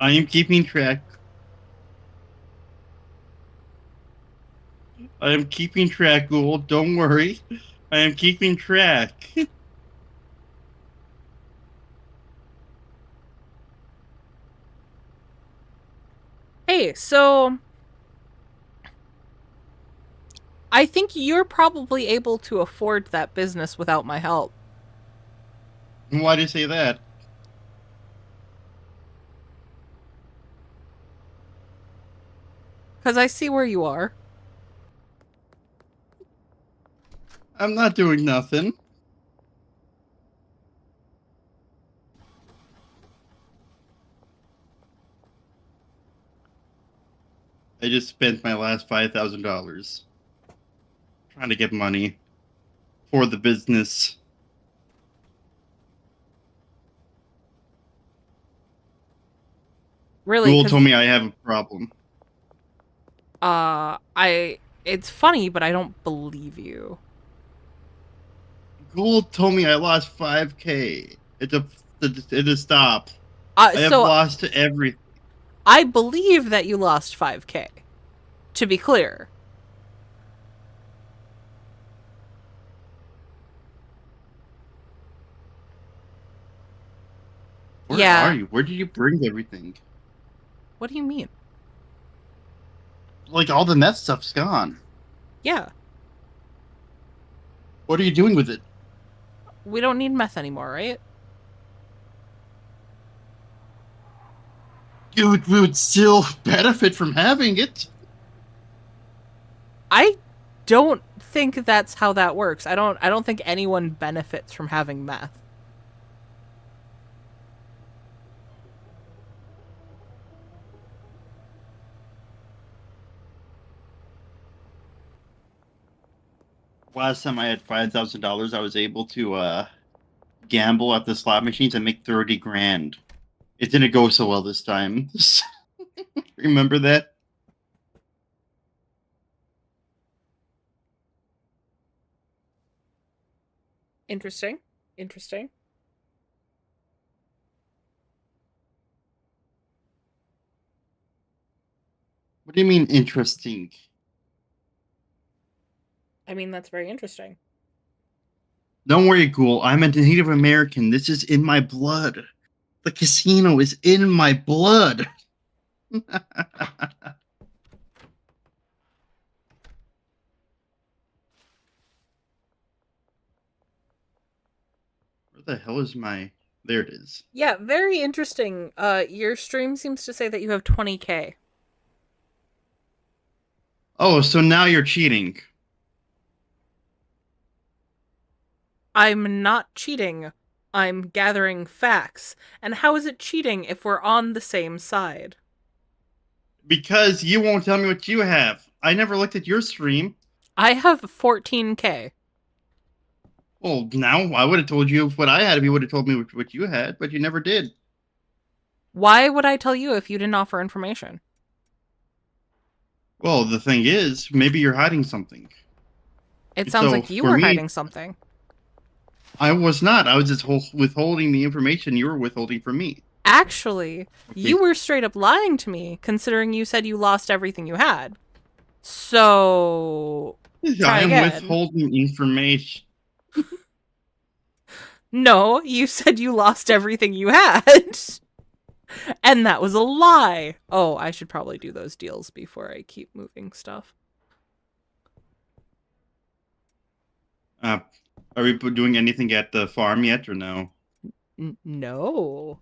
I am keeping track. I am keeping track, Ghoul. Don't worry. I am keeping track. Hey, so... I think you're probably able to afford that business without my help. Why do you say that? Because I see where you are. I'm not doing nothing. I just spent my last $5,000. trying to get money for the business. Really? Ghoul 'Cause, told me I have a problem. it's funny, but I don't believe you. Ghoul told me I lost 5K. It's a stop. I have So lost everything. I believe that you lost 5K. To be clear. Where Yeah. are you? Where did you bring everything? What do you mean? Like, all the meth stuff's gone. Yeah. What are you doing with it? We don't need meth anymore, right? You would still benefit from having it. I don't think that's how that works. I don't think anyone benefits from having meth. Last time I had $5,000, I was able to gamble at the slot machines and make 30 grand. It didn't go so well this time. Remember that? Interesting. Interesting. What do you mean interesting? I mean, that's very interesting. Don't worry, Ghoul. I'm a Native American. This is in my blood. The casino is in my blood. Where the hell is my... There it is. Yeah, very interesting. Your stream seems to say that you have 20K. Oh, so now you're cheating. I'm not cheating. I'm gathering facts. And how is it cheating if we're on the same side? Because you won't tell me what you have. I never looked at your stream. I have 14K. Well, now I would have told you what I had if you would have told me what you had, but you never did. Why would I tell you if you didn't offer information? Well, the thing is, maybe you're hiding something. It sounds So, like you for were me- hiding something. I was not. I was just withholding the information you were withholding from me. Actually, Okay. you were straight up lying to me, considering you said you lost everything you had. So, try I am again. withholding information. No, you said you lost everything you had. And that was a lie. Oh, I should probably do those deals before I keep moving stuff. Are we doing anything at the farm yet, or no? No.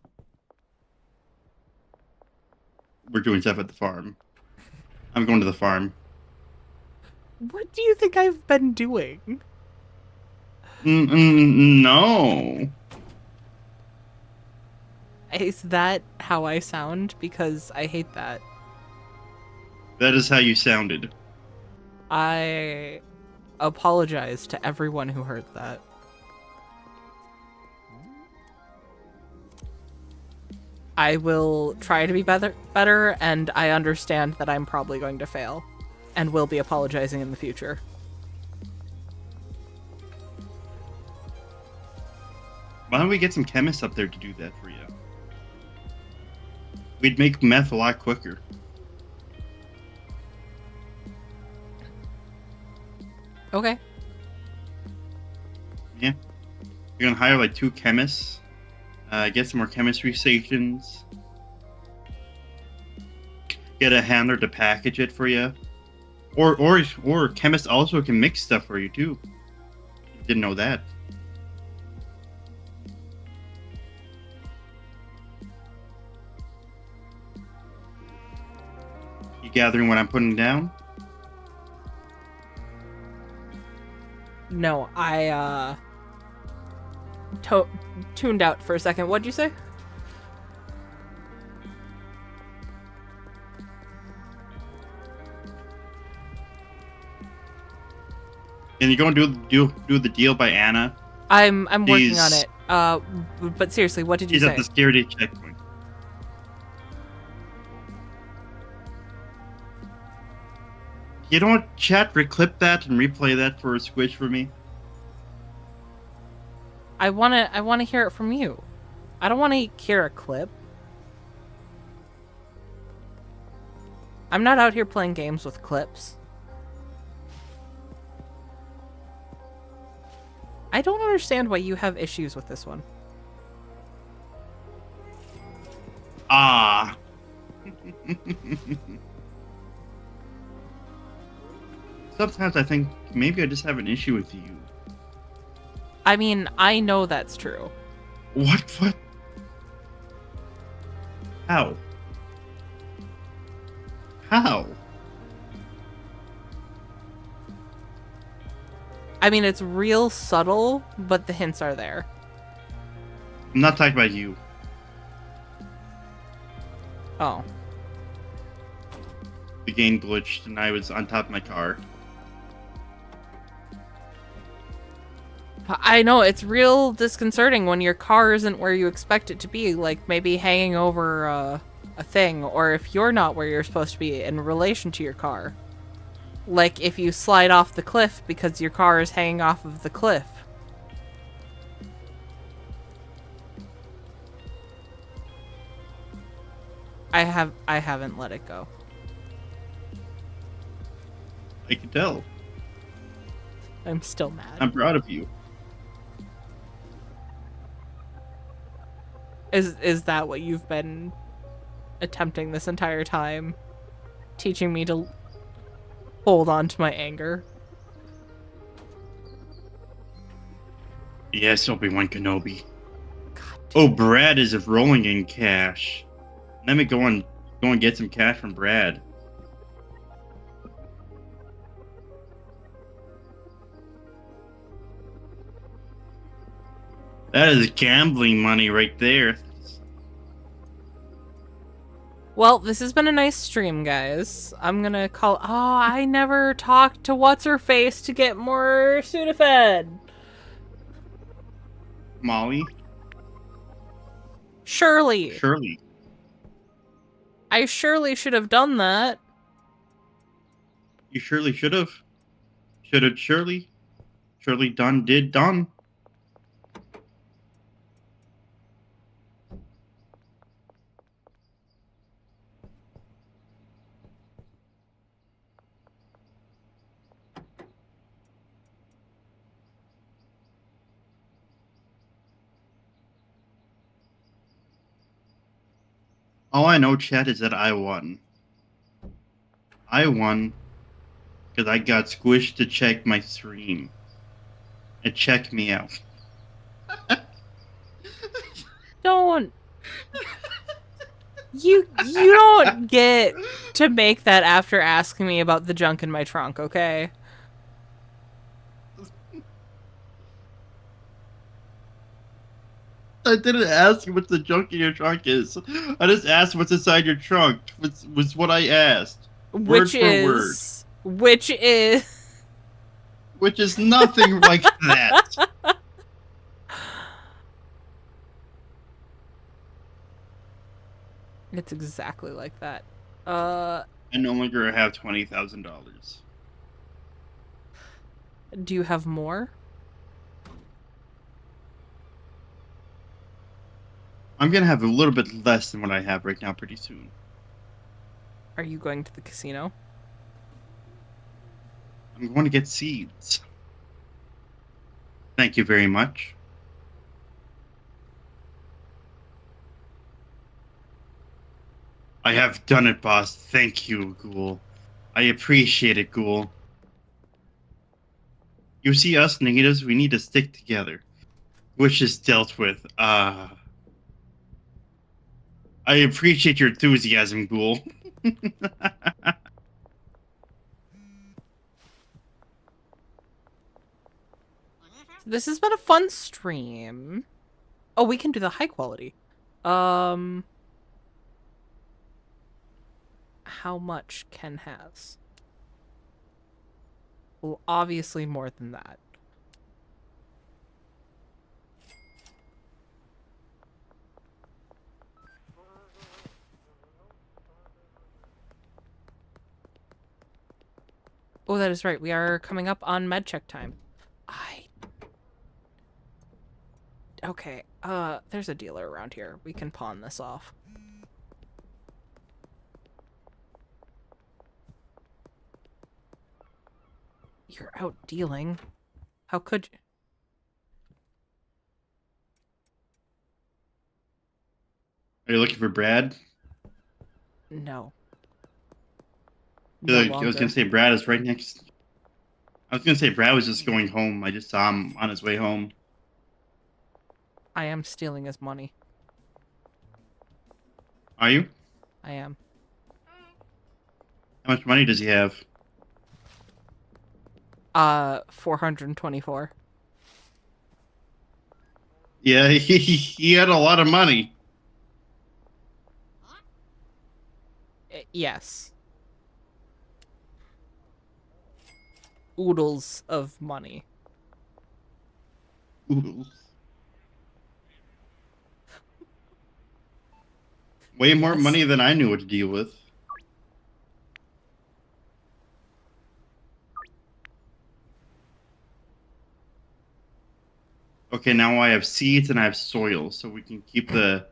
We're doing stuff at the farm. I'm going to the farm. What do you think I've been doing? No. Is that how I sound? Because I hate that. That is how you sounded. I apologize to everyone who heard that. I will try to be better, and I understand that I'm probably going to fail, and will be apologizing in the future. Why don't we get some chemists up there to do that for you? We'd make meth a lot quicker. Okay. Yeah. You're gonna hire like 2 chemists. Get some more chemistry stations. Get a handler to package it for you. Or chemists also can mix stuff for you too. Didn't know that. You gathering what I'm putting down? No, I, tuned out for a second. What'd you say? Can you go and do the deal by Anna? I'm working on She's- it. But seriously, what did you She's say? at the security checkpoint. You know what, chat? Reclip that and replay that for a squish for me. I wanna hear it from you. I don't wanna hear a clip. I'm not out here playing games with clips. I don't understand why you have issues with this one. Ah. Sometimes I think maybe I just have an issue with you. I mean, I know that's true. What? How? How? I mean, it's real subtle, but the hints are there. I'm not talking about you. Oh. The game glitched and I was on top of my car. I know, it's real disconcerting when your car isn't where you expect it to be, like maybe hanging over a thing, or if you're not where you're supposed to be in relation to your car. Like if you slide off the cliff because your car is hanging off of the cliff. I haven't let it go. I can tell. I'm still mad. I'm proud of you. Is that what you've been attempting this entire time? Teaching me to hold on to my anger? Yes, Obi-Wan Kenobi. God Oh, Brad is rolling in cash. Let me go and get some cash from Brad. That is gambling money right there. Well, this has been a nice stream, guys. I'm gonna call... Oh, I never talked to What's-Her-Face to get more Sudafed. Molly? Shirley. Shirley. I surely should have done that. You surely should have. Should have Shirley. Shirley done. All I know, chat, is that I won. I won because I got squished to check my stream. It checked me out. Don't... You don't get to make that after asking me about the junk in my trunk, okay? I didn't ask you what the junk in your trunk is. I just asked what's inside your trunk. Was what I asked. Word for word. Which is... Which is nothing like that. It's exactly like that. I no longer have $20,000. Do you have more? I'm gonna have a little bit less than what I have right now pretty soon. Are you going to the casino? I'm going to get seeds. Thank you very much. I have done it, boss. Thank you, Ghoul. I appreciate it, Ghoul. You see, us negatives, we need to stick together. Which is dealt with. I appreciate your enthusiasm, Ghoul. This has been a fun stream. Oh, we can do the high quality. How much Ken has? obviously more than that. Oh, that is right. We are coming up on med check time. Okay, there's a dealer around here. We can pawn this off. You're out dealing. How could you? Are you looking for Brad? No. I was gonna say Brad is right next. I was gonna say Brad was just going home. I just saw him on his way home. I am stealing his money. Are you? I am. How much money does he have? 424. Yeah, he had a lot of money. Yes. Oodles of money. Ooh. Way more Yes. money than I knew what to deal with. Okay, now I have seeds and I have soil, so we can keep the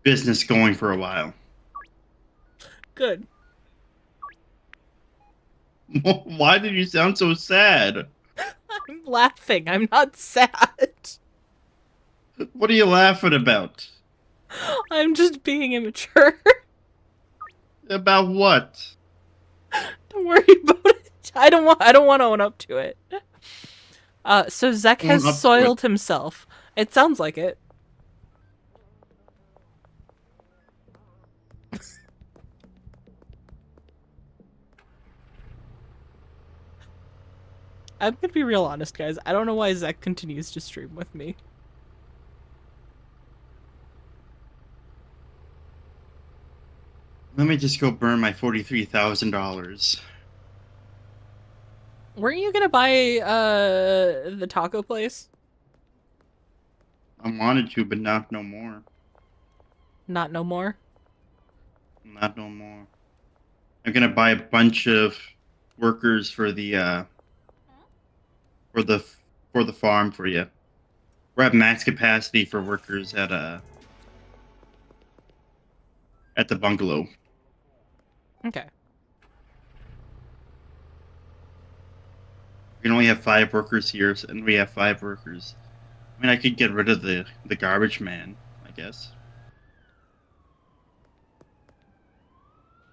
business going for a while. Good. Why did you sound so sad? I'm laughing. I'm not sad. What are you laughing about? I'm just being immature. About what? Don't worry about it. I don't want to own up to it. So Zek Own up to has soiled himself. It sounds like it. I'm gonna be real honest, guys. I don't know why Zek continues to stream with me. Let me just go burn my $43,000. Weren't you gonna buy the taco place? I wanted to, but not no more. Not no more. Not no more. I'm gonna buy a bunch of workers for the for the farm for you. We're at max capacity for workers at the bungalow. Okay. We can only have 5 workers here, and we have 5 workers. I mean, I could get rid of the garbage man, I guess.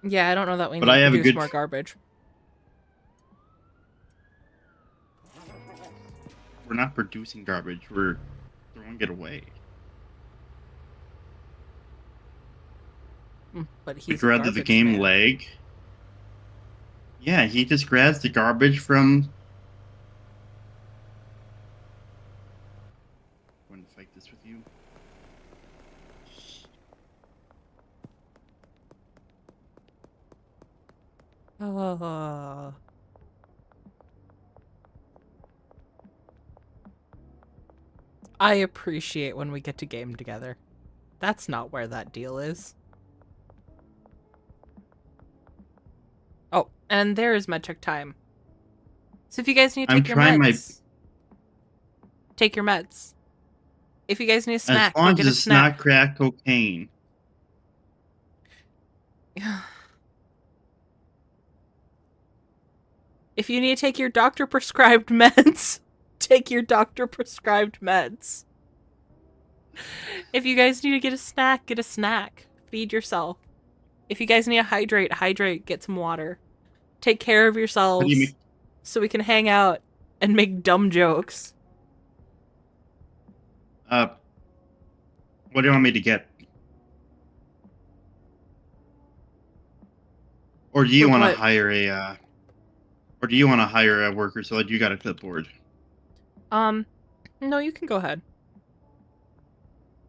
Yeah, I don't know that we But need I to have a produce good- more garbage. We're not producing garbage. We're throwing it away. But he's Would a rather the garbage game man. lag. Yeah, he just grabs the garbage from. I'm going to fight this with you. I appreciate when we get to game together. That's not where that deal is. Oh, and there is medcheck time. So if you guys need to I'm take your trying my- meds, take your meds. If you guys need a As snack, go long get as a it's snack. not crack cocaine. If you need to take your doctor prescribed meds, take your doctor prescribed meds. If you guys need to get a snack, get a snack. Feed yourself. If you guys need to hydrate, hydrate, get some water. Take care of yourselves mean? so we can hang out and make dumb jokes. What do you want me to get? Or do you For want to what? hire a? Or do you want to hire a worker so that you got a clipboard? No, you can go ahead.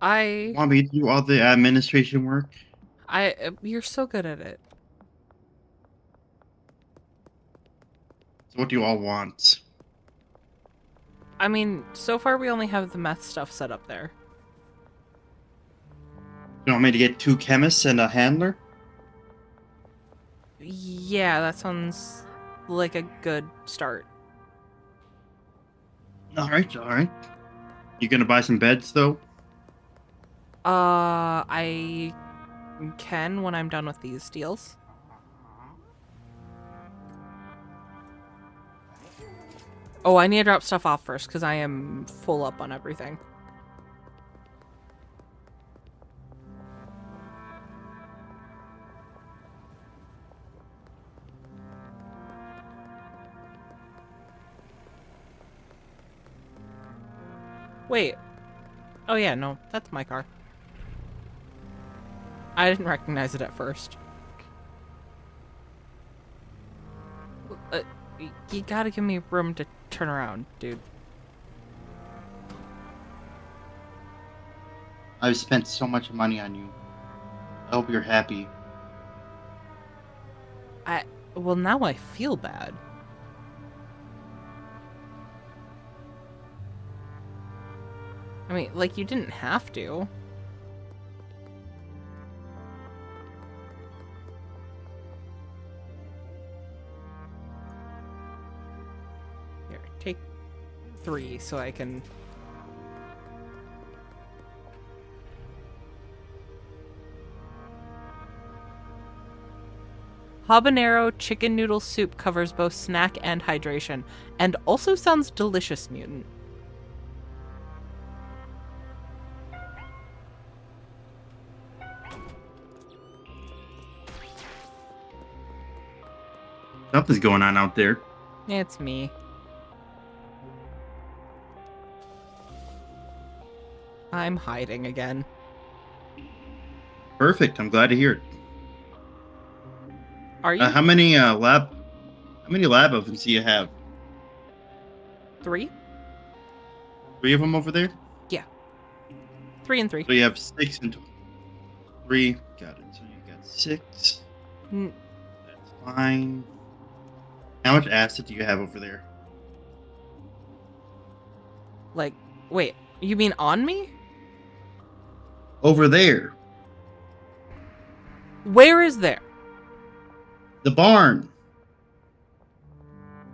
Want me to do all the administration work? You're so good at it. What do you all want? I mean, so far we only have the meth stuff set up there. You want me to get 2 chemists and a handler? Yeah, that sounds like a good start. Alright, alright. You gonna buy some beds, though? I can when I'm done with these deals. Oh, I need to drop stuff off first because I am full up on everything. Wait. Oh yeah, no, that's my car. I didn't recognize it at first. You gotta give me room to turn around, dude. I've spent so much money on you. I hope you're happy. Well, now I feel bad. I mean, like, you didn't have to. Here, take 3 so I can... Habanero chicken noodle soup covers both snack and hydration, and also sounds delicious, mutant. Something's going on out there. It's me. I'm hiding again. Perfect. I'm glad to hear it. Are you? How many lab ovens do you have? 3? 3 of them over there? Yeah. 3 and 3. So you have 6 and 3. Got it. So you got 6. N- That's fine. How much acid do you have over there? Like, wait, you mean on me? Over there. Where is there? The barn.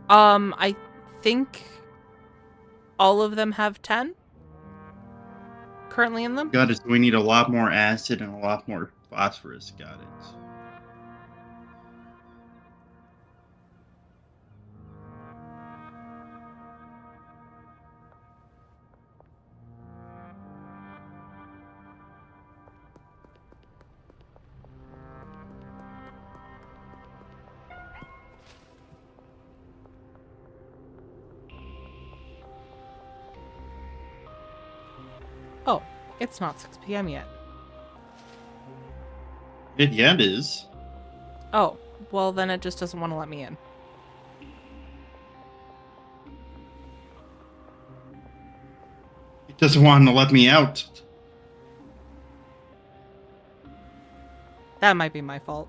I think all of them have 10 currently in them. Got it. So we need a lot more acid and a lot more phosphorus. Got it. Oh, it's not 6 p.m. yet. It is. Oh, well then it just doesn't want to let me in. It doesn't want to let me out. That might be my fault.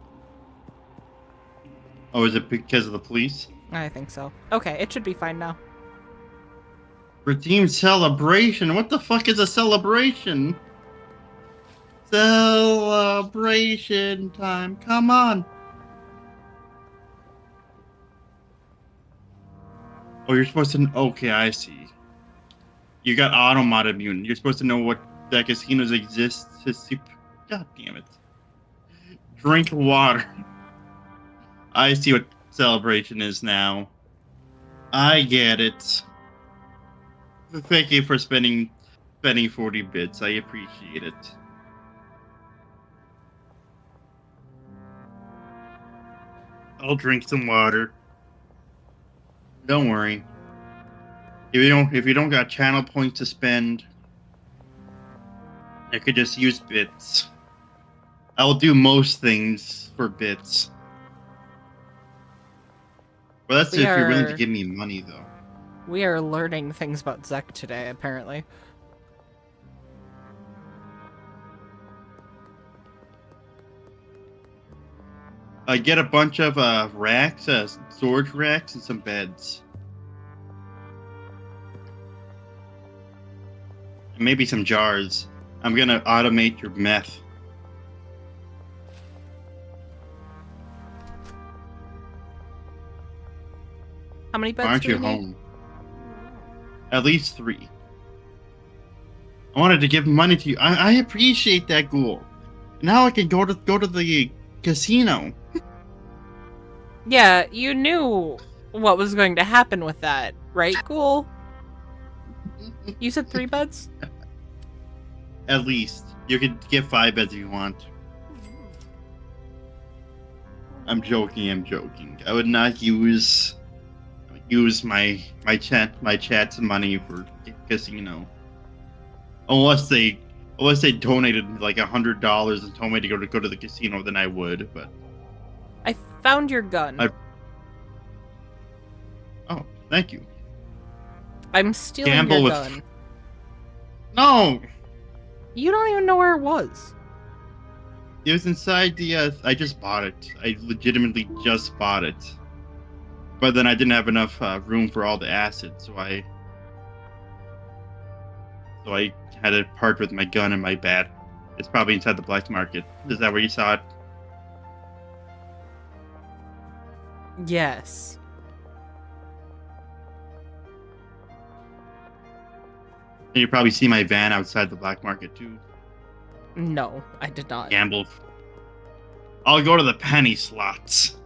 Oh, is it because of the police? I think so. Okay, it should be fine now. Redeemed celebration? What the fuck is a celebration? Celebration time. Come on. Oh, you're supposed to... Okay, I see. You got automod immune. You're supposed to know what that casinos exist. God damn it. Drink water. I see what celebration is now. I get it. Thank you for spending 40 bits. I appreciate it. I'll drink some water. Don't worry. If you don't got channel points to spend, I could just use bits. I'll do most things for bits. Well, that's if you're willing to give me money, though. We are learning things about Zek today, apparently. I get a bunch of racks, storage racks, and some beds. And maybe some jars. I'm gonna automate your meth. How many beds Why aren't do you we need? home? At least 3. I wanted to give money to you. I appreciate that, Ghoul. Now I can go to the casino. Yeah, you knew what was going to happen with that, right, Ghoul? You said 3 beds? At least. You could get 5 beds if you want. I'm joking. I would not use my chat's money for casino. Unless they donated like $100 and told me to go to the casino, then I would, but I found your gun. Oh, thank you. I'm stealing Gamble your with- gun. No! You don't even know where it was. It was inside the I just bought it. I legitimately just bought it. But then I didn't have enough room for all the acid, so I had to part with my gun and my bat. It's probably inside the black market. Is that where you saw it? Yes. And you probably see my van outside the black market too. No, I did not. Gamble. I'll go to the penny slots.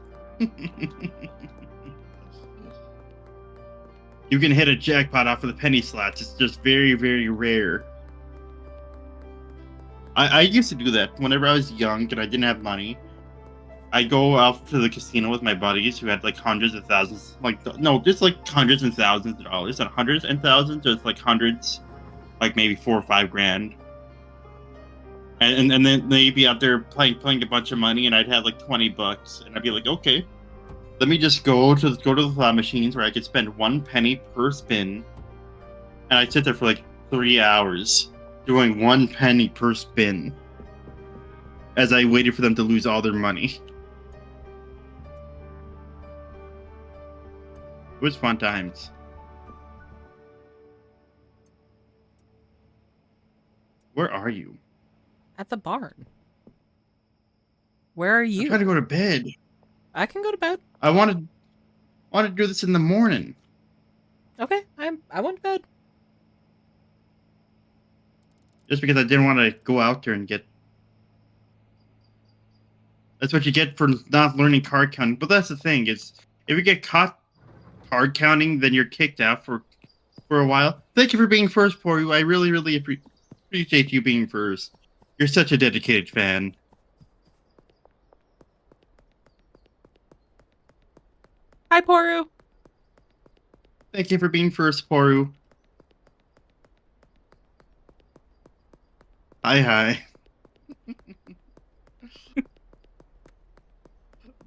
You can hit a jackpot off of the penny slots. It's just very, very rare. I used to do that whenever I was young and I didn't have money. I go out to the casino with my buddies who had like hundreds of thousands, just like hundreds and thousands of dollars, not hundreds and thousands, just like hundreds, like maybe $4 or $5 grand. And then they'd be out there playing a bunch of money, and I'd have like $20, and I'd be like, okay, let me just go to the slot machines where I could spend 1 penny per spin, and I'd sit there for like 3 hours doing 1 penny per spin as I waited for them to lose all their money. It was fun times. Where are you? At the barn. Where are I'm you? trying to go to bed. I can go to bed. I wanted to do this in the morning. Okay, I went to bed. Just because I didn't want to go out there and get... That's what you get for not learning card counting. But that's the thing, is if you get caught card counting, then you're kicked out for a while. Thank you for being first, Poru. I really, really appreciate you being first. You're such a dedicated fan. Hi, Poru. Thank you for being first, Poru. Hi.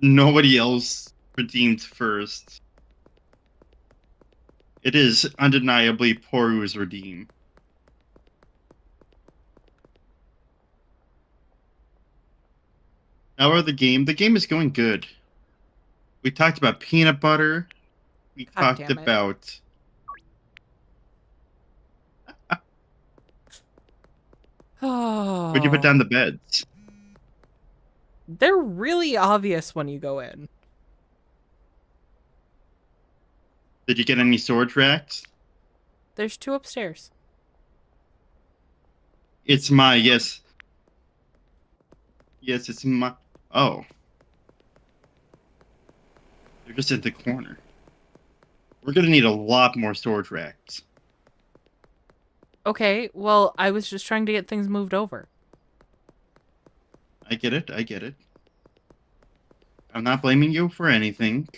Nobody else redeemed first. It is undeniably Poru's redeem. How are the game? The game is going good. We talked about peanut butter. We God talked damn it. about... Oh. Where'd you put down the beds? They're really obvious when you go in. Did you get any storage racks? There's 2 upstairs. It's my... Yes, it's my... Oh. They're just in the corner. We're gonna need a lot more storage racks. Okay, well, I was just trying to get things moved over. I get it. I'm not blaming you for anything.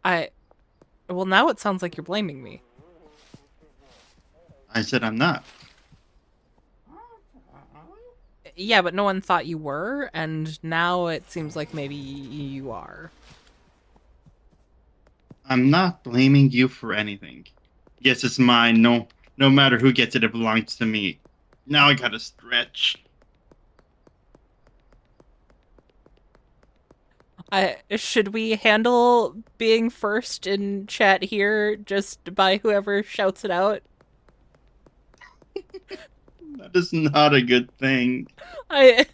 Well, now it sounds like you're blaming me. I said I'm not. Yeah, but no one thought you were, and now it seems like maybe you are. I'm not blaming you for anything. Yes, it's mine. No matter who gets it, it belongs to me. Now I gotta stretch. Should we handle being first in chat here just by whoever shouts it out? That is not a good thing. I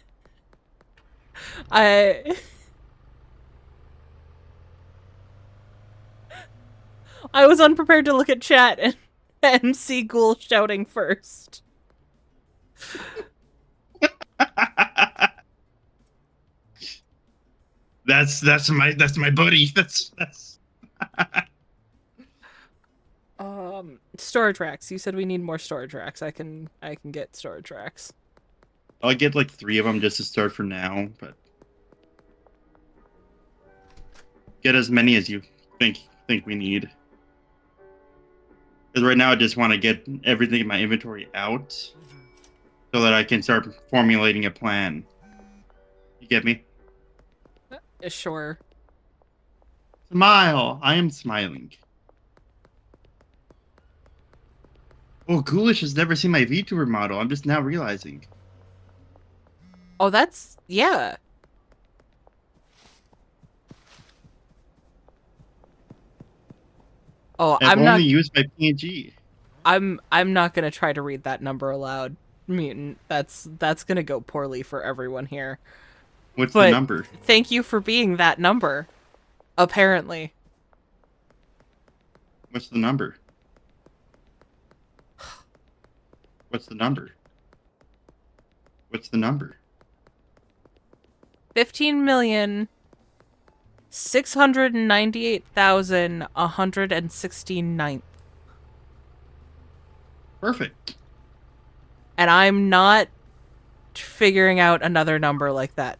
I was unprepared to look at chat and see Ghoul shouting first. That's my buddy. That's Storage racks. You said we need more storage racks. I can get storage racks. I'll get like 3 of them just to start for now, but get as many as you think we need. Because right now I just want to get everything in my inventory out so that I can start formulating a plan. You get me? Sure. Smile. I am smiling. Oh, Ghoulish has never seen my VTuber model. I'm just now realizing. Oh, that's yeah. Oh, I've I'm not. only used my PNG. I'm not gonna try to read that number aloud, mutant. That's gonna go poorly for everyone here. What's But the number? thank you for being that number. Apparently. What's the number? What's the number? What's the number? 15,698,169. Perfect. And I'm not figuring out another number like that,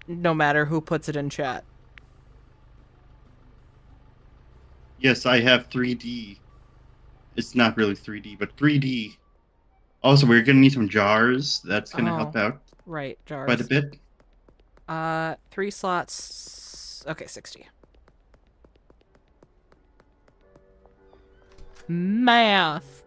no matter who puts it in chat. Yes, I have 3D. It's not really 3D, but 3D. Also, we're gonna need some jars. That's gonna help out Right, jars. quite a bit. 3 slots. Okay, 60. Math.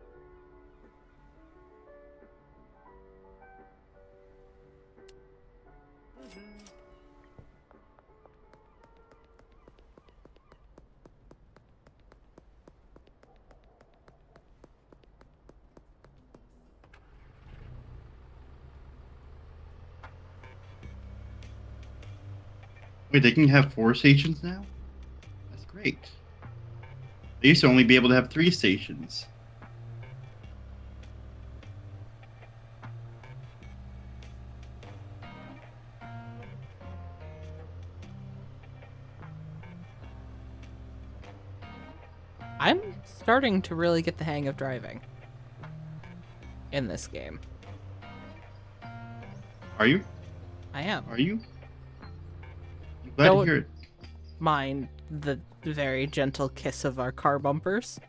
Wait, they can have 4 stations now? That's great. They used to only be able to have 3 stations. I'm starting to really get the hang of driving in this game. Are you? I am. Are you? I'm glad to hear it. Mind the very gentle kiss of our car bumpers.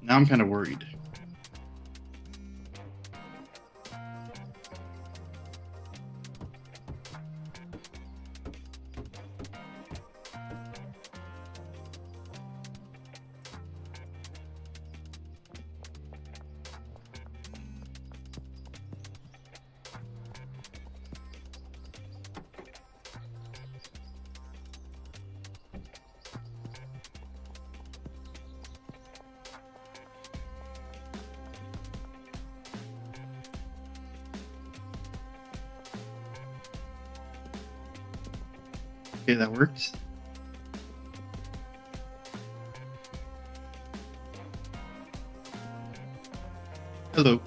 Now I'm kind of worried. Okay, that works. Hello.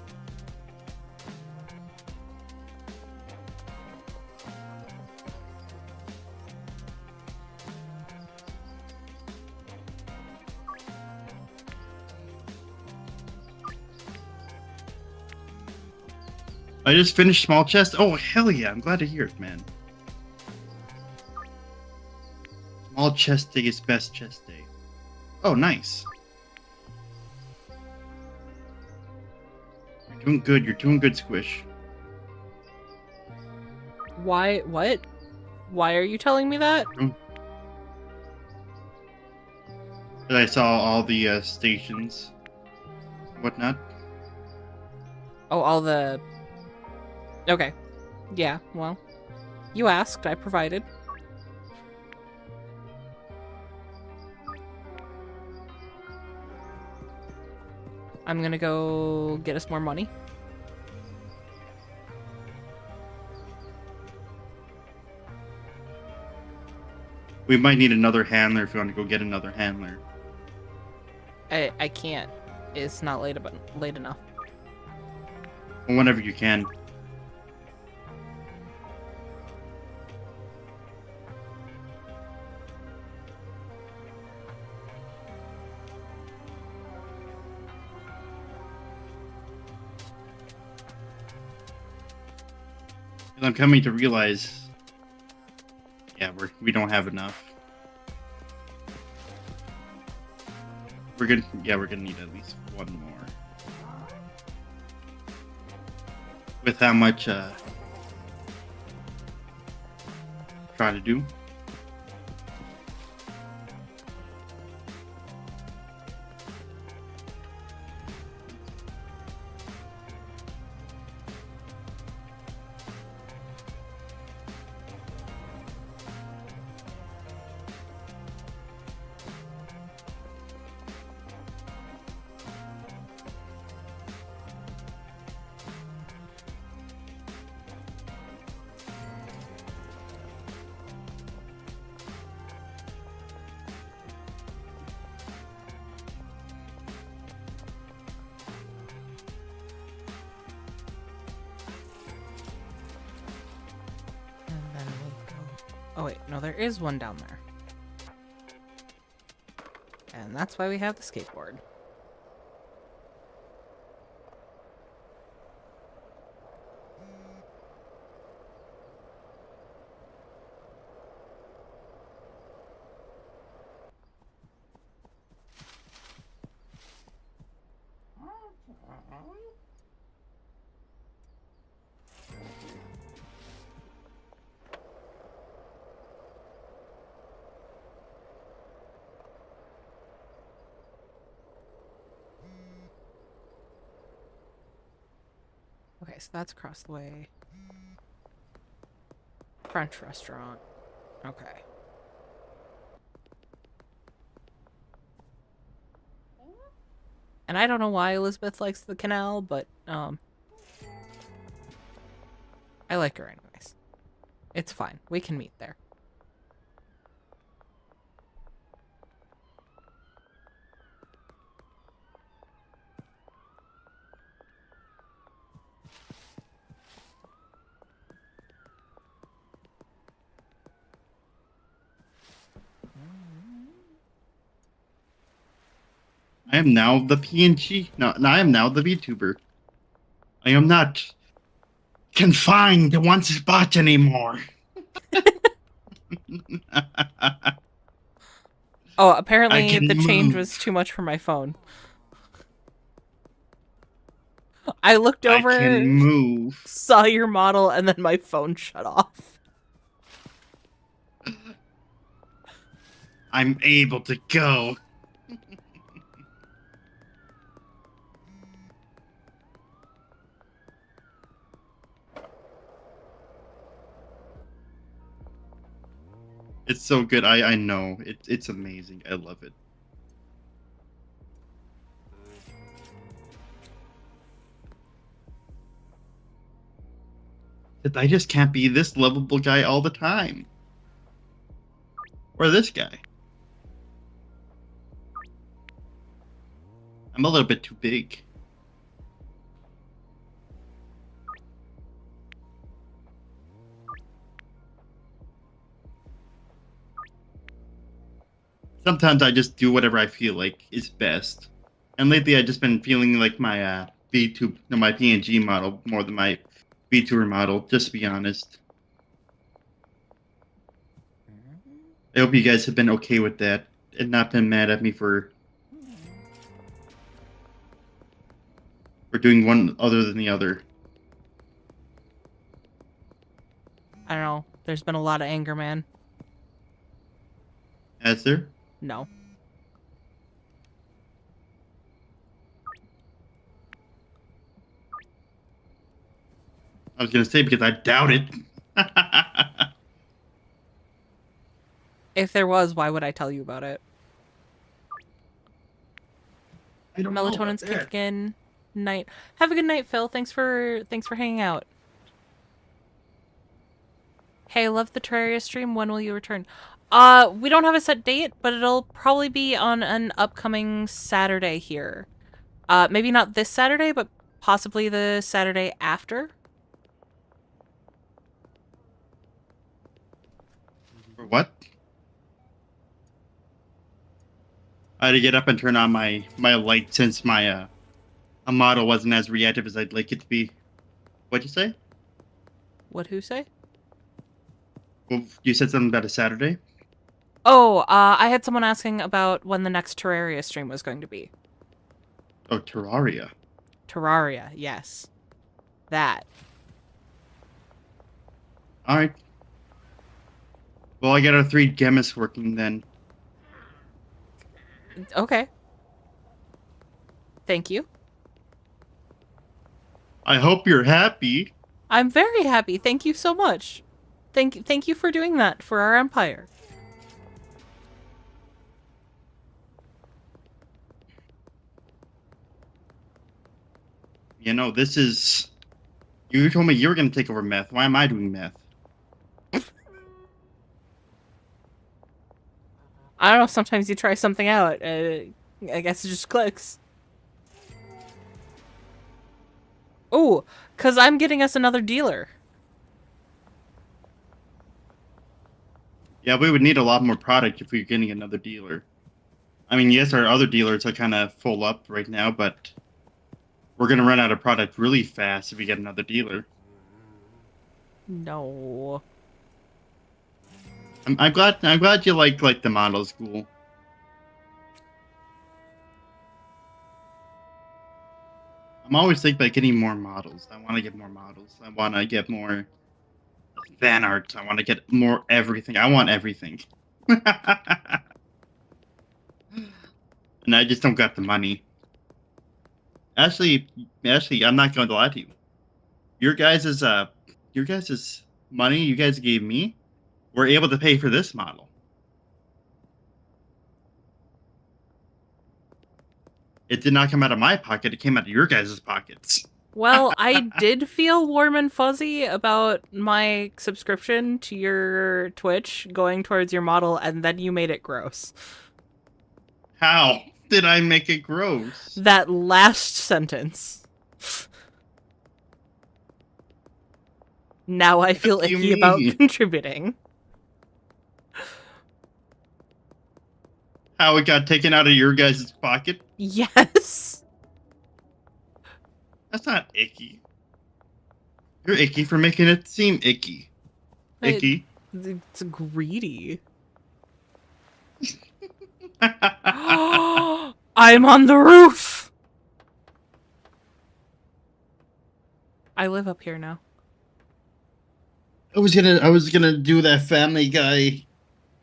I just finished small chest. Oh, hell yeah. I'm glad to hear it, man. Small chest day is best chest day. Oh, nice. You're doing good. You're doing good, Squish. Why? What? Why are you telling me that? I saw all the stations, whatnot. Oh, all the Okay. Yeah, well, you asked, I provided. I'm gonna go get us more money. We might need another handler if you want to go get another handler. I can't. It's not late enough. Or whenever you can. And I'm coming to realize, yeah, we don't have enough. We're gonna need at least one more. With how much trying to do. And then we'll go... Oh wait, no, there is one down there. And that's why we have the skateboard. Okay, so that's across the way. French restaurant. Okay. And I don't know why Elizabeth likes the canal, but I like her anyways. It's fine. We can meet there. I am now the PNG. No, I am now the VTuber. I am not confined to one spot anymore. Oh, I apparently can the change was move. too much for my phone. I looked I can over, move. saw your model, and then my phone shut off. I'm able to go. It's so good. I know. It's amazing. I love it. That I just can't be this lovable guy all the time. Or this guy. I'm a little bit too big. Sometimes I just do whatever I feel like is best. And lately I just been feeling like my V2 no, my PNG model more than my VTuber model, just to be honest. I hope you guys have been okay with that and not been mad at me for doing one other than the other. I don't know. There's been a lot of anger, man. Has there? No. I was gonna say because I doubt it. I If there was, why would I tell you about it? don't know about Melatonin's that. kicking in. Night. Have a good night, Phil. Thanks for hanging out. Hey, love the Terraria stream. When will you return? We don't have a set date, but it'll probably be on an upcoming Saturday here. Maybe not this Saturday, but possibly the Saturday after. For what? I had to get up and turn on my light since my a model wasn't as reactive as I'd like it to be. What'd you say? What, who say? Well, you said something about a Saturday. Oh, I had someone asking about when the next Terraria stream was going to be. Oh, Terraria. Terraria, yes. That. All right. Well, I got our 3 chemists working then. Okay. Thank you. I hope you're happy. I'm very happy. Thank you so much. Thank you for doing that for our empire. You know, this is. You told me you were going to take over meth. Why am I doing meth? I don't know, sometimes you try something out. I guess it just clicks. Oh, because I'm getting us another dealer. Yeah, we would need a lot more product if we were getting another dealer. I mean, yes, our other dealers are kind of full up right now, but we're going to run out of product really fast if we get another dealer. No. I'm glad you like the model school. I'm always thinking about getting more models. I want to get more models. I want to get more fan art. I want to get more everything. I want everything. And I just don't got the money. Actually, I'm not going to lie to you. Your guys' money you guys gave me were able to pay for this model. It did not come out of my pocket. It came out of your guys' pockets. Well, I did feel warm and fuzzy about my subscription to your Twitch going towards your model, and then you made it gross. How did I make it gross? That last sentence. Now I feel What do you icky about mean? contributing. How it got taken out of your guys' pocket? Yes. That's not icky. You're icky for making it seem icky. Icky. It's greedy. I I'm on the roof. I live up here now. was gonna do that Family Guy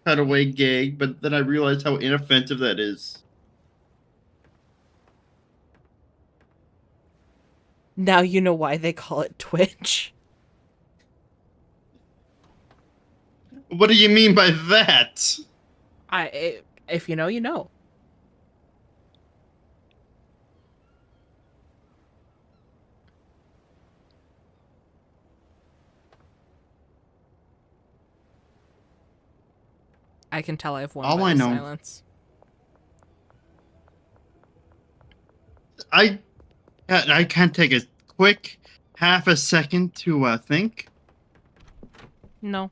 cutaway gag, but then I realized how inoffensive that is. Now you know why they call it Twitch. What do you mean by that? If you know, you know. I can tell I've won All by I the know- silence. I can't take a quick half a second to think. No.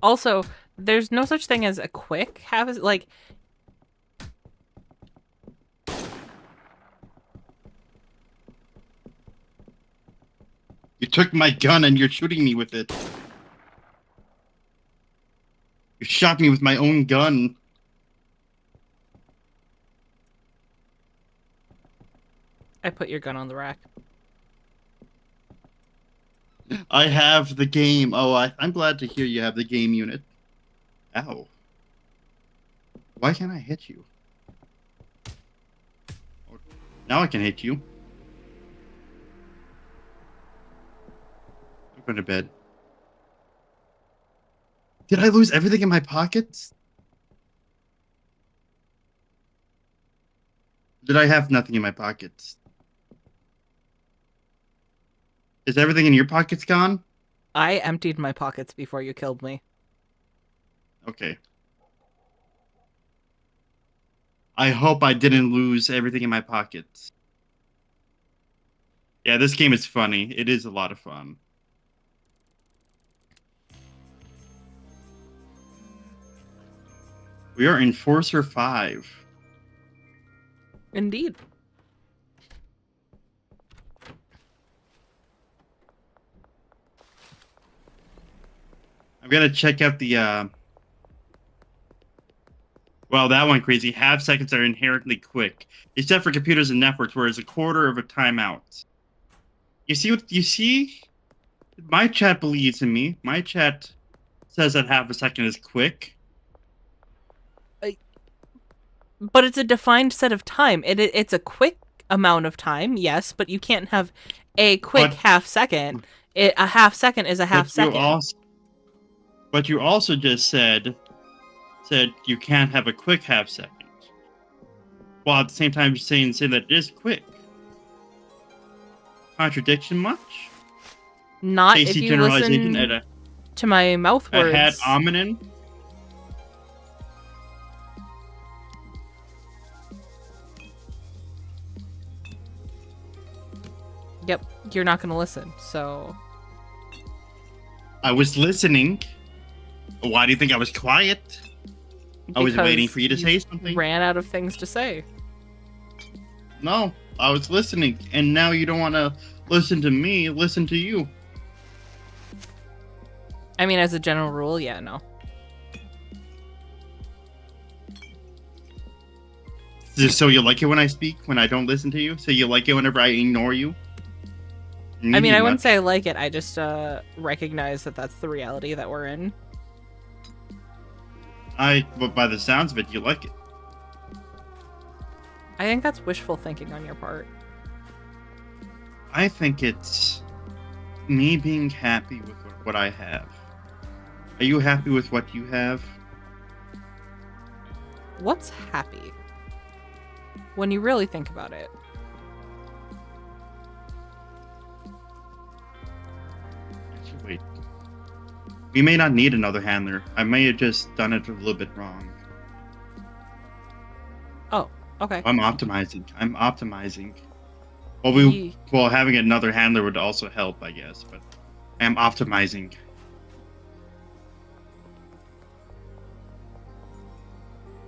Also, there's no such thing as a quick like. You took my gun and you're shooting me with it. You shot me with my own gun. I put your gun on the rack. I have the game. Oh, I'm glad to hear you have the game unit. Ow. Why can't I hit you? Now I can hit you. Going to bed. Did I lose everything in my pockets? Did I have nothing in my pockets? Is everything in your pockets gone? I emptied my pockets before you killed me. Okay. I hope I didn't lose everything in my pockets. Yeah, this game is funny. It is a lot of fun. We are Enforcer 5. Indeed. I'm gonna check out the well, that one crazy. Half seconds are inherently quick, except for computers and networks, whereas a quarter of a timeout. You see what you see? My chat believes in me. My chat says that half a second is quick. But it's a defined set of time. It's a quick amount of time, yes, but you can't have a quick half second. A half second is a half second. But you also just said you can't have a quick half second. While at the same time saying that it is quick. Contradiction much? Not if you listen to my mouth words. A had hominin. Yep, you're not going to listen, so... I was listening. Why do you think I was quiet? I was waiting for you to say something. Ran out of things to say. No, I was listening, and now you don't want to listen to me, listen to you. I mean, as a general rule, yeah, no. So you like it when I speak, when I don't listen to you? So you like it whenever I ignore you? I mean, I wouldn't say I like it. I just recognize that that's the reality that we're in. But by the sounds of it, you like it. I think that's wishful thinking on your part. I think it's me being happy with what I have. Are you happy with what you have? What's happy? When you really think about it. Wait. We may not need another handler. I may have just done it a little bit wrong. Oh, okay. I'm optimizing. Well, having another handler would also help, I guess, but I am optimizing.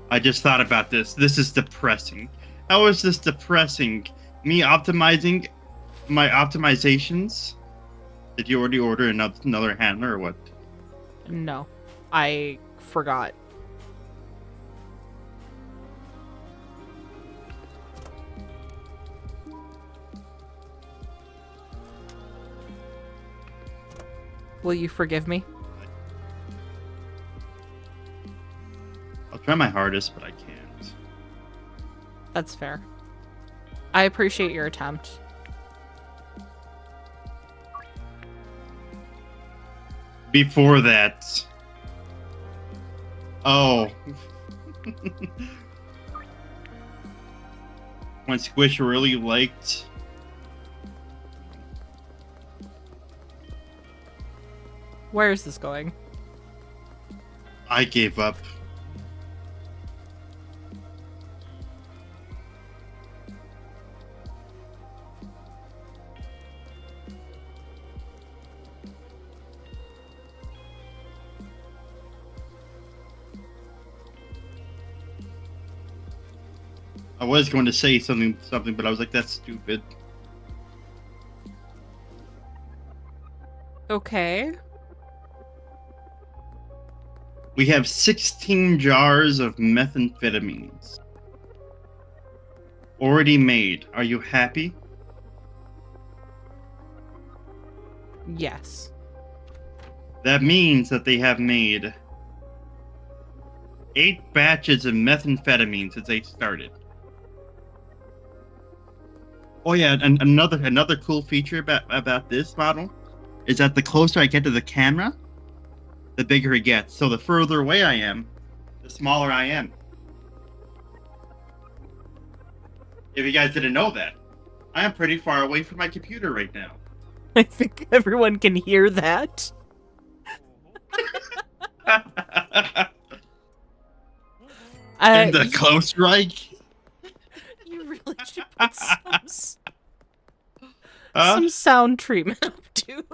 I just thought about this. This is depressing. How is this depressing? Me optimizing my optimizations? Did you already order another handler or what? No. I forgot. Will you forgive me? I'll try my hardest, but I can't. That's fair. I appreciate your attempt. Before that... Oh. When Squish really liked... Where is this going? I gave up. I was going to say something, but I was like, that's stupid. Okay. We have 16 jars of methamphetamines. Already made. Are you happy? Yes. That means that they have made 8 batches of methamphetamine since they started. Oh yeah, and another cool feature about this model is that the closer I get to the camera, the bigger it gets. So the further away I am, the smaller I am. If you guys didn't know that, I am pretty far away from my computer right now. I think everyone can hear that. And the close right. You really should put some sound treatment up, dude.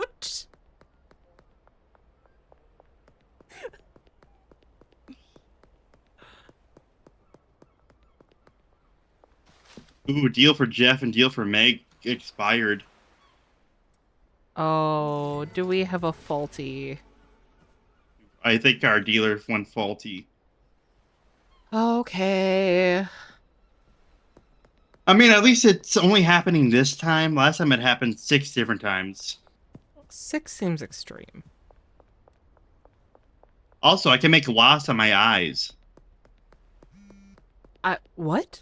Ooh, deal for Jeff and deal for Meg expired. Oh, do we have a faulty? I think our dealer went faulty. Okay. I mean, at least it's only happening this time. Last time it happened 6 different times. 6 seems extreme. Also, I can make loss on my eyes. What?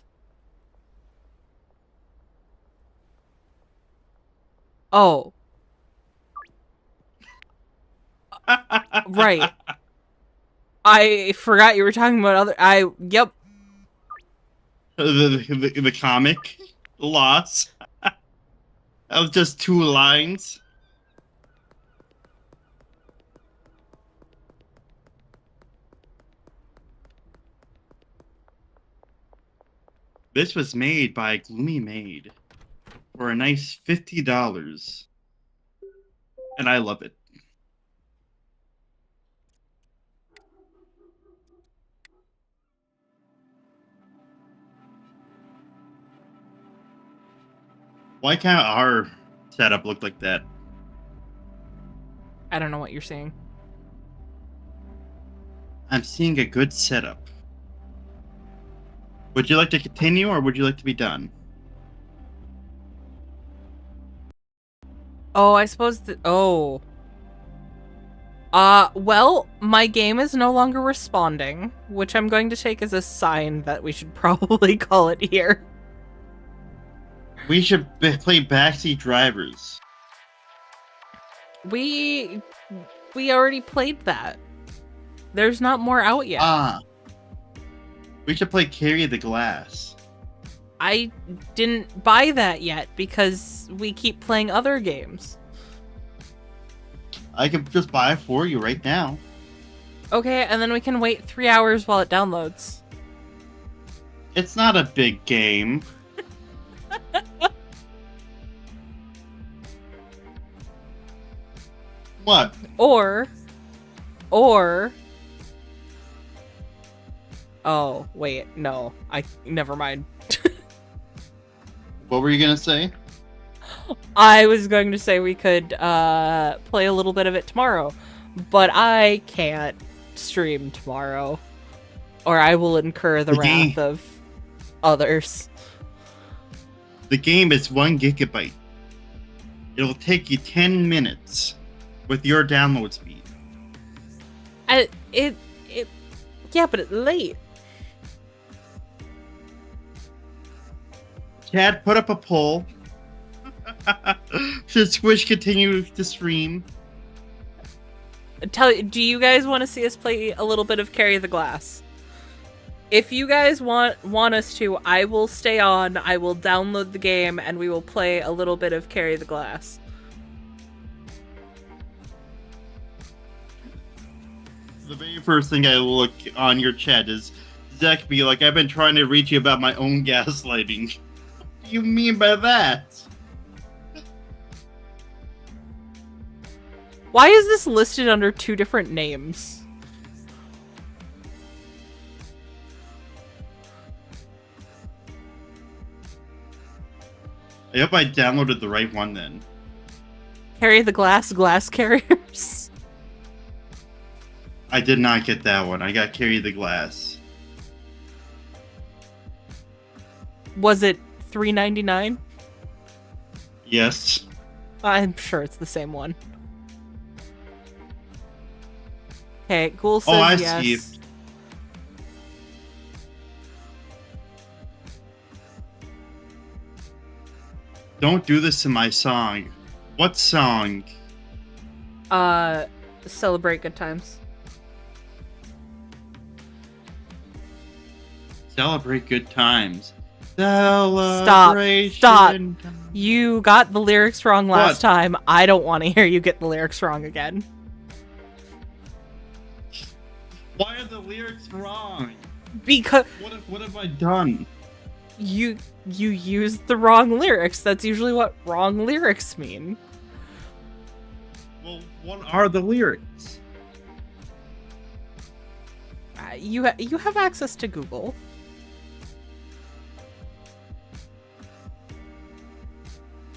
Oh. Right. I forgot you were talking about yep. The comic loss. That was just 2 lines. This was made by Gloomy Maid for a nice $50. And I love it. Why can't our setup look like that? I don't know what you're saying. I'm seeing a good setup. Would you like to continue or would you like to be done? Oh, I suppose that. Oh. Well, my game is no longer responding, which I'm going to take as a sign that we should probably call it here. We should play Backseat Drivers. We already played that. There's not more out yet. We should play Carry the Glass. I didn't buy that yet because we keep playing other games. I can just buy it for you right now. Okay, and then we can wait 3 hours while it downloads. It's not a big game. What? Or... Oh, wait, no. Never mind. What were you gonna say? I was going to say we could play a little bit of it tomorrow, but I can't stream tomorrow, or I will incur the wrath of others. The game is 1 gigabyte. It'll take you 10 minutes with your download speed. Yeah, but it's late. Chad, put up a poll. Should Squish continue to stream? Do you guys want to see us play a little bit of Carry the Glass? If you guys want us to, I will stay on, I will download the game, and we will play a little bit of Carry the Glass. The very first thing I look on your chat is Zach be like, I've been trying to reach you about my own gaslighting. What do you mean by that? Why is this listed under 2 different names? I hope I downloaded the right one then. Carry the glass carriers. I did not get that one. I got Carry the Glass. Was it $3.99? Yes. I'm sure it's the same one. Okay, Ghoul says I yes. see. Don't do this to my song. What song? Celebrate good times. Celebrate good times. Celebration. Stop. time. You got the lyrics wrong last What? time. I don't want to hear you get the lyrics wrong again. Why are the lyrics wrong? Because What have I done? you used the wrong lyrics. That's usually what wrong lyrics mean. Well, what are the lyrics? You have access to Google.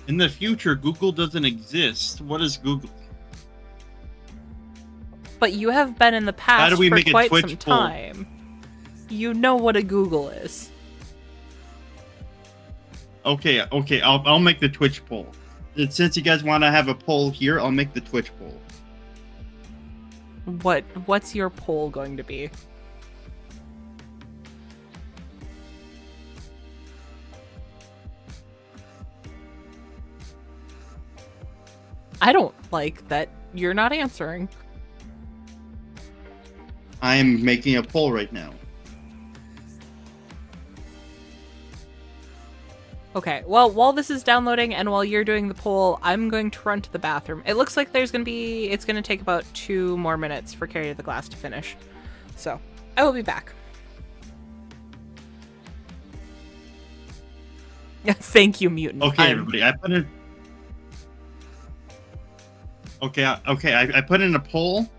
In the future, Google doesn't exist. What is Google? But you have been in the How past do we for make a quite Twitch some poll? time. You know what a Google is. Okay, I'll make the Twitch poll. Since you guys want to have a poll here, I'll make the Twitch poll. What's your poll going to be? I don't like that you're not answering. I am making a poll right now. Okay, well, while this is downloading and while you're doing the poll, I'm going to run to the bathroom. It looks like it's going to take about 2 more minutes for Carry the Glass to finish. So, I will be back. Thank you, Mutant. Okay, everybody, I put in... Okay, I put in a poll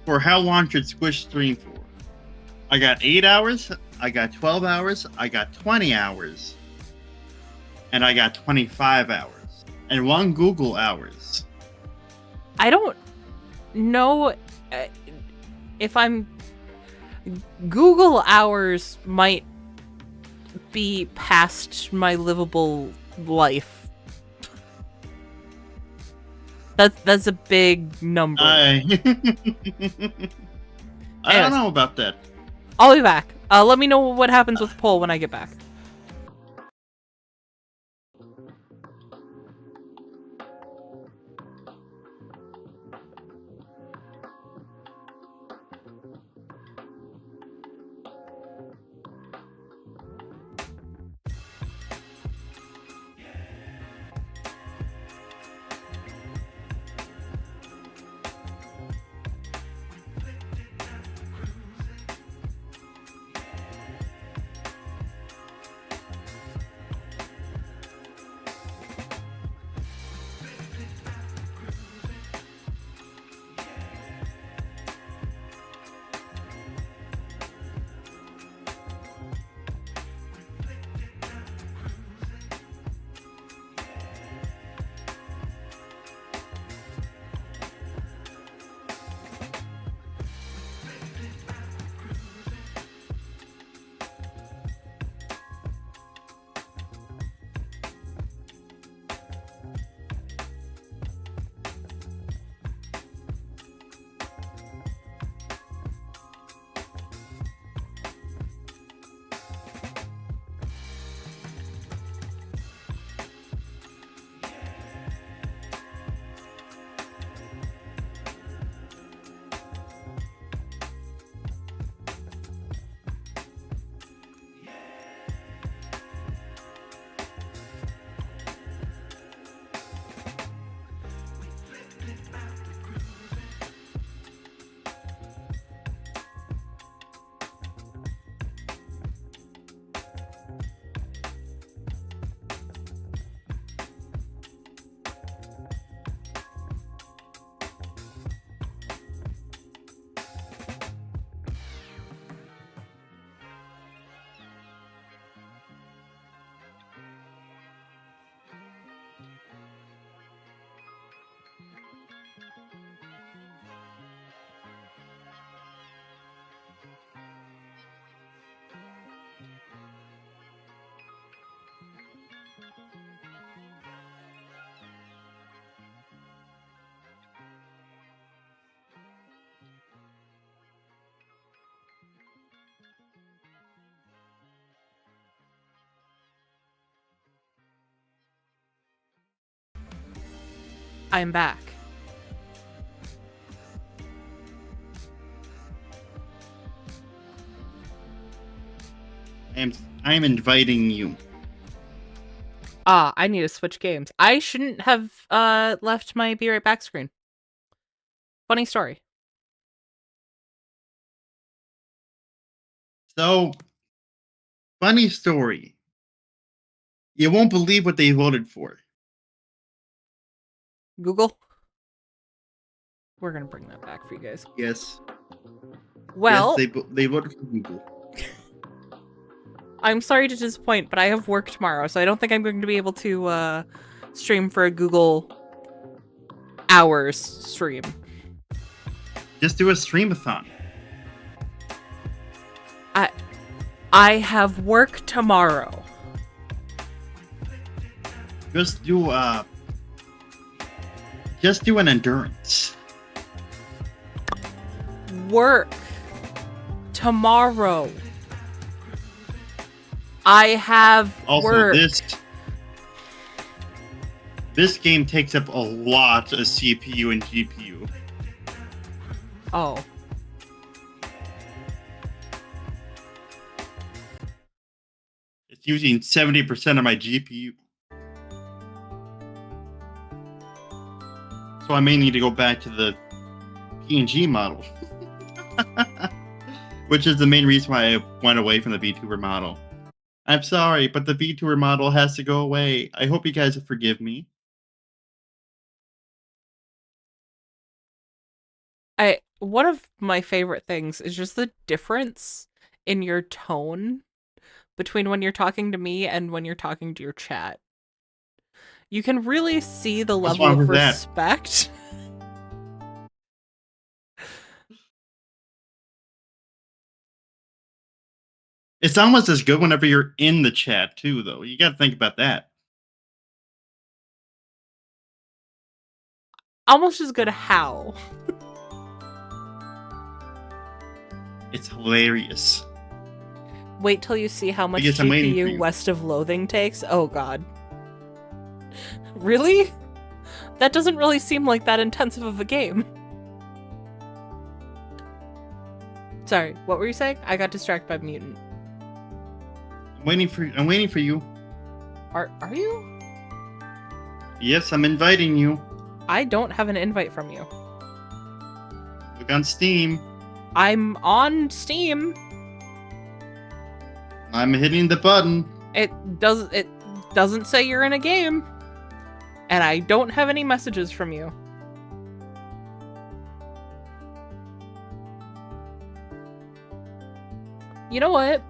for how long should Squish stream for. I got 8 hours, I got 12 hours, I got 20 hours, and I got 25 hours, and 1 Google hours. I don't know if I'm... Google hours might be past my livable life. That's a big number. I don't know about that. I'll be back. Let me know what happens with the poll when I get back. I'm back. I'm inviting you. Ah, I need to switch games. I shouldn't have left my be right back screen. Funny story. So, funny story. You won't believe what they voted for. Google. We're gonna bring that back for you guys. Yes. Well, Yes, they voted for Google. I'm sorry to disappoint, but I have work tomorrow, so I don't think I'm going to be able to stream for a Google hours stream. Just do a streamathon. I have work tomorrow. Just do an endurance. Work tomorrow. I have Also, work. this game takes up a lot of CPU and GPU. Oh. It's using 70% of my GPU. So I may need to go back to the PNG model. Which is the main reason why I went away from the VTuber model. I'm sorry, but the VTuber model has to go away. I hope you guys will forgive me. One of my favorite things is just the difference in your tone between when you're talking to me and when you're talking to your chat. You can really see the What's level wrong of with that? respect. It's almost as good whenever you're in the chat too, though. You got to think about that. Almost as good how. It's hilarious. Wait till you see how much Because I'm waiting for GPU you. West of Loathing takes. Oh god. Really? That doesn't really seem like that intensive of a game. Sorry, what were you saying? I got distracted by Mutant. I'm waiting for you. Are you? Yes, I'm inviting you. I don't have an invite from you. Look on Steam. I'm on Steam. I'm hitting the button. It doesn't say you're in a game. And I don't have any messages from you. You know what?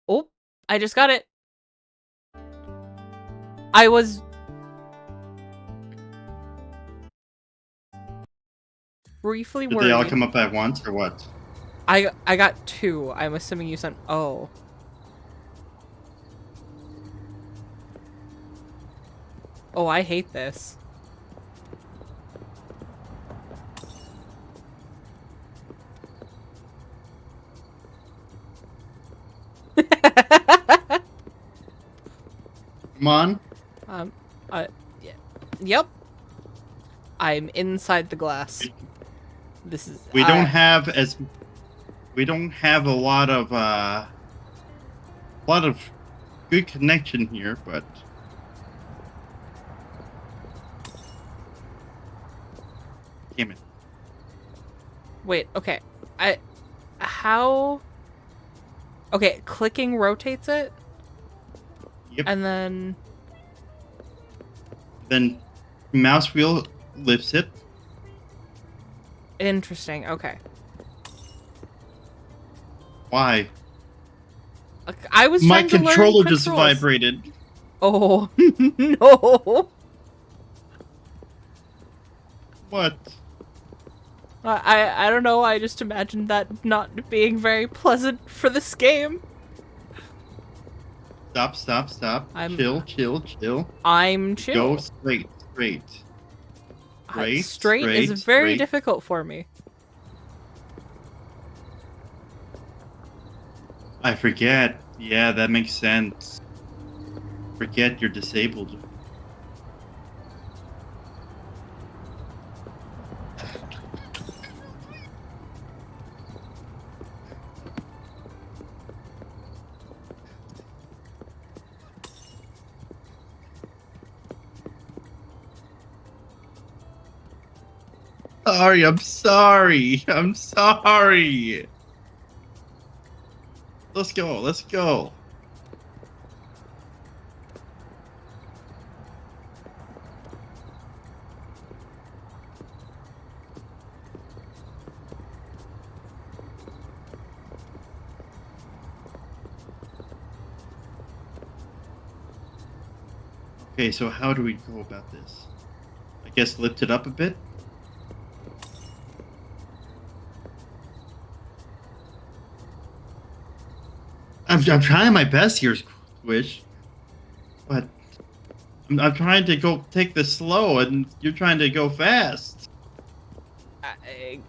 Oh, I just got it. I was briefly Did worried. they all come up at once or what? I got 2. I'm assuming you sent. Oh. Oh, I hate this. Come on. Yeah. Yep. I'm inside the glass. This is. We don't have a lot of good connection here, but damn it. Wait. Okay. How? Okay, clicking rotates it, Yep. and then Then mouse wheel lifts it. interesting. Okay. Why? I was My trying to learn controller just controls. vibrated. Oh no! What? I don't know. I just imagined that not being very pleasant for this game. Stop. Chill. I'm chill. Go straight. Straight is very difficult for me. I forget. Yeah, that makes sense. Forget you're disabled. sorry. I'm sorry. I'm sorry. Let's go. Let's go. Okay, so how do we go about this? I guess lift it up a bit? I'm trying my best here, Squish. But I'm trying to go take this slow, and you're trying to go fast. I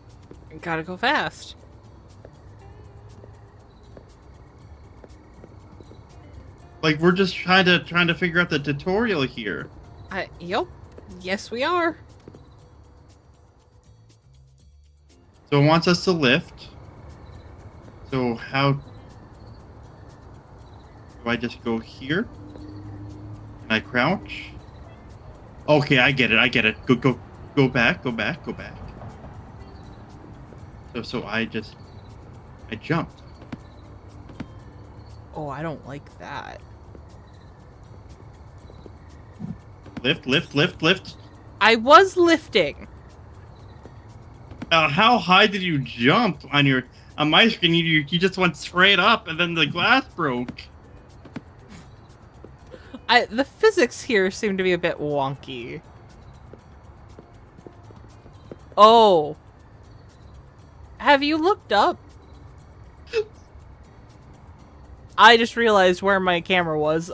gotta go fast. Like we're just trying to figure out the tutorial here. Yep. Yes, we are. So it wants us to lift. So how do I just go here? Can I crouch? Okay, I get it. Go back. So I jumped. Oh, I don't like that. Lift. I was lifting. How high did you jump on my screen? You just went straight up, and then the glass broke. The physics here seem to be a bit wonky. Oh. Have you looked up? I just realized where my camera was.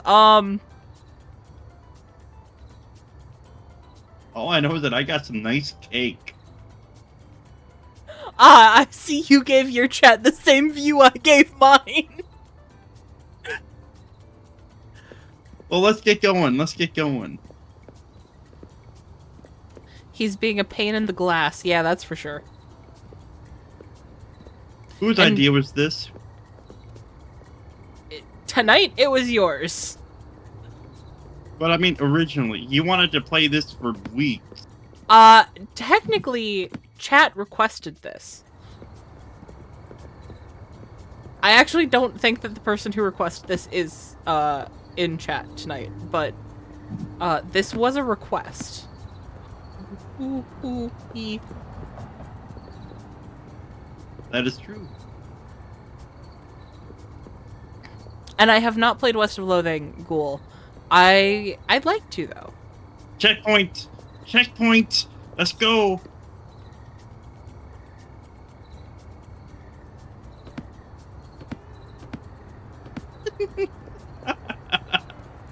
All I know is that I got some nice cake. I see you gave your chat the same view I gave mine. Well, let's get going. He's being a pain in the glass. Yeah, that's for sure. Whose idea was this? Tonight, it was yours. But I mean, originally, you wanted to play this for weeks. Technically, chat requested this. I actually don't think that the person who requested this is, in chat tonight, but, this was a request. That is true. And I have not played West of Loathing, Ghoul. I'd like to, though. Checkpoint! Let's go!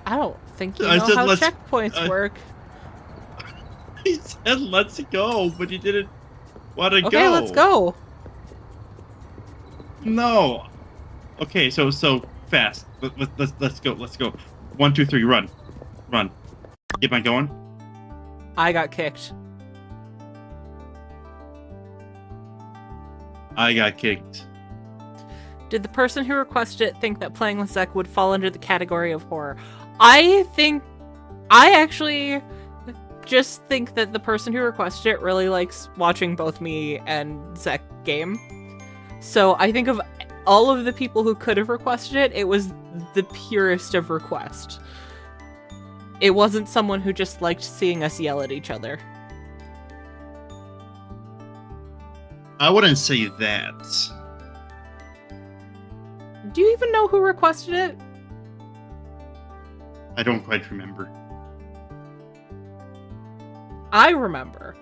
I don't think you know how checkpoints work. He said let's go, but he didn't want to go. Okay, let's go. No. Okay, so fast. Let's go. 1, 2, 3, run. Am I going? I got kicked. I got kicked. Did the person who requested it think that playing with Zek would fall under the category of horror? I actually just think that the person who requested it really likes watching both me and Zek game. So I think of all of the people who could have requested it, it was the purest of request. It wasn't someone who just liked seeing us yell at each other. I wouldn't say that. Do you even know who requested it? I don't quite remember. I remember.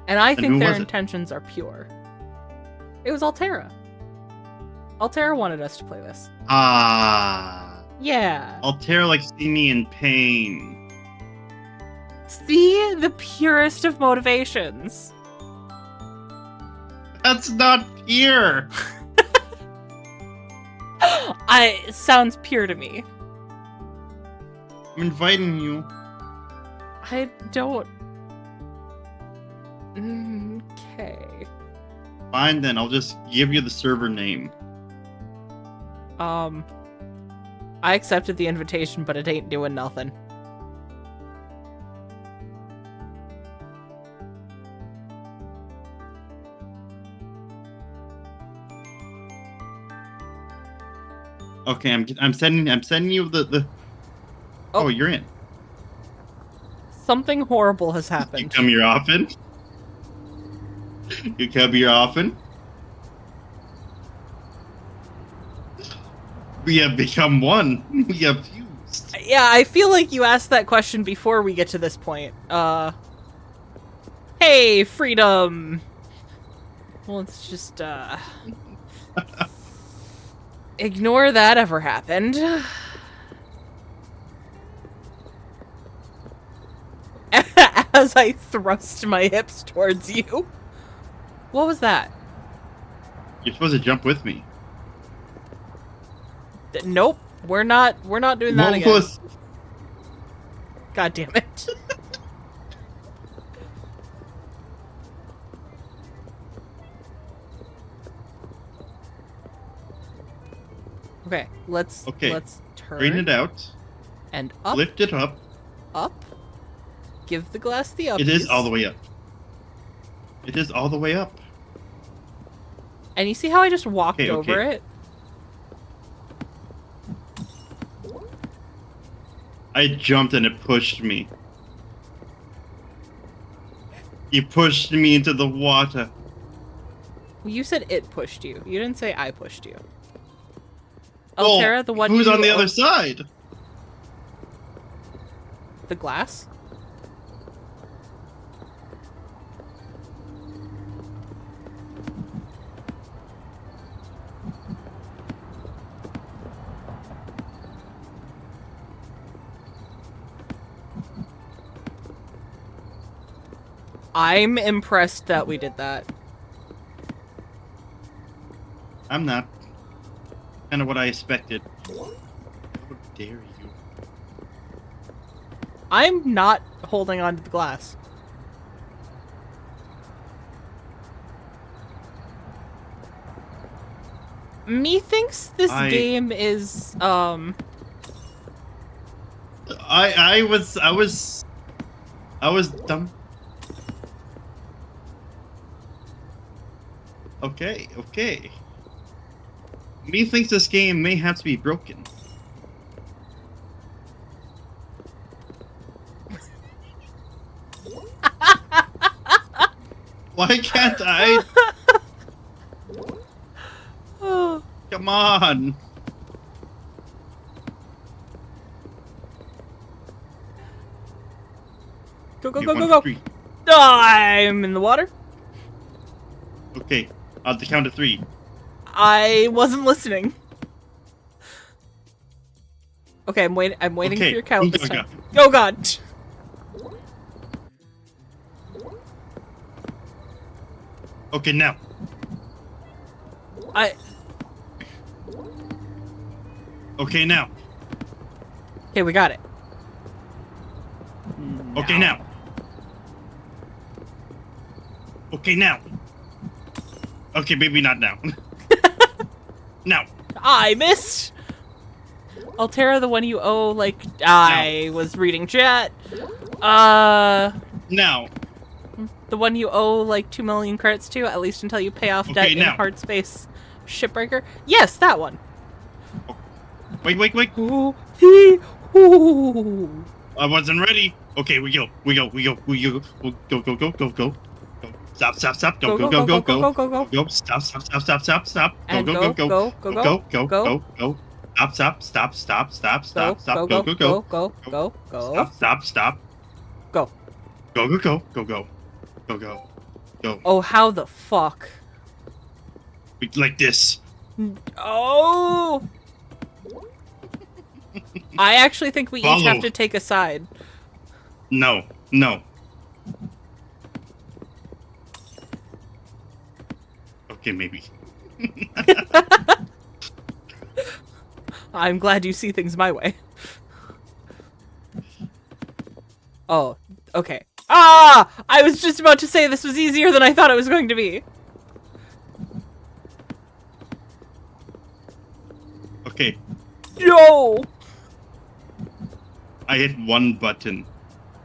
And I think their was it? intentions are pure. It was Altera. Altera wanted us to play this. Ah. Yeah. Altera likes see me in pain. See? The purest of motivations. That's not pure. It sounds pure to me. I'm inviting you. I don't... Okay. Fine then, I'll just give you the server name. I accepted the invitation, but it ain't doing nothing. Okay, I'm sending you the. Oh, you're in. Something horrible has You happened. come here often. You come here often. We have become one. We have fused. Yeah, I feel like you asked that question before we get to this point. Hey, freedom! Well, let's just, ignore that ever happened. As I thrust my hips towards you. What was that? You're supposed to jump with me. Nope. We're not doing that again. Was... God damn it. Okay, let's turn. Straighten it out. And up. Lift it up. Up. Give the glass the up. It is all the way up. It is all the way up. And you see how I just walked over it? I jumped and it pushed me. You pushed me into the water. Well, you said it pushed you. You didn't say I pushed you. Well, Altera, the one who's on the other side? The glass? I'm impressed that we did that. I'm not. Kind of what I expected. How dare you? I'm not holding on to the glass. Methinks this game is, I was dumb. Okay. Methinks this game may have to be broken. Why can't I? Come on. Go. I'm in the water. Okay, on the count of 3. I wasn't listening. Okay, I'm waiting for your count this time. Oh god. Okay, now. Okay, now. Okay, we got it. Okay, now. Okay, now. Okay, maybe not now. Now. I missed! Altera, the one you owe, like, I was reading chat. Now. The one you owe, like, 2 million credits to, at least until you pay off debt in Hard Space Shipbreaker. Yes, that one. Oh. Wait. Ooh. I wasn't ready. Okay, we go. Go. Stop. Go. Stop. And Go. go. Stop. Go. Stop. Go. Oh, how the fuck? Like this. Oh! I actually think we each have to take a side. No. Okay, maybe. I'm glad you see things my way. Oh, okay. Ah! I was just about to say this was easier than I thought it was going to be. Okay. No! I hit one button.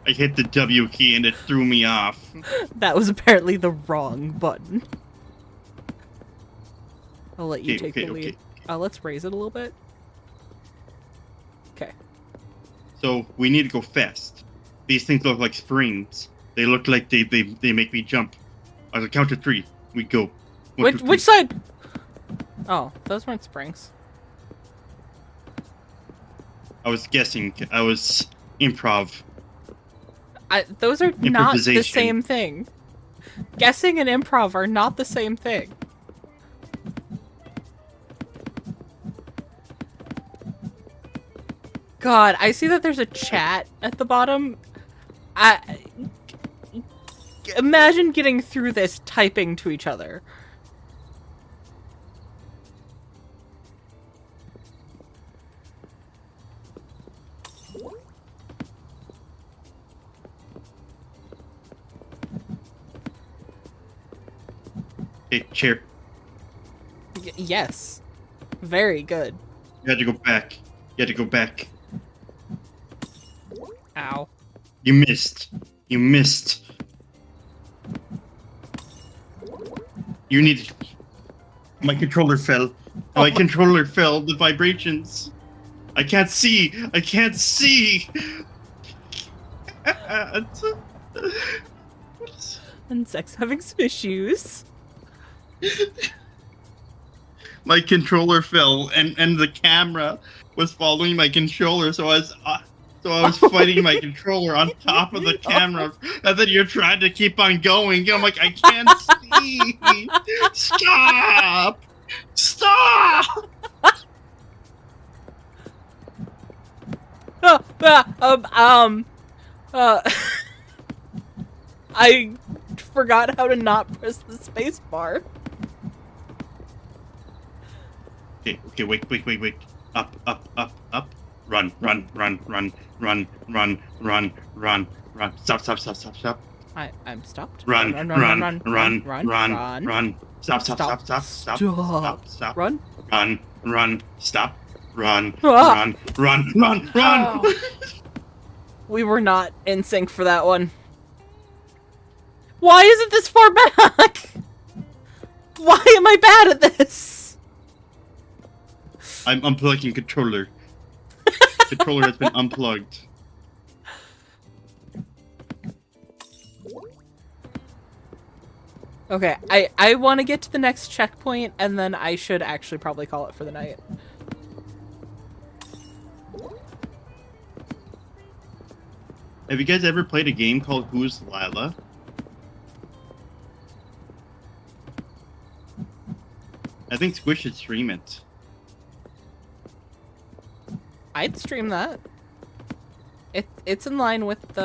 I hit the W key and it threw me off. That was apparently the wrong button. I'll let you take the lead. Let's raise it a little bit. So we need to go fast. These things look like springs. They look like they make me jump. On the count of 3, we go. One, two, three. Which side? Oh, those weren't springs. I was guessing. I was improv. Those are not the Improvisation. same thing. Guessing and improv are not the same thing. God, I see that there's a chat at the bottom. Imagine getting through this typing to each other. Okay, chair. Yes. Very good. You had to go back. You had to go back. Ow. You missed. You missed. You need. My controller fell. My controller fell. The vibrations. I can't see. I can't see. And Zech's having some issues. My controller fell, and the camera was following my controller, so I was fighting my controller on top of the camera, and then you're trying to keep on going. I'm like, I can't see. Stop! Stop! I forgot how to not press the space bar. Okay, wait. Up. Run. Stop. I'm stopped. Run. Stop. Stop. Run. Stop. Run. Ah. Run. Oh. We were not in sync for that one. Why is it this far back? Why am I bad at this? I'm unplugging controller. Controller has been unplugged. Okay, I want to get to the next checkpoint, and then I should actually probably call it for the night. Have you guys ever played a game called Who's Lila? I think Squish should stream it. I'd stream that. It's in line with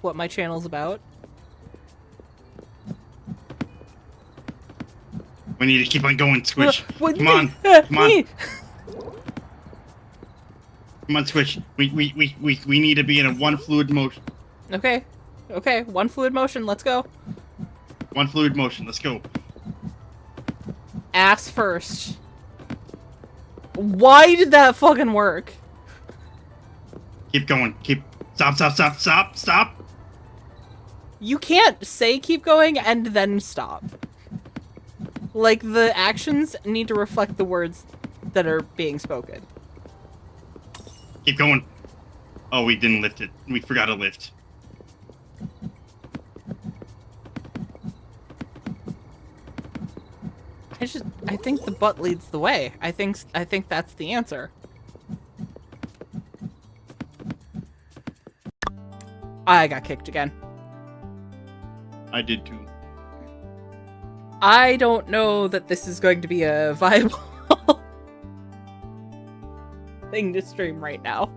what my channel's about. We need to keep on going, Squish. Come on. Come on, Squish. We need to be in a one fluid motion. Okay, one fluid motion. Let's go. One fluid motion. Let's go. Ass first. Why did that fucking work? Keep going. Stop. You can't say keep going and then stop. Like, the actions need to reflect the words that are being spoken. Keep going. Oh, we didn't lift it. We forgot to lift. I think the butt leads the way. I think that's the answer. I got kicked again. I did too. I don't know that this is going to be a viable thing to stream right now.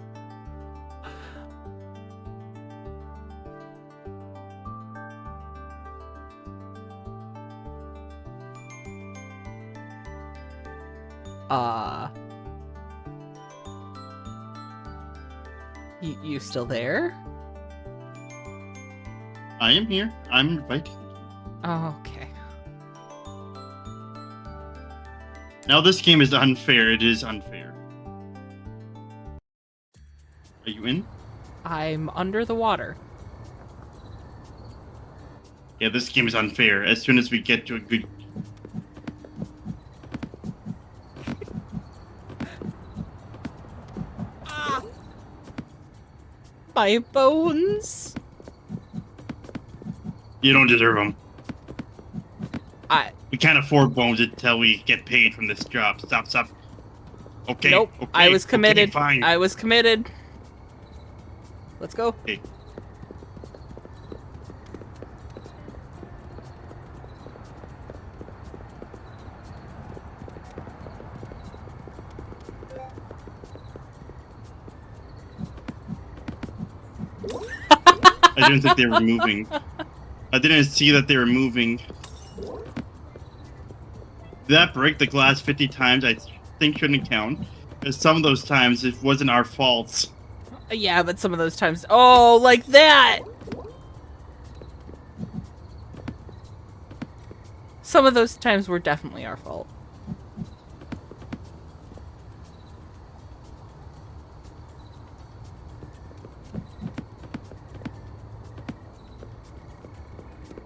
You still there? I am here. I'm inviting. Oh, okay. Now this game is unfair. It is unfair. Are you in? I'm under the water. Yeah, this game is unfair. As soon as we get to a good... My bones. You don't deserve them. I We can't afford bones until we get paid from this job. Stop. Okay. Nope. Okay, I was committed. Okay, fine. I was committed. Let's go. Okay. I didn't think they were moving. I didn't see that they were moving. Did that break the glass 50 times? I think shouldn't count. Because some of those times it wasn't our fault. Yeah, but some of those times. Oh, like that! Some of those times were definitely our fault.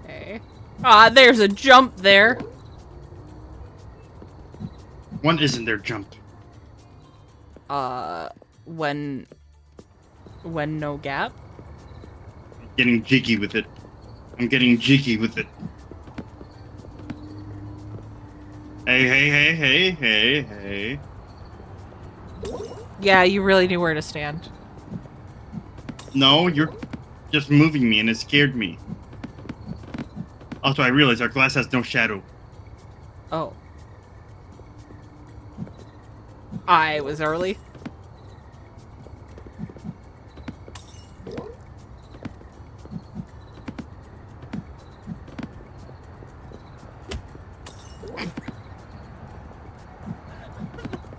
Okay. Ah, there's a jump there. When isn't there jump? When no gap? I'm getting jiggy with it. Hey. Yeah, you really knew where to stand. No, you're just moving me and it scared me. Also, I realized our glass has no shadow. Oh. I was early.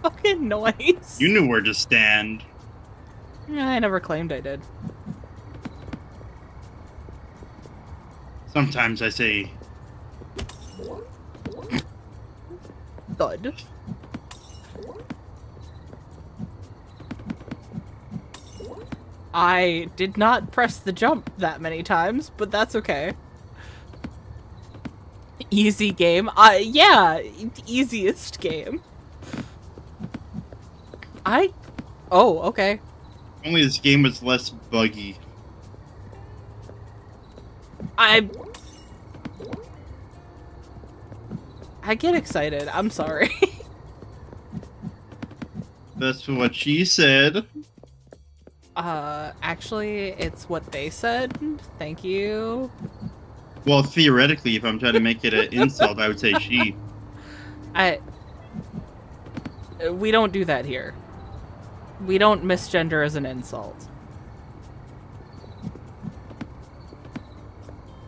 Fucking noise. You knew where to stand. I never claimed I did. Sometimes I say, Thud. I did not press the jump that many times, but that's okay. Easy game. Yeah, easiest game. Oh, okay. only this game was less buggy. I get excited. I'm sorry. That's what she said. Actually, it's what they said. Thank you. Well, theoretically, if I'm trying to make it an insult, I would say she. We don't do that here. We don't misgender as an insult.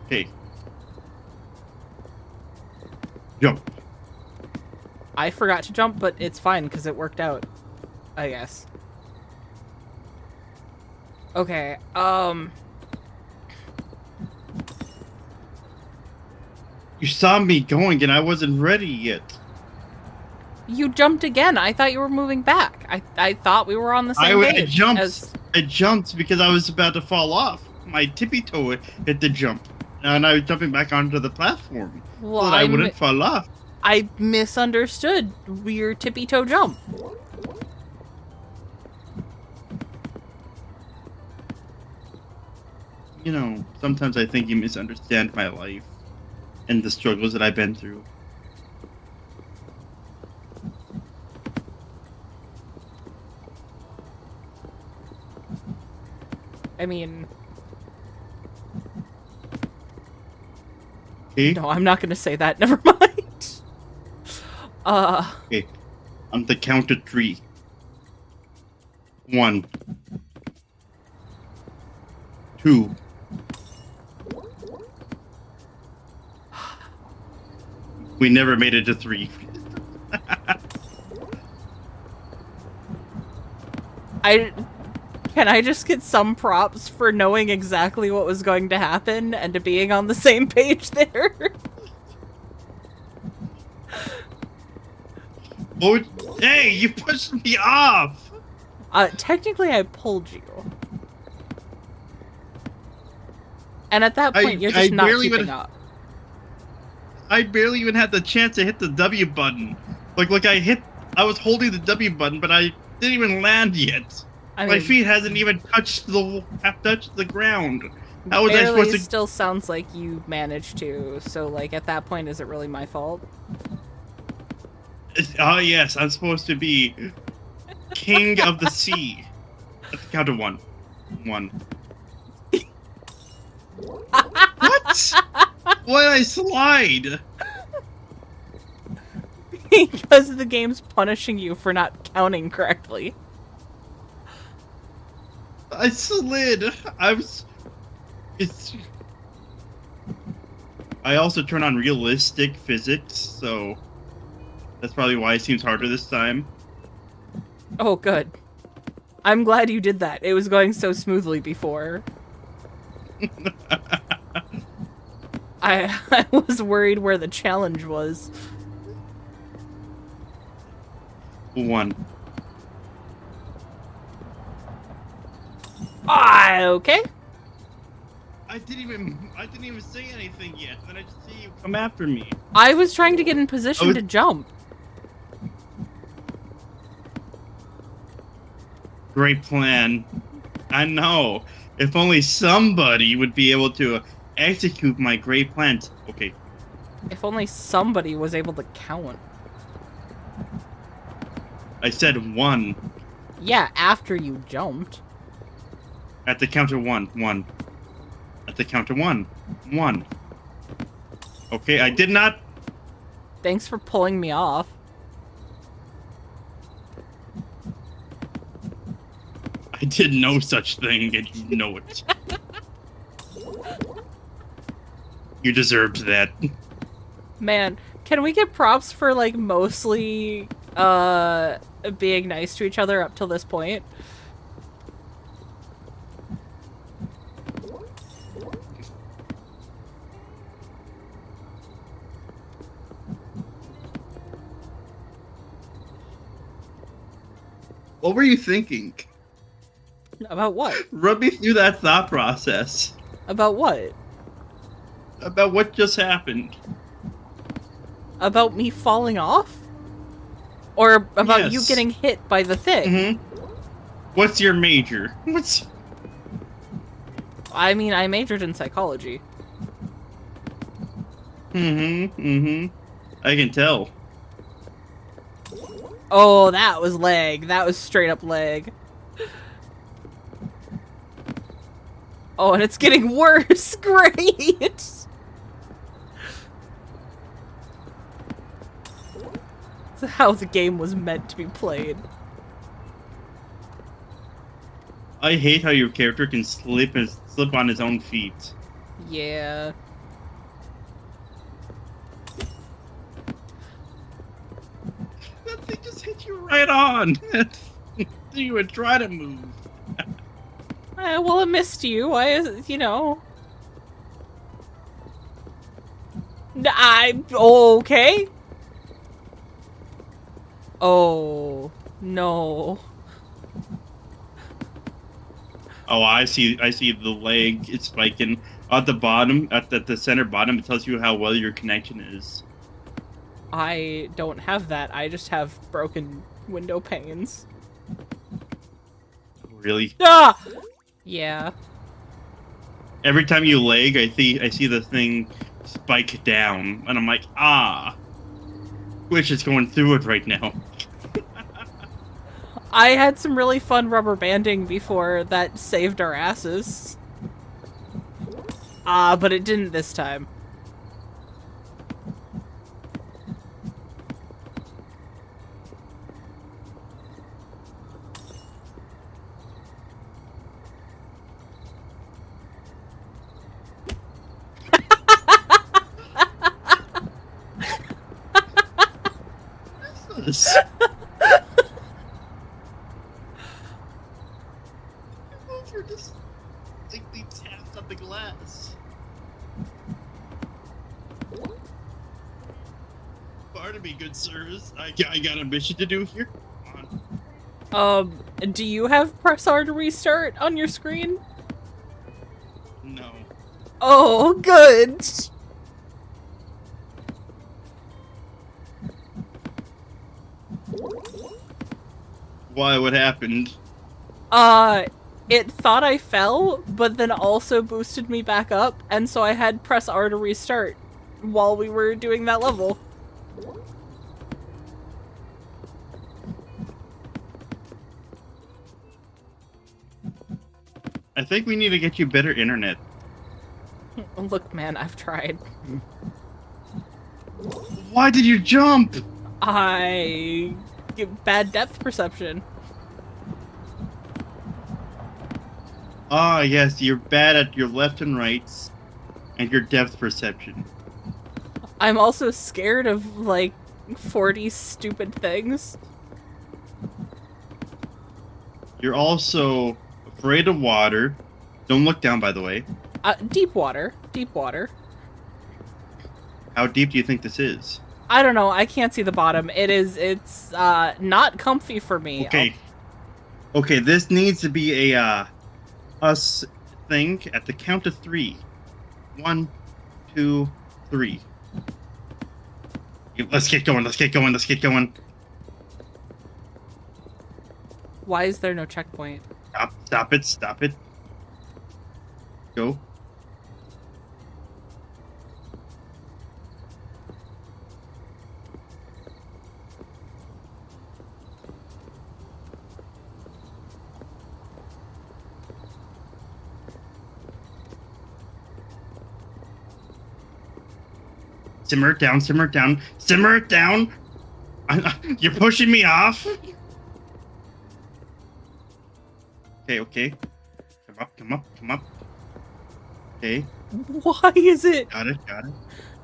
Okay. Jump. I forgot to jump, but it's fine because it worked out. I guess. Okay, You saw me going and I wasn't ready yet. You jumped again. I thought you were moving back. I thought we were on the same page. I jumped because I was about to fall off. My tippy toe hit the jump. And I was jumping back onto the platform. Well, so that I wouldn't fall off. I misunderstood your tippy toe jump. You know, sometimes I think you misunderstand my life and the struggles that I've been through. I mean... Okay? No, I'm not gonna say that. Never mind. Okay. On the count of 3. 1. 2. We never made it to 3. Can I just get some props for knowing exactly what was going to happen and to being on the same page there? Oh, hey, you pushed me off! Technically I pulled you. And at that point, you're just not keeping up. I barely even had the chance to hit the W button. Like I was holding the W button, but I didn't even land yet. I My mean, feet hasn't even touched the ground. How was I barely supposed to? still sounds like you managed to, so, like, at that point, is it really my fault? Oh yes, I'm supposed to be king of the sea. At the count of one. One. What? Why did I slide? Because the game's punishing you for not counting correctly. I slid. It's. I also turn on realistic physics, so that's probably why it seems harder this time. Oh, good. I'm glad you did that. It was going so smoothly before. I was worried where the challenge was. One. Okay. I didn't even say anything yet. Then I just see you come after me. I was trying to get in position to jump. Great plan. I know. If only somebody would be able to execute my great plans. Okay. If only somebody was able to count. I said one. Yeah, after you jumped. At the count of one. One. At the count of one. One. Okay, I did not. Thanks for pulling me off. I did no such thing, and you know it. You deserved that. Man, can we get props for, like, mostly, being nice to each other up till this point? What were you thinking? About what? Run me through that thought process. About what? About what just happened. About me falling off? Or about you Yes. getting hit by the thing? Mm-hmm. What's your major? What's... I mean, I majored in psychology. Mm-hmm, mm-hmm. I can tell. Oh, that was lag. That was straight up lag. Oh, and it's getting worse. Great! It's how the game was meant to be played. I hate how your character can slip on his own feet. Yeah. That thing just hit you right on. You would try to move. Well, it missed you. You know. Okay. Oh, no. Oh, I see the leg. It's spiking. At the bottom, at the center bottom, it tells you how well your connection is. I don't have that. I just have broken window panes. Really? Ah! Yeah. Every time you lag, I see the thing spike down, and I'm like, ah. Twitch is going through it right now. I had some really fun rubber banding before that saved our asses. But it didn't this time. For just lightly tapped on the glass. Pardon me, good sirs. I got a mission to do here. Come on. Do you have press R to restart on your screen? No. Oh, good. Why? What happened? It thought I fell, but then also boosted me back up, and so I had press R to restart while we were doing that level. I think we need to get you better internet. Look, man, I've tried. Why did you jump? I get bad depth perception. Ah, yes, you're bad at your left and rights, and your depth perception. I'm also scared of, like, 40 stupid things. You're also afraid of water. Don't look down, by the way. Deep water. Deep water. How deep do you think this is? I don't know. I can't see the bottom. It's not comfy for me. Okay. Okay, this needs to be a, us thing at the count of 3. 1, 2, 3. Let's get going, let's get going, let's get going. Why is there no checkpoint? Stop it, stop it. Go. Simmer it down, simmer it down, simmer it down! You're pushing me off? Okay, okay. Come up, come up, come up. Okay. Why is it Got it, got it.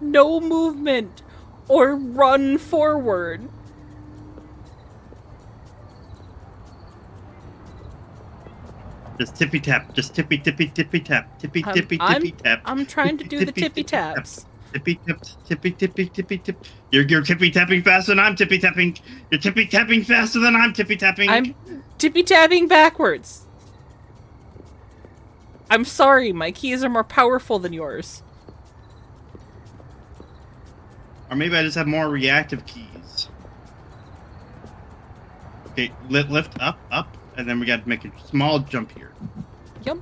no movement or run forward? Just tippy tap, just tippy tippy tippy tap, tippy tippy tippy tap. I'm trying to do the tippy taps. Tippy taps, tippy tippy tippy tip. You're tippy tapping faster than I'm tippy tapping. You're tippy tapping faster than I'm tippy tapping. I'm tippy tapping backwards. I'm sorry, my keys are more powerful than yours. Or maybe I just have more reactive keys. Okay, lift up, up, and then we got to make a small jump here. Yep.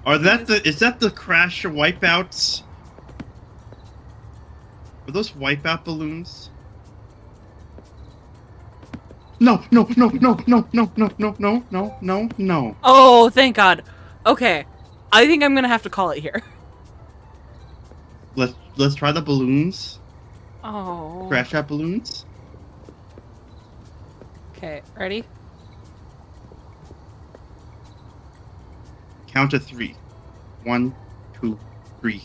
Are that is that the crash or wipeouts? Are those wipeout balloons? No, no, no, no, no, no, no, no, no, no, no, no. Oh, thank God. Okay. I think I'm gonna have to call it here. Let's try the balloons. Oh. Crash out balloons. Okay, ready? Count to 3. 1, 2, 3.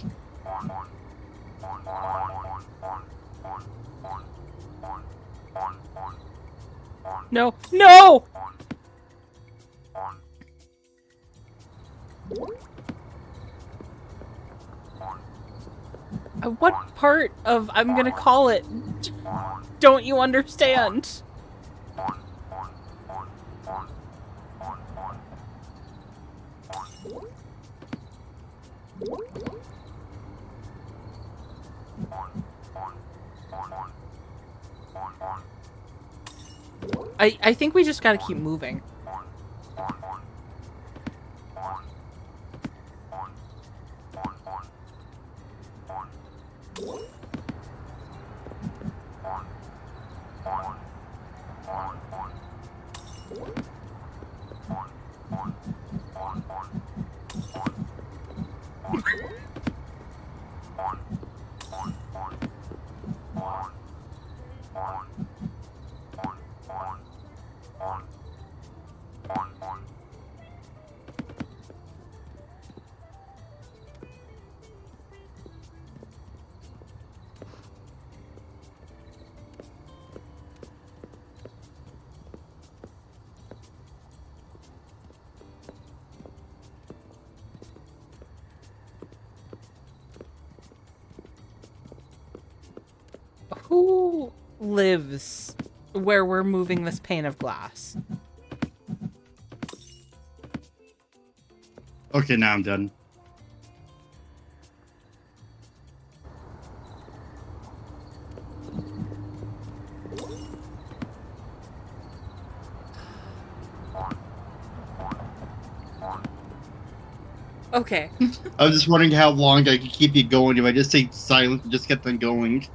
No. No! What part of I'm gonna call it don't you understand? I think we just gotta keep moving. Who lives where we're moving this pane of glass? Okay, now I'm done. Okay. I was just wondering how long I could keep you going if I just stayed silent and just kept on going.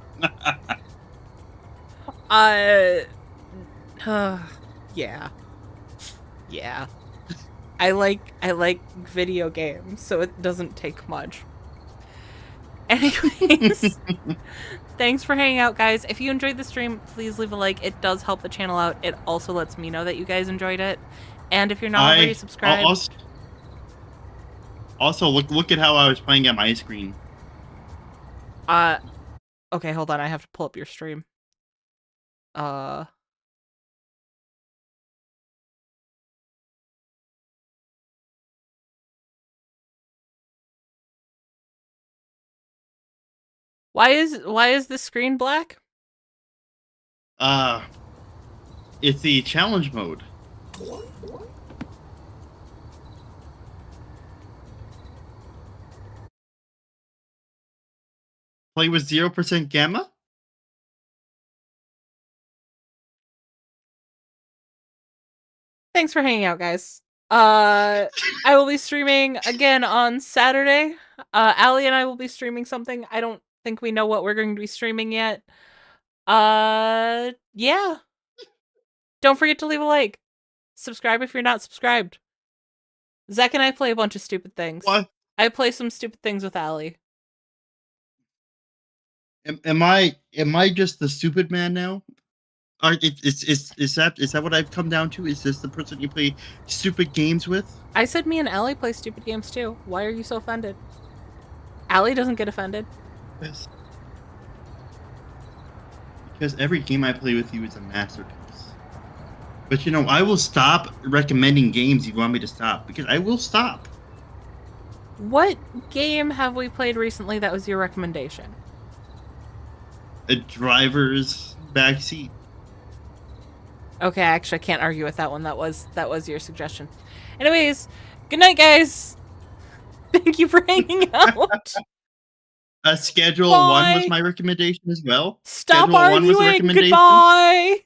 Yeah. Yeah. I like video games, so it doesn't take much. Anyways, thanks for hanging out, guys. If you enjoyed the stream, please leave a like. It does help the channel out. It also lets me know that you guys enjoyed it. And if you're not already subscribed... Also, look at how I was playing at my screen. Okay, hold on. I have to pull up your stream. Why is the screen black? It's the challenge mode. Play with 0% gamma? Thanks for hanging out, guys. I will be streaming again on Saturday. Allie and I will be streaming something. I don't think we know what we're going to be streaming yet. Yeah. Don't forget to leave a like. Subscribe if you're not subscribed. Zach and I play a bunch of stupid things. What? I play some stupid things with Allie. Am I just the stupid man now? Is that what I've come down to? Is this the person you play stupid games with? I said me and Allie play stupid games too. Why are you so offended? Allie doesn't get offended. Yes. Because every game I play with you is a masterpiece. But you know, I will stop recommending games you want me to stop, because I will stop. What game have we played recently that was your recommendation? A driver's backseat. Okay, actually, I can't argue with that one. That was your suggestion. Anyways, good night, guys. Thank you for hanging out. Schedule Bye. 1 was my recommendation as well. Stop Schedule 1 was the arguing. recommendation. Goodbye.